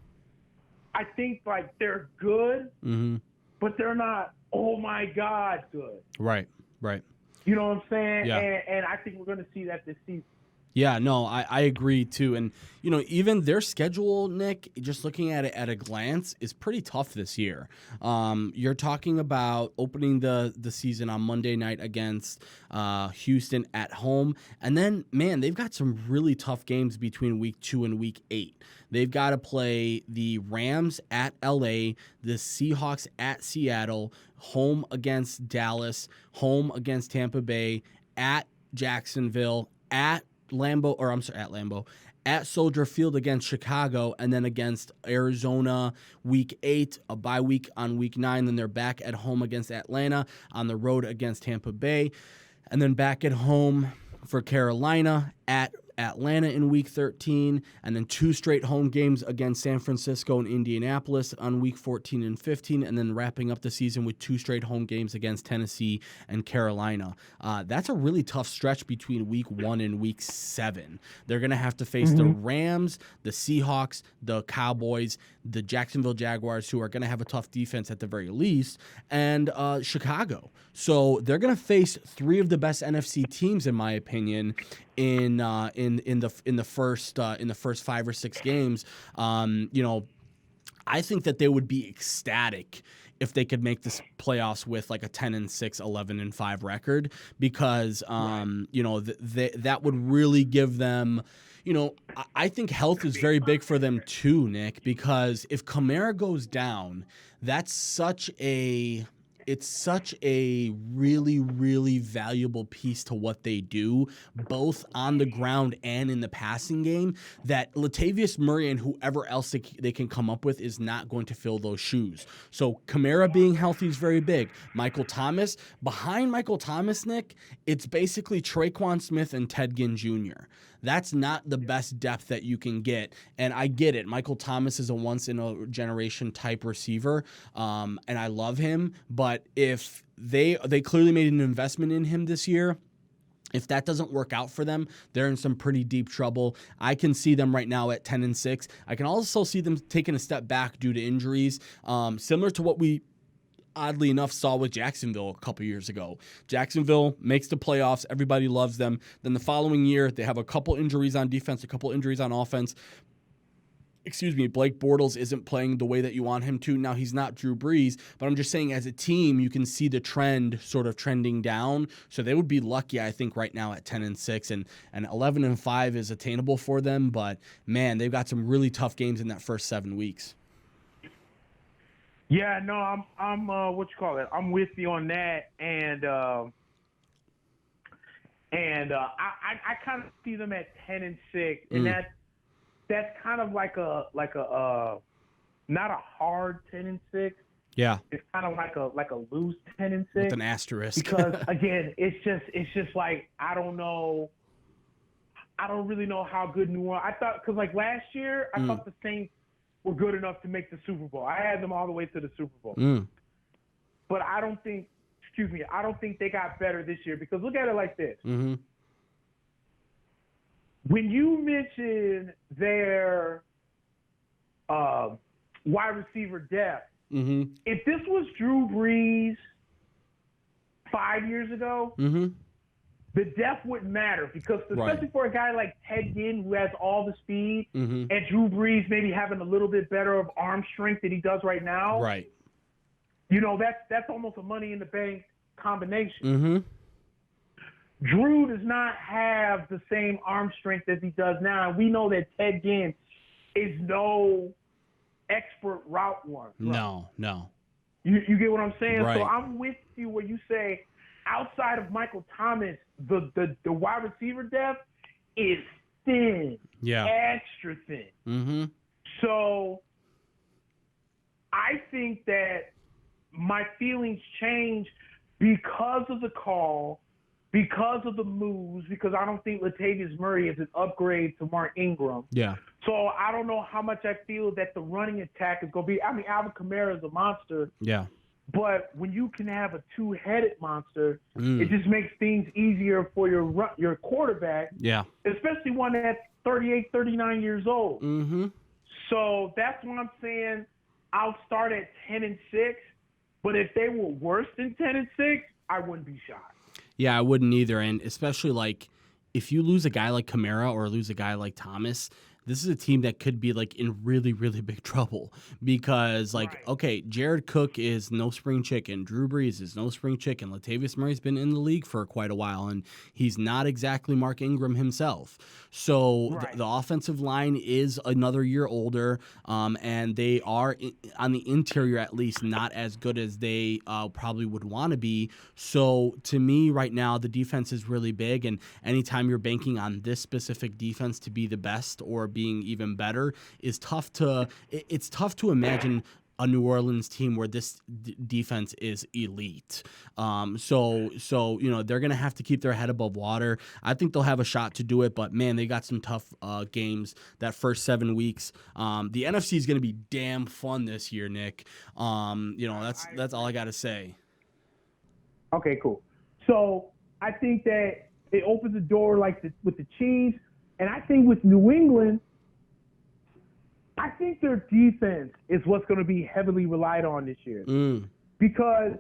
C: I think they're good, but they're not, oh my God, good.
A: Right.
C: You know what I'm saying?
A: Yeah.
C: And I think we're going to see that this season.
A: Yeah, no, I agree too. And, even their schedule, Nick, just looking at it at a glance, is pretty tough this year. You're talking about opening the season on Monday night against Houston at home. And then, man, they've got some really tough games between week 2 and week 8. They've got to play the Rams at LA, the Seahawks at Seattle, home against Dallas, home against Tampa Bay, at Jacksonville, at Soldier Field against Chicago, and then against Arizona week 8, a bye week on week 9. Then they're back at home against Atlanta, on the road against Tampa Bay, and then back at home for Carolina, at Atlanta in week 13, and then 2 straight home games against San Francisco and Indianapolis on week 14 and 15, and then wrapping up the season with 2 straight home games against Tennessee and Carolina. That's a really tough stretch between week 1 and week 7. They're going to have to face the Rams, the Seahawks, the Cowboys, the Jacksonville Jaguars, who are going to have a tough defense at the very least, and Chicago. So they're going to face 3 of the best NFC teams, in my opinion, in the first 5 or 6 games. I think that they would be ecstatic if they could make this playoffs with like a 10-6, 11-5 record, because that would really give them. I think health is very big for them too, Nick, because if Kamara goes down, it's such a really, really valuable piece to what they do, both on the ground and in the passing game, that Latavius Murray and whoever else they can come up with is not going to fill those shoes. So Kamara being healthy is very big. Michael Thomas. Behind Michael Thomas, Nick, it's basically Traquan Smith and Ted Ginn Jr. That's not the best depth that you can get. And I get it. Michael Thomas is a once-in-a-generation type receiver, and I love him. But if they clearly made an investment in him this year, if that doesn't work out for them, they're in some pretty deep trouble. I can see them right now at 10-6. I can also see them taking a step back due to injuries, similar to what we oddly enough saw with Jacksonville a couple years ago. Jacksonville makes the playoffs. Everybody loves them. Then the following year, they have a couple injuries on defense, a couple injuries on offense. Blake Bortles isn't playing the way that you want him to. Now, he's not Drew Brees, but I'm just saying as a team, you can see the trend sort of trending down. So they would be lucky, I think, right now at 10-6, and 11-5 is attainable for them. But, man, they've got some really tough games in that first 7 weeks.
C: Yeah, no, I'm I'm with you on that, and I kind of see them at 10-6, and that's kind of like a not a hard 10-6.
A: Yeah,
C: it's kind of like a loose 10-6
A: with an asterisk.
C: Because again, it's just like I don't really know how good New Orleans. I thought, because like last year, I thought the Saints were good enough to make the Super Bowl. I had them all the way to the Super Bowl. But I don't think they got better this year, because look at it like this.
A: Mm-hmm.
C: When you mention their wide receiver depth, if this was Drew Brees 5 years ago, the depth wouldn't matter, because especially for a guy like Ted Ginn, who has all the speed, and Drew Brees maybe having a little bit better of arm strength than he does right now.
A: Right.
C: That's almost a money in the bank combination. Drew does not have the same arm strength as he does now. And we know that Ted Ginn is no expert route runner.
A: No.
C: You get what I'm saying?
A: Right.
C: So I'm with you where you say, outside of Michael Thomas, the wide receiver depth is thin, extra thin. So I think that my feelings change because of the call, because of the moves, because I don't think Latavius Murray is an upgrade to Mark Ingram. Yeah. So I don't know how much I feel that the running attack is going to be. I mean, Alvin Kamara is a monster. Yeah. But when you can have a two-headed monster, it just makes things easier for your quarterback. Yeah. Especially one that's 38, 39 years old. So that's what I'm saying. I'll start at 10-6. But if they were worse than 10-6, I wouldn't be shocked.
A: Yeah, I wouldn't either. And especially like if you lose a guy like Kamara or lose a guy like Thomas, this is a team that could be like in really, really big trouble because okay, Jared Cook is no spring chicken. Drew Brees is no spring chicken. Latavius Murray's been in the league for quite a while, and he's not exactly Mark Ingram himself. So the offensive line is another year older, and they are, on the interior at least, not as good as they probably would want to be. So to me right now, the defense is really big, and anytime you're banking on this specific defense to be the best or being even better is tough to it's tough to imagine a New Orleans team where this defense is elite. So they're going to have to keep their head above water. I think they'll have a shot to do it, but man, they got some tough games that first 7 weeks. The NFC is going to be damn fun this year, Nick. That's all I got to say.
C: Okay, cool. So I think that it opens the door with the Chiefs. And I think with New England, I think their defense is what's going to be heavily relied on this year. Because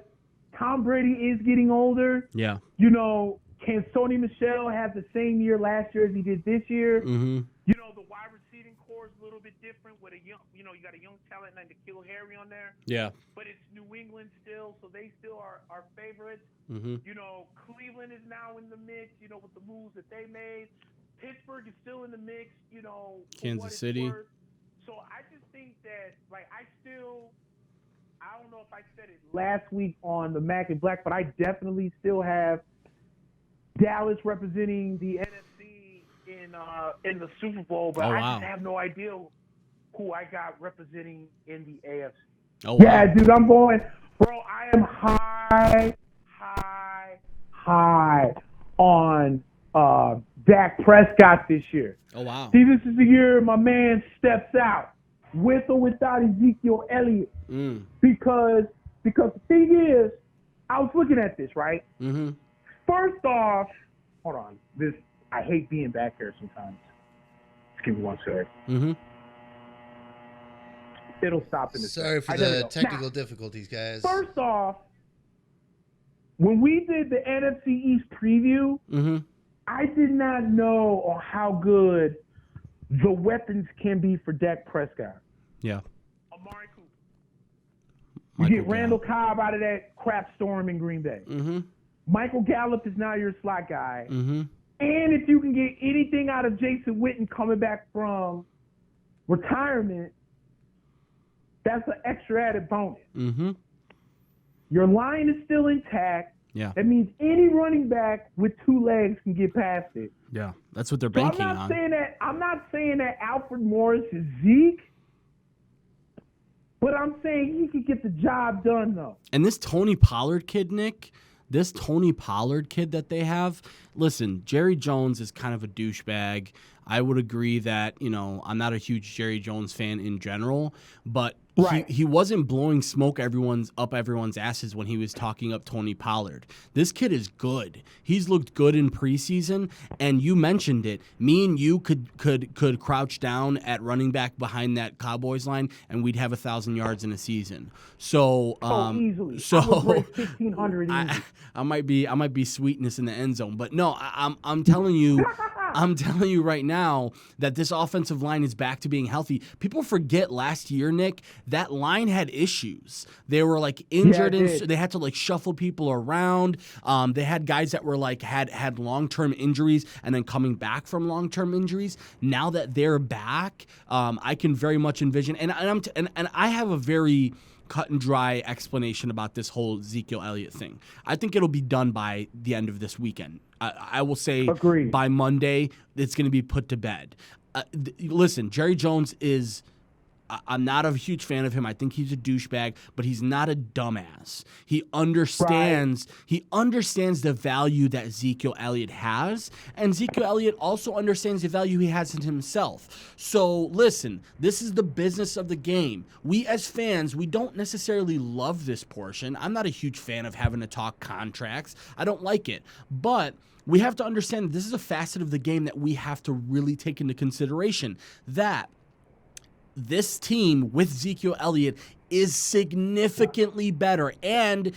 C: Tom Brady is getting older.
A: Yeah.
C: Can Sony Michel have the same year last year as he did this year?
A: Mm-hmm.
C: The wide receiving core is a little bit different with a young, you got a young talent like N'Keal Harry on there.
A: Yeah.
C: But it's New England still, so they still are favorites.
A: Mm-hmm.
C: Cleveland is now in the mix, with the moves that they made. Pittsburgh is still in the mix,
A: Kansas City.
C: So I just think that, I don't know if I said it last week on the Mack and Black, but I definitely still have Dallas representing the NFC in the Super Bowl, but I just have no idea who I got representing in the AFC.
A: Oh,
C: yeah,
A: wow.
C: dude, I'm going, bro, I am high on Dak Prescott this year.
A: Oh, wow.
C: See, this is the year my man steps out, with or without Ezekiel Elliott. Because the thing is, I was looking at this, right?
A: Mm-hmm.
C: First off, hold on. I hate being back here sometimes. Just give me 1 second.
A: Mm-hmm.
C: It'll stop in a second.
B: Sorry for the technical difficulties, guys.
C: First off, when we did the NFC East preview, I did not know how good the weapons can be for Dak Prescott.
A: Yeah.
C: Amari Cooper. You get Randall Cobb out of that crap storm in Green Bay.
A: Mm-hmm.
C: Michael Gallup is now your slot guy.
A: Mm-hmm.
C: And if you can get anything out of Jason Witten coming back from retirement, that's an extra added bonus.
A: Mm-hmm.
C: Your line is still intact.
A: Yeah.
C: That means any running back with 2 legs can get past it.
A: Yeah, that's what they're banking on.
C: I'm not saying that Alfred Morris is Zeke, but I'm saying he could get the job done, though.
A: And this Tony Pollard kid, Nick, that they have, listen, Jerry Jones is kind of a douchebag. I would agree that, I'm not a huge Jerry Jones fan in general, but he wasn't blowing smoke up everyone's asses when he was talking up Tony Pollard. This kid is good. He's looked good in preseason, and you mentioned it. Me and you could crouch down at running back behind that Cowboys line, and we'd have 1,000 yards in a season. So,
C: easily.
A: So
C: I would break 1,500 easy.
A: I might be sweetness in the end zone, but no, I'm telling you. I'm telling you right now that this offensive line is back to being healthy. People forget last year, Nick, that line had issues. They were injured, and they had to shuffle people around. They had guys that were had long-term injuries and then coming back from long-term injuries. Now that they're back, I can very much envision, and I have a very cut and dry explanation about this whole Ezekiel Elliott thing. I think it'll be done by the end of this weekend. I will say by Monday, it's going to be put to bed. Listen, Jerry Jones is I'm not a huge fan of him. I think he's a douchebag, but he's not a dumbass. He understands the value that Ezekiel Elliott has, and Ezekiel Elliott also understands the value he has in himself. So listen, this is the business of the game. We as fans, we don't necessarily love this portion. I'm not a huge fan of having to talk contracts. I don't like it. But we have to understand that this is a facet of the game that we have to really take into consideration, that this team with Ezekiel Elliott is significantly better and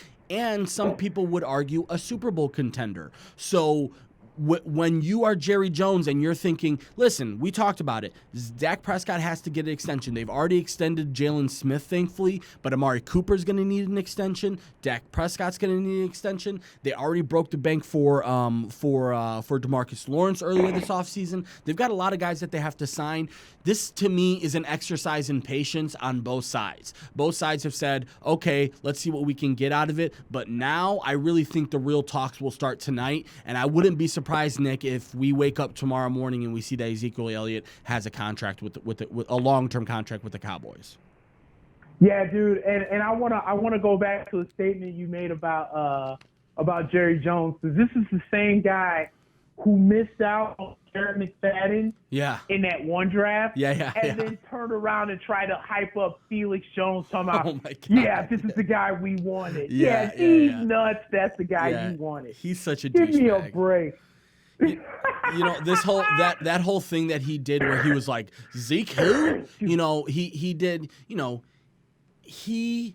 A: some people would argue a Super Bowl contender. So when you are Jerry Jones and you're thinking, listen, we talked about it. Dak Prescott has to get an extension. They've already extended Jalen Smith, thankfully, but Amari Cooper's going to need an extension. Dak Prescott's going to need an extension. They already broke the bank for DeMarcus Lawrence earlier this offseason. They've got a lot of guys that they have to sign. This, to me, is an exercise in patience on both sides. Both sides have said, okay, let's see what we can get out of it. But now I really think the real talks will start tonight, and I wouldn't be surprised, Nick, if we wake up tomorrow morning and we see that Ezekiel Elliott has a contract with a long-term contract with the Cowboys.
C: Yeah, dude, and I wanna go back to a statement you made about Jerry Jones, because this is the same guy who missed out on Jared McFadden in that one draft, and then turned around and tried to hype up Felix Jones, talking about, this is the guy we wanted. He's nuts. That's the guy you wanted.
A: He's such a
C: douchebag. Give me a break.
A: You know, this whole that whole thing that he did where he was like, Zeke who? You know, he did, you know, he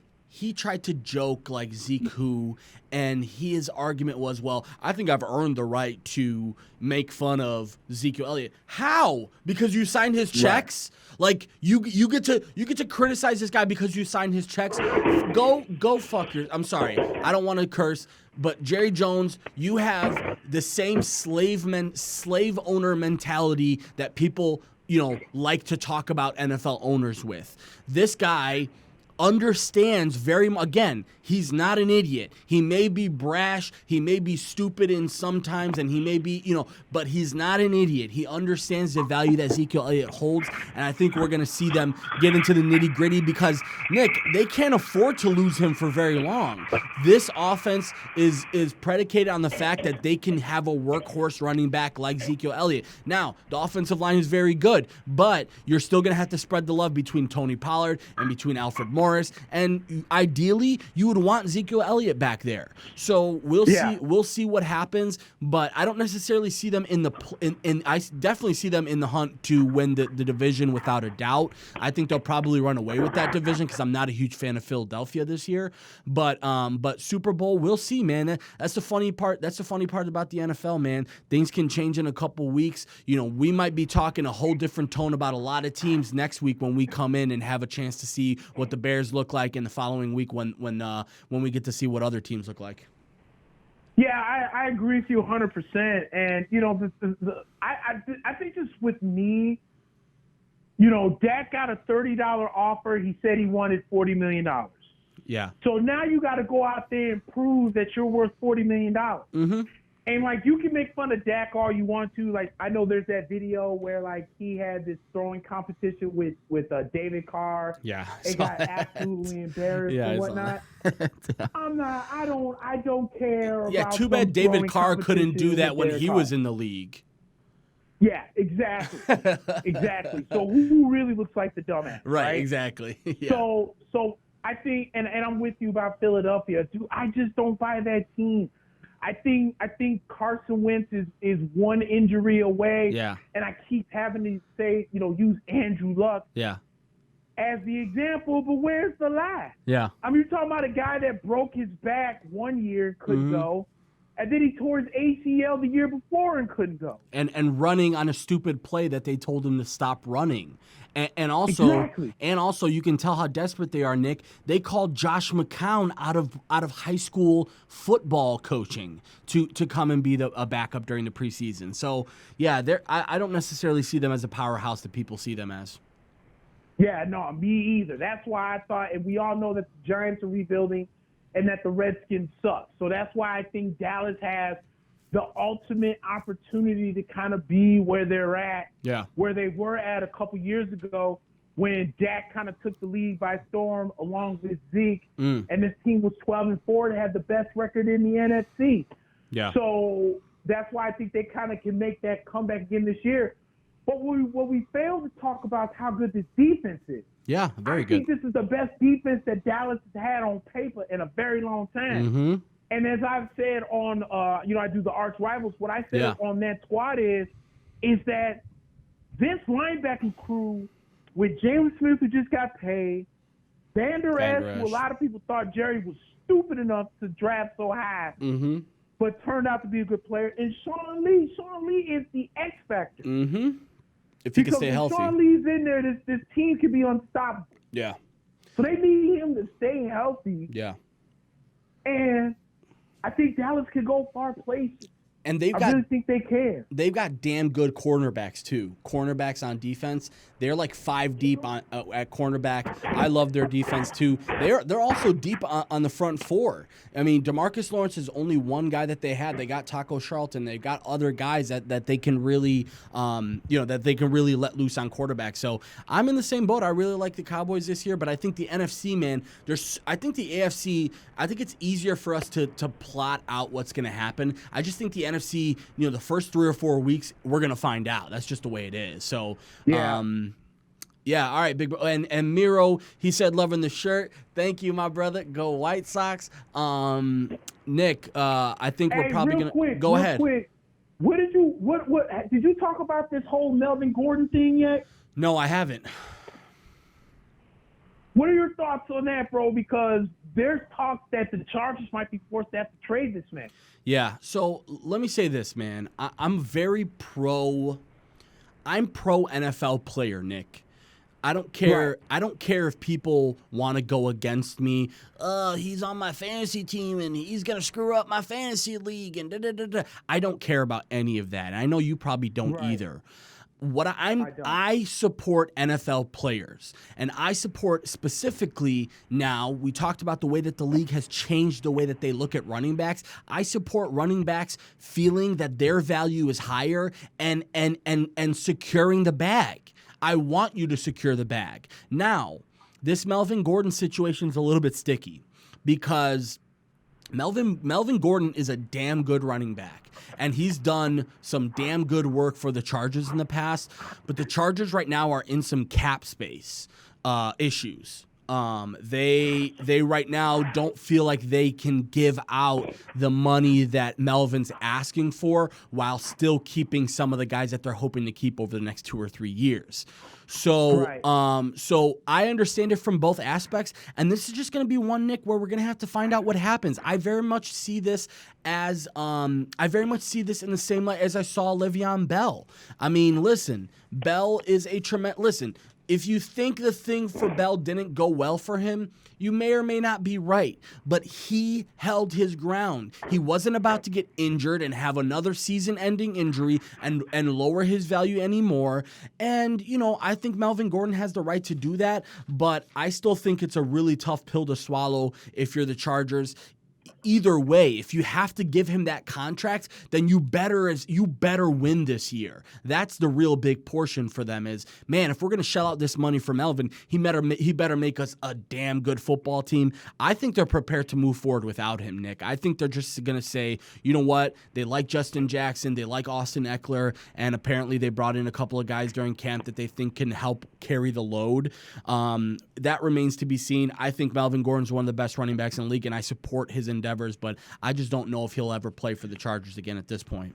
A: tried to joke like Zeke who, and his argument was, well, I think I've earned the right to make fun of Ezekiel Elliott. How? Because you signed his checks? Like you get to criticize this guy because you signed his checks? Go fuck your. I'm sorry. I don't want to curse, but Jerry Jones, you have the same slave owner mentality that people, you know, like to talk about NFL owners with. This guy understands again, he's not an idiot. He may be brash, he may be stupid in sometimes, and he may be, you know, but he's not an idiot. He understands the value that Ezekiel Elliott holds, and I think we're going to see them get into the nitty-gritty because, Nick, they can't afford to lose him for very long. This offense is predicated on the fact that they can have a workhorse running back like Ezekiel Elliott. Now, the offensive line is very good, but you're still going to have to spread the love between Tony Pollard and between Alfred Morris. And ideally, you would want Ezekiel Elliott back there. So we'll see. We'll see what happens. But I don't necessarily see them in I definitely see them in the hunt to win the division without a doubt. I think they'll probably run away with that division because I'm not a huge fan of Philadelphia this year. But Super Bowl, we'll see, man. That's the funny part. That's the funny part about the NFL, man. Things can change in a couple weeks. You know, we might be talking a whole different tone about a lot of teams next week when we come in and have a chance to see what the Bears look like in the following week when we get to see what other teams look like.
C: Yeah, I agree with you 100%. And, you know, I think just with me, you know, Dak got a $30 offer. He said he wanted $40 million.
A: Yeah.
C: So now you got to go out there and prove that you're worth $40 million.
A: Mm-hmm.
C: And, like, you can make fun of Dak all you want to. Like, I know there's that video where, like, he had this throwing competition with David Carr.
A: Yeah.
C: They got absolutely embarrassed and whatnot. I don't care about.
A: Yeah, too bad David Carr couldn't do that when he was in the league.
C: Yeah, exactly. Exactly. So who really looks like the dumbass?
A: Right, exactly. Yeah.
C: So I think, and I'm with you about Philadelphia, dude. I just don't buy that team. I think Carson Wentz is one injury away.
A: Yeah.
C: And I keep having to say, you know, use Andrew Luck as the example, but where's the lie?
A: Yeah.
C: I mean, you're talking about a guy that broke his back one year, couldn't go, and then he tore his ACL the year before and couldn't go.
A: And running on a stupid play that they told him to stop running. And also you can tell how desperate they are, Nick. They called Josh McCown out of high school football coaching to come and be a backup during the preseason. So yeah, I don't necessarily see them as a powerhouse that people see them as.
C: Yeah, no, me either. That's why I thought, and we all know that the Giants are rebuilding and that the Redskins suck. So that's why I think Dallas has the ultimate opportunity to kind of be where they're at, where they were at a couple years ago when Dak kind of took the league by storm along with Zeke, and this team was 12-4 and had the best record in the NFC.
A: Yeah.
C: So that's why I think they kind of can make that comeback again this year. But what we fail to talk about is how good this defense is.
A: Yeah, very good.
C: I think this is the best defense that Dallas has had on paper in a very long time.
A: Mm-hmm.
C: And as I've said on, I do the Arch Rivals, what I said on that squad is that this linebacking crew with James Smith, who just got paid, Vander Esch, who a lot of people thought Jerry was stupid enough to draft so high, but turned out to be a good player. And Sean Lee is the X factor.
A: Mm-hmm. If he can stay healthy.
C: If Sean Lee's in there, this team could be unstoppable.
A: Yeah.
C: So they need him to stay healthy.
A: Yeah.
C: And I think Dallas could go far places.
A: And
C: I really think they can.
A: They've got damn good cornerbacks too. Cornerbacks on defense, they're like 5 deep on at cornerback. I love their defense too. They're also deep on the front 4. I mean, DeMarcus Lawrence is only one guy that they had. They got Taco Charlton. They got other guys that they can really, that they can really let loose on quarterback. So I'm in the same boat. I really like the Cowboys this year, but I think the NFC, man, I think the AFC. I think it's easier for us to plot out what's going to happen. I just think the NFC, the first 3 or 4 weeks, we're going to find out. That's just the way it is. So, yeah, all right, big bro. And Miro, he said, loving the shirt. Thank you, my brother. Go White Sox. Nick, I think we're probably going to go ahead.
C: Quick. What did you talk about this whole Melvin Gordon thing yet?
A: No, I haven't.
C: What are your thoughts on that, bro? Because there's talk that the Chargers might be forced to have to trade this man.
A: Yeah, so let me say this, man. I'm pro NFL player, Nick. I don't care. Right. I don't care if people want to go against me. He's on my fantasy team and he's gonna screw up my fantasy league and da-da-da-da. I don't care about any of that. And I know you probably don't either. I support NFL players, and I support specifically now, we talked about the way that the league has changed the way that they look at running backs. I support running backs feeling that their value is higher and securing the bag. I want you to secure the bag. Now, this Melvin Gordon situation is a little bit sticky because Melvin Gordon is a damn good running back, and he's done some damn good work for the Chargers in the past, but the Chargers right now are in some cap space issues. They right now don't feel like they can give out the money that Melvin's asking for while still keeping some of the guys that they're hoping to keep over the next 2 or 3 years. So, so I understand it from both aspects, and this is just going to be one, Nick, where we're going to have to find out what happens. I very much see this as in the same light as I saw Le'Veon Bell. I mean, listen, Bell is a tremendous. Listen, if you think the thing for Bell didn't go well for him, you may or may not be right, but he held his ground. He wasn't about to get injured and have another season-ending injury and lower his value anymore. And, I think Melvin Gordon has the right to do that, but I still think it's a really tough pill to swallow if you're the Chargers. Either way, if you have to give him that contract, then you better win this year. That's the real big portion for them is, man, if we're going to shell out this money for Melvin, he better make us a damn good football team. I think they're prepared to move forward without him, Nick. I think they're just going to say, you know what? They like Justin Jackson. They like Austin Eckler. And apparently they brought in a couple of guys during camp that they think can help carry the load. That remains to be seen. I think Melvin Gordon's one of the best running backs in the league, and I support his endeavors, but I just don't know if he'll ever play for the Chargers again at this point.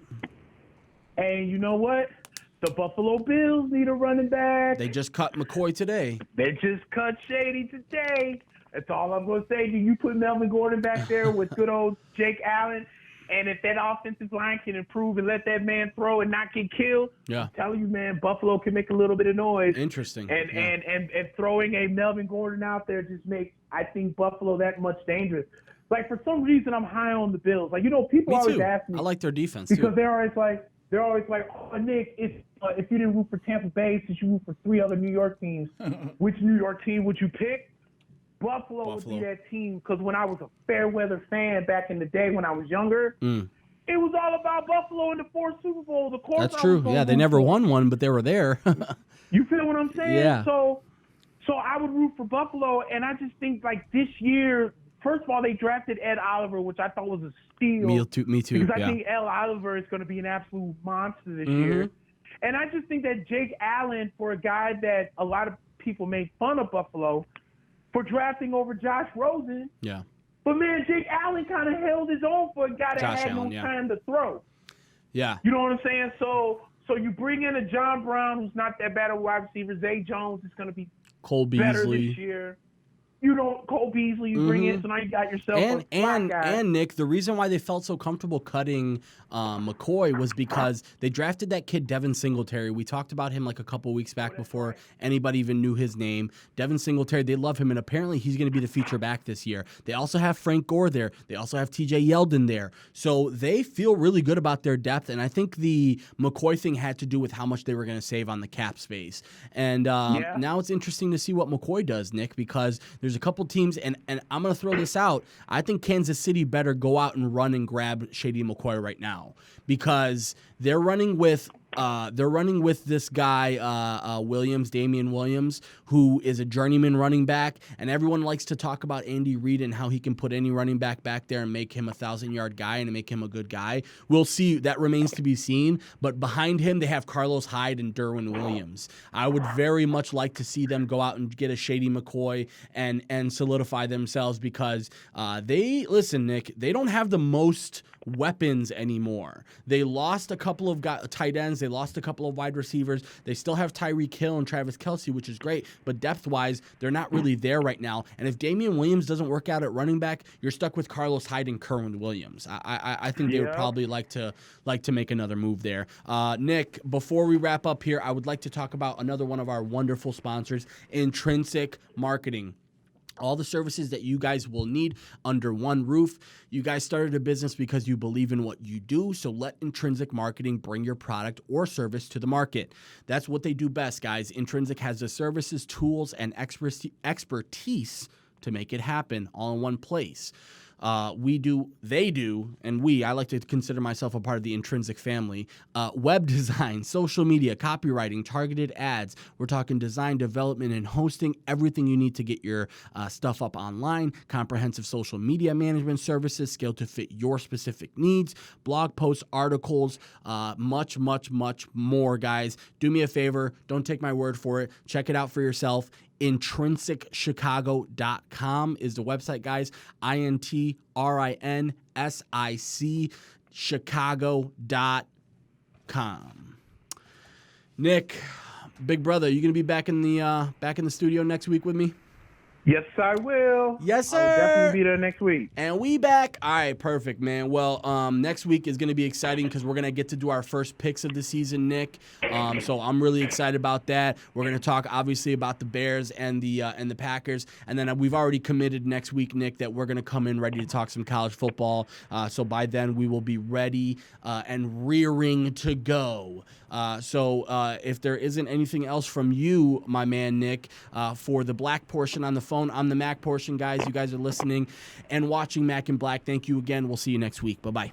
C: And you know what? The Buffalo Bills need a running back.
A: They just cut McCoy today.
C: They just cut Shady today. That's all I'm going to say. Do you put Melvin Gordon back there with good old Jake Allen? And if that offensive line can improve and let that man throw and not get killed, I'm telling you, man, Buffalo can make a little bit of noise.
A: Interesting.
C: And throwing a Melvin Gordon out there just makes, I think, Buffalo that much dangerous. Like, for some reason, I'm high on the Bills. Like, people always ask me.
A: I like their defense,
C: because
A: too.
C: They're always like, oh, Nick, if you didn't root for Tampa Bay, since you root for 3 other New York teams, which New York team would you pick? Buffalo would be that team, because when I was a fair weather fan back in the day when I was younger, it was all about Buffalo in the 4 Super Bowls. Of course,
A: that's true. Yeah, they never won one, but they were there.
C: You feel what I'm saying?
A: Yeah.
C: So I would root for Buffalo, and I just think, like, this year, first of all, they drafted Ed Oliver, which I thought was a steal.
A: Me too.
C: Because I think Ed Oliver is going to be an absolute monster this year. And I just think that Jake Allen, for a guy that a lot of people made fun of Buffalo for drafting over Josh Rosen.
A: Yeah.
C: But, man, Jake Allen kind of held his own for a guy that had no time to throw.
A: Yeah.
C: You know what I'm saying? So you bring in a John Brown who's not that bad a wide receiver. Zay Jones is going to be
A: Cole
C: better
A: Beasley
C: this year. You don't Cole Beasley, you bring in, so now you got yourself a black guy.
A: And Nick, the reason why they felt so comfortable cutting McCoy was because they drafted that kid Devin Singletary. We talked about him like a couple weeks back before anybody even knew his name. Devin Singletary, they love him, and apparently he's going to be the feature back this year. They also have Frank Gore there. They also have TJ Yeldon there. So they feel really good about their depth, and I think the McCoy thing had to do with how much they were going to save on the cap space. And now it's interesting to see what McCoy does, Nick, because there's a couple teams, and I'm going to throw this out. I think Kansas City better go out and run and grab Shady McCoy right now, because they're running with this guy Damian Williams, who is a journeyman running back, and everyone likes to talk about Andy Reid and how he can put any running back there and make him a 1,000-yard guy and make him a good guy. We'll see. That remains to be seen. But behind him, they have Carlos Hyde and Derwin Williams. I would very much like to see them go out and get a Shady McCoy and solidify themselves, because Nick, they don't have the most weapons anymore. They lost a couple of tight ends. They lost a couple of wide receivers. They still have Tyreek Hill and Travis Kelce, which is great, but depth-wise, they're not really there right now. And if Damian Williams doesn't work out at running back, you're stuck with Carlos Hyde and Kerwin Williams. I think they would probably like to make another move there. Nick, before we wrap up here, I would like to talk about another one of our wonderful sponsors, Intrinsic Marketing. All the services that you guys will need under one roof. You guys started a business because you believe in what you do, so let Intrinsic Marketing bring your product or service to the market. That's what they do best, guys. Intrinsic has the services, tools, and expertise to make it happen all in one place. I like to consider myself a part of the Intrinsic family. Web design, social media, copywriting, targeted ads. We're talking design, development, and hosting, everything you need to get your stuff up online, comprehensive social media management services scaled to fit your specific needs, blog posts, articles, much, much, much more, guys. Do me a favor. Don't take my word for it. Check it out for yourself. IntrinSicChicago.com is the website, guys. INTRINSIC Chicago.com. Nick, big brother, you gonna be back in the studio next week with me?
C: Yes, I will.
A: Yes, sir.
C: I'll definitely be there next week.
A: And we back. All right, perfect, man. Well, next week is going to be exciting because we're going to get to do our first picks of the season, Nick. So I'm really excited about that. We're going to talk, obviously, about the Bears and the Packers. And then we've already committed next week, Nick, that we're going to come in ready to talk some college football. So by then, we will be ready and rearing to go. So if there isn't anything else from you, my man, Nick, for the Black portion on the phone, I'm the Mac portion, guys. You guys are listening and watching Mack and Black. Thank you again. We'll see you next week. Bye-bye.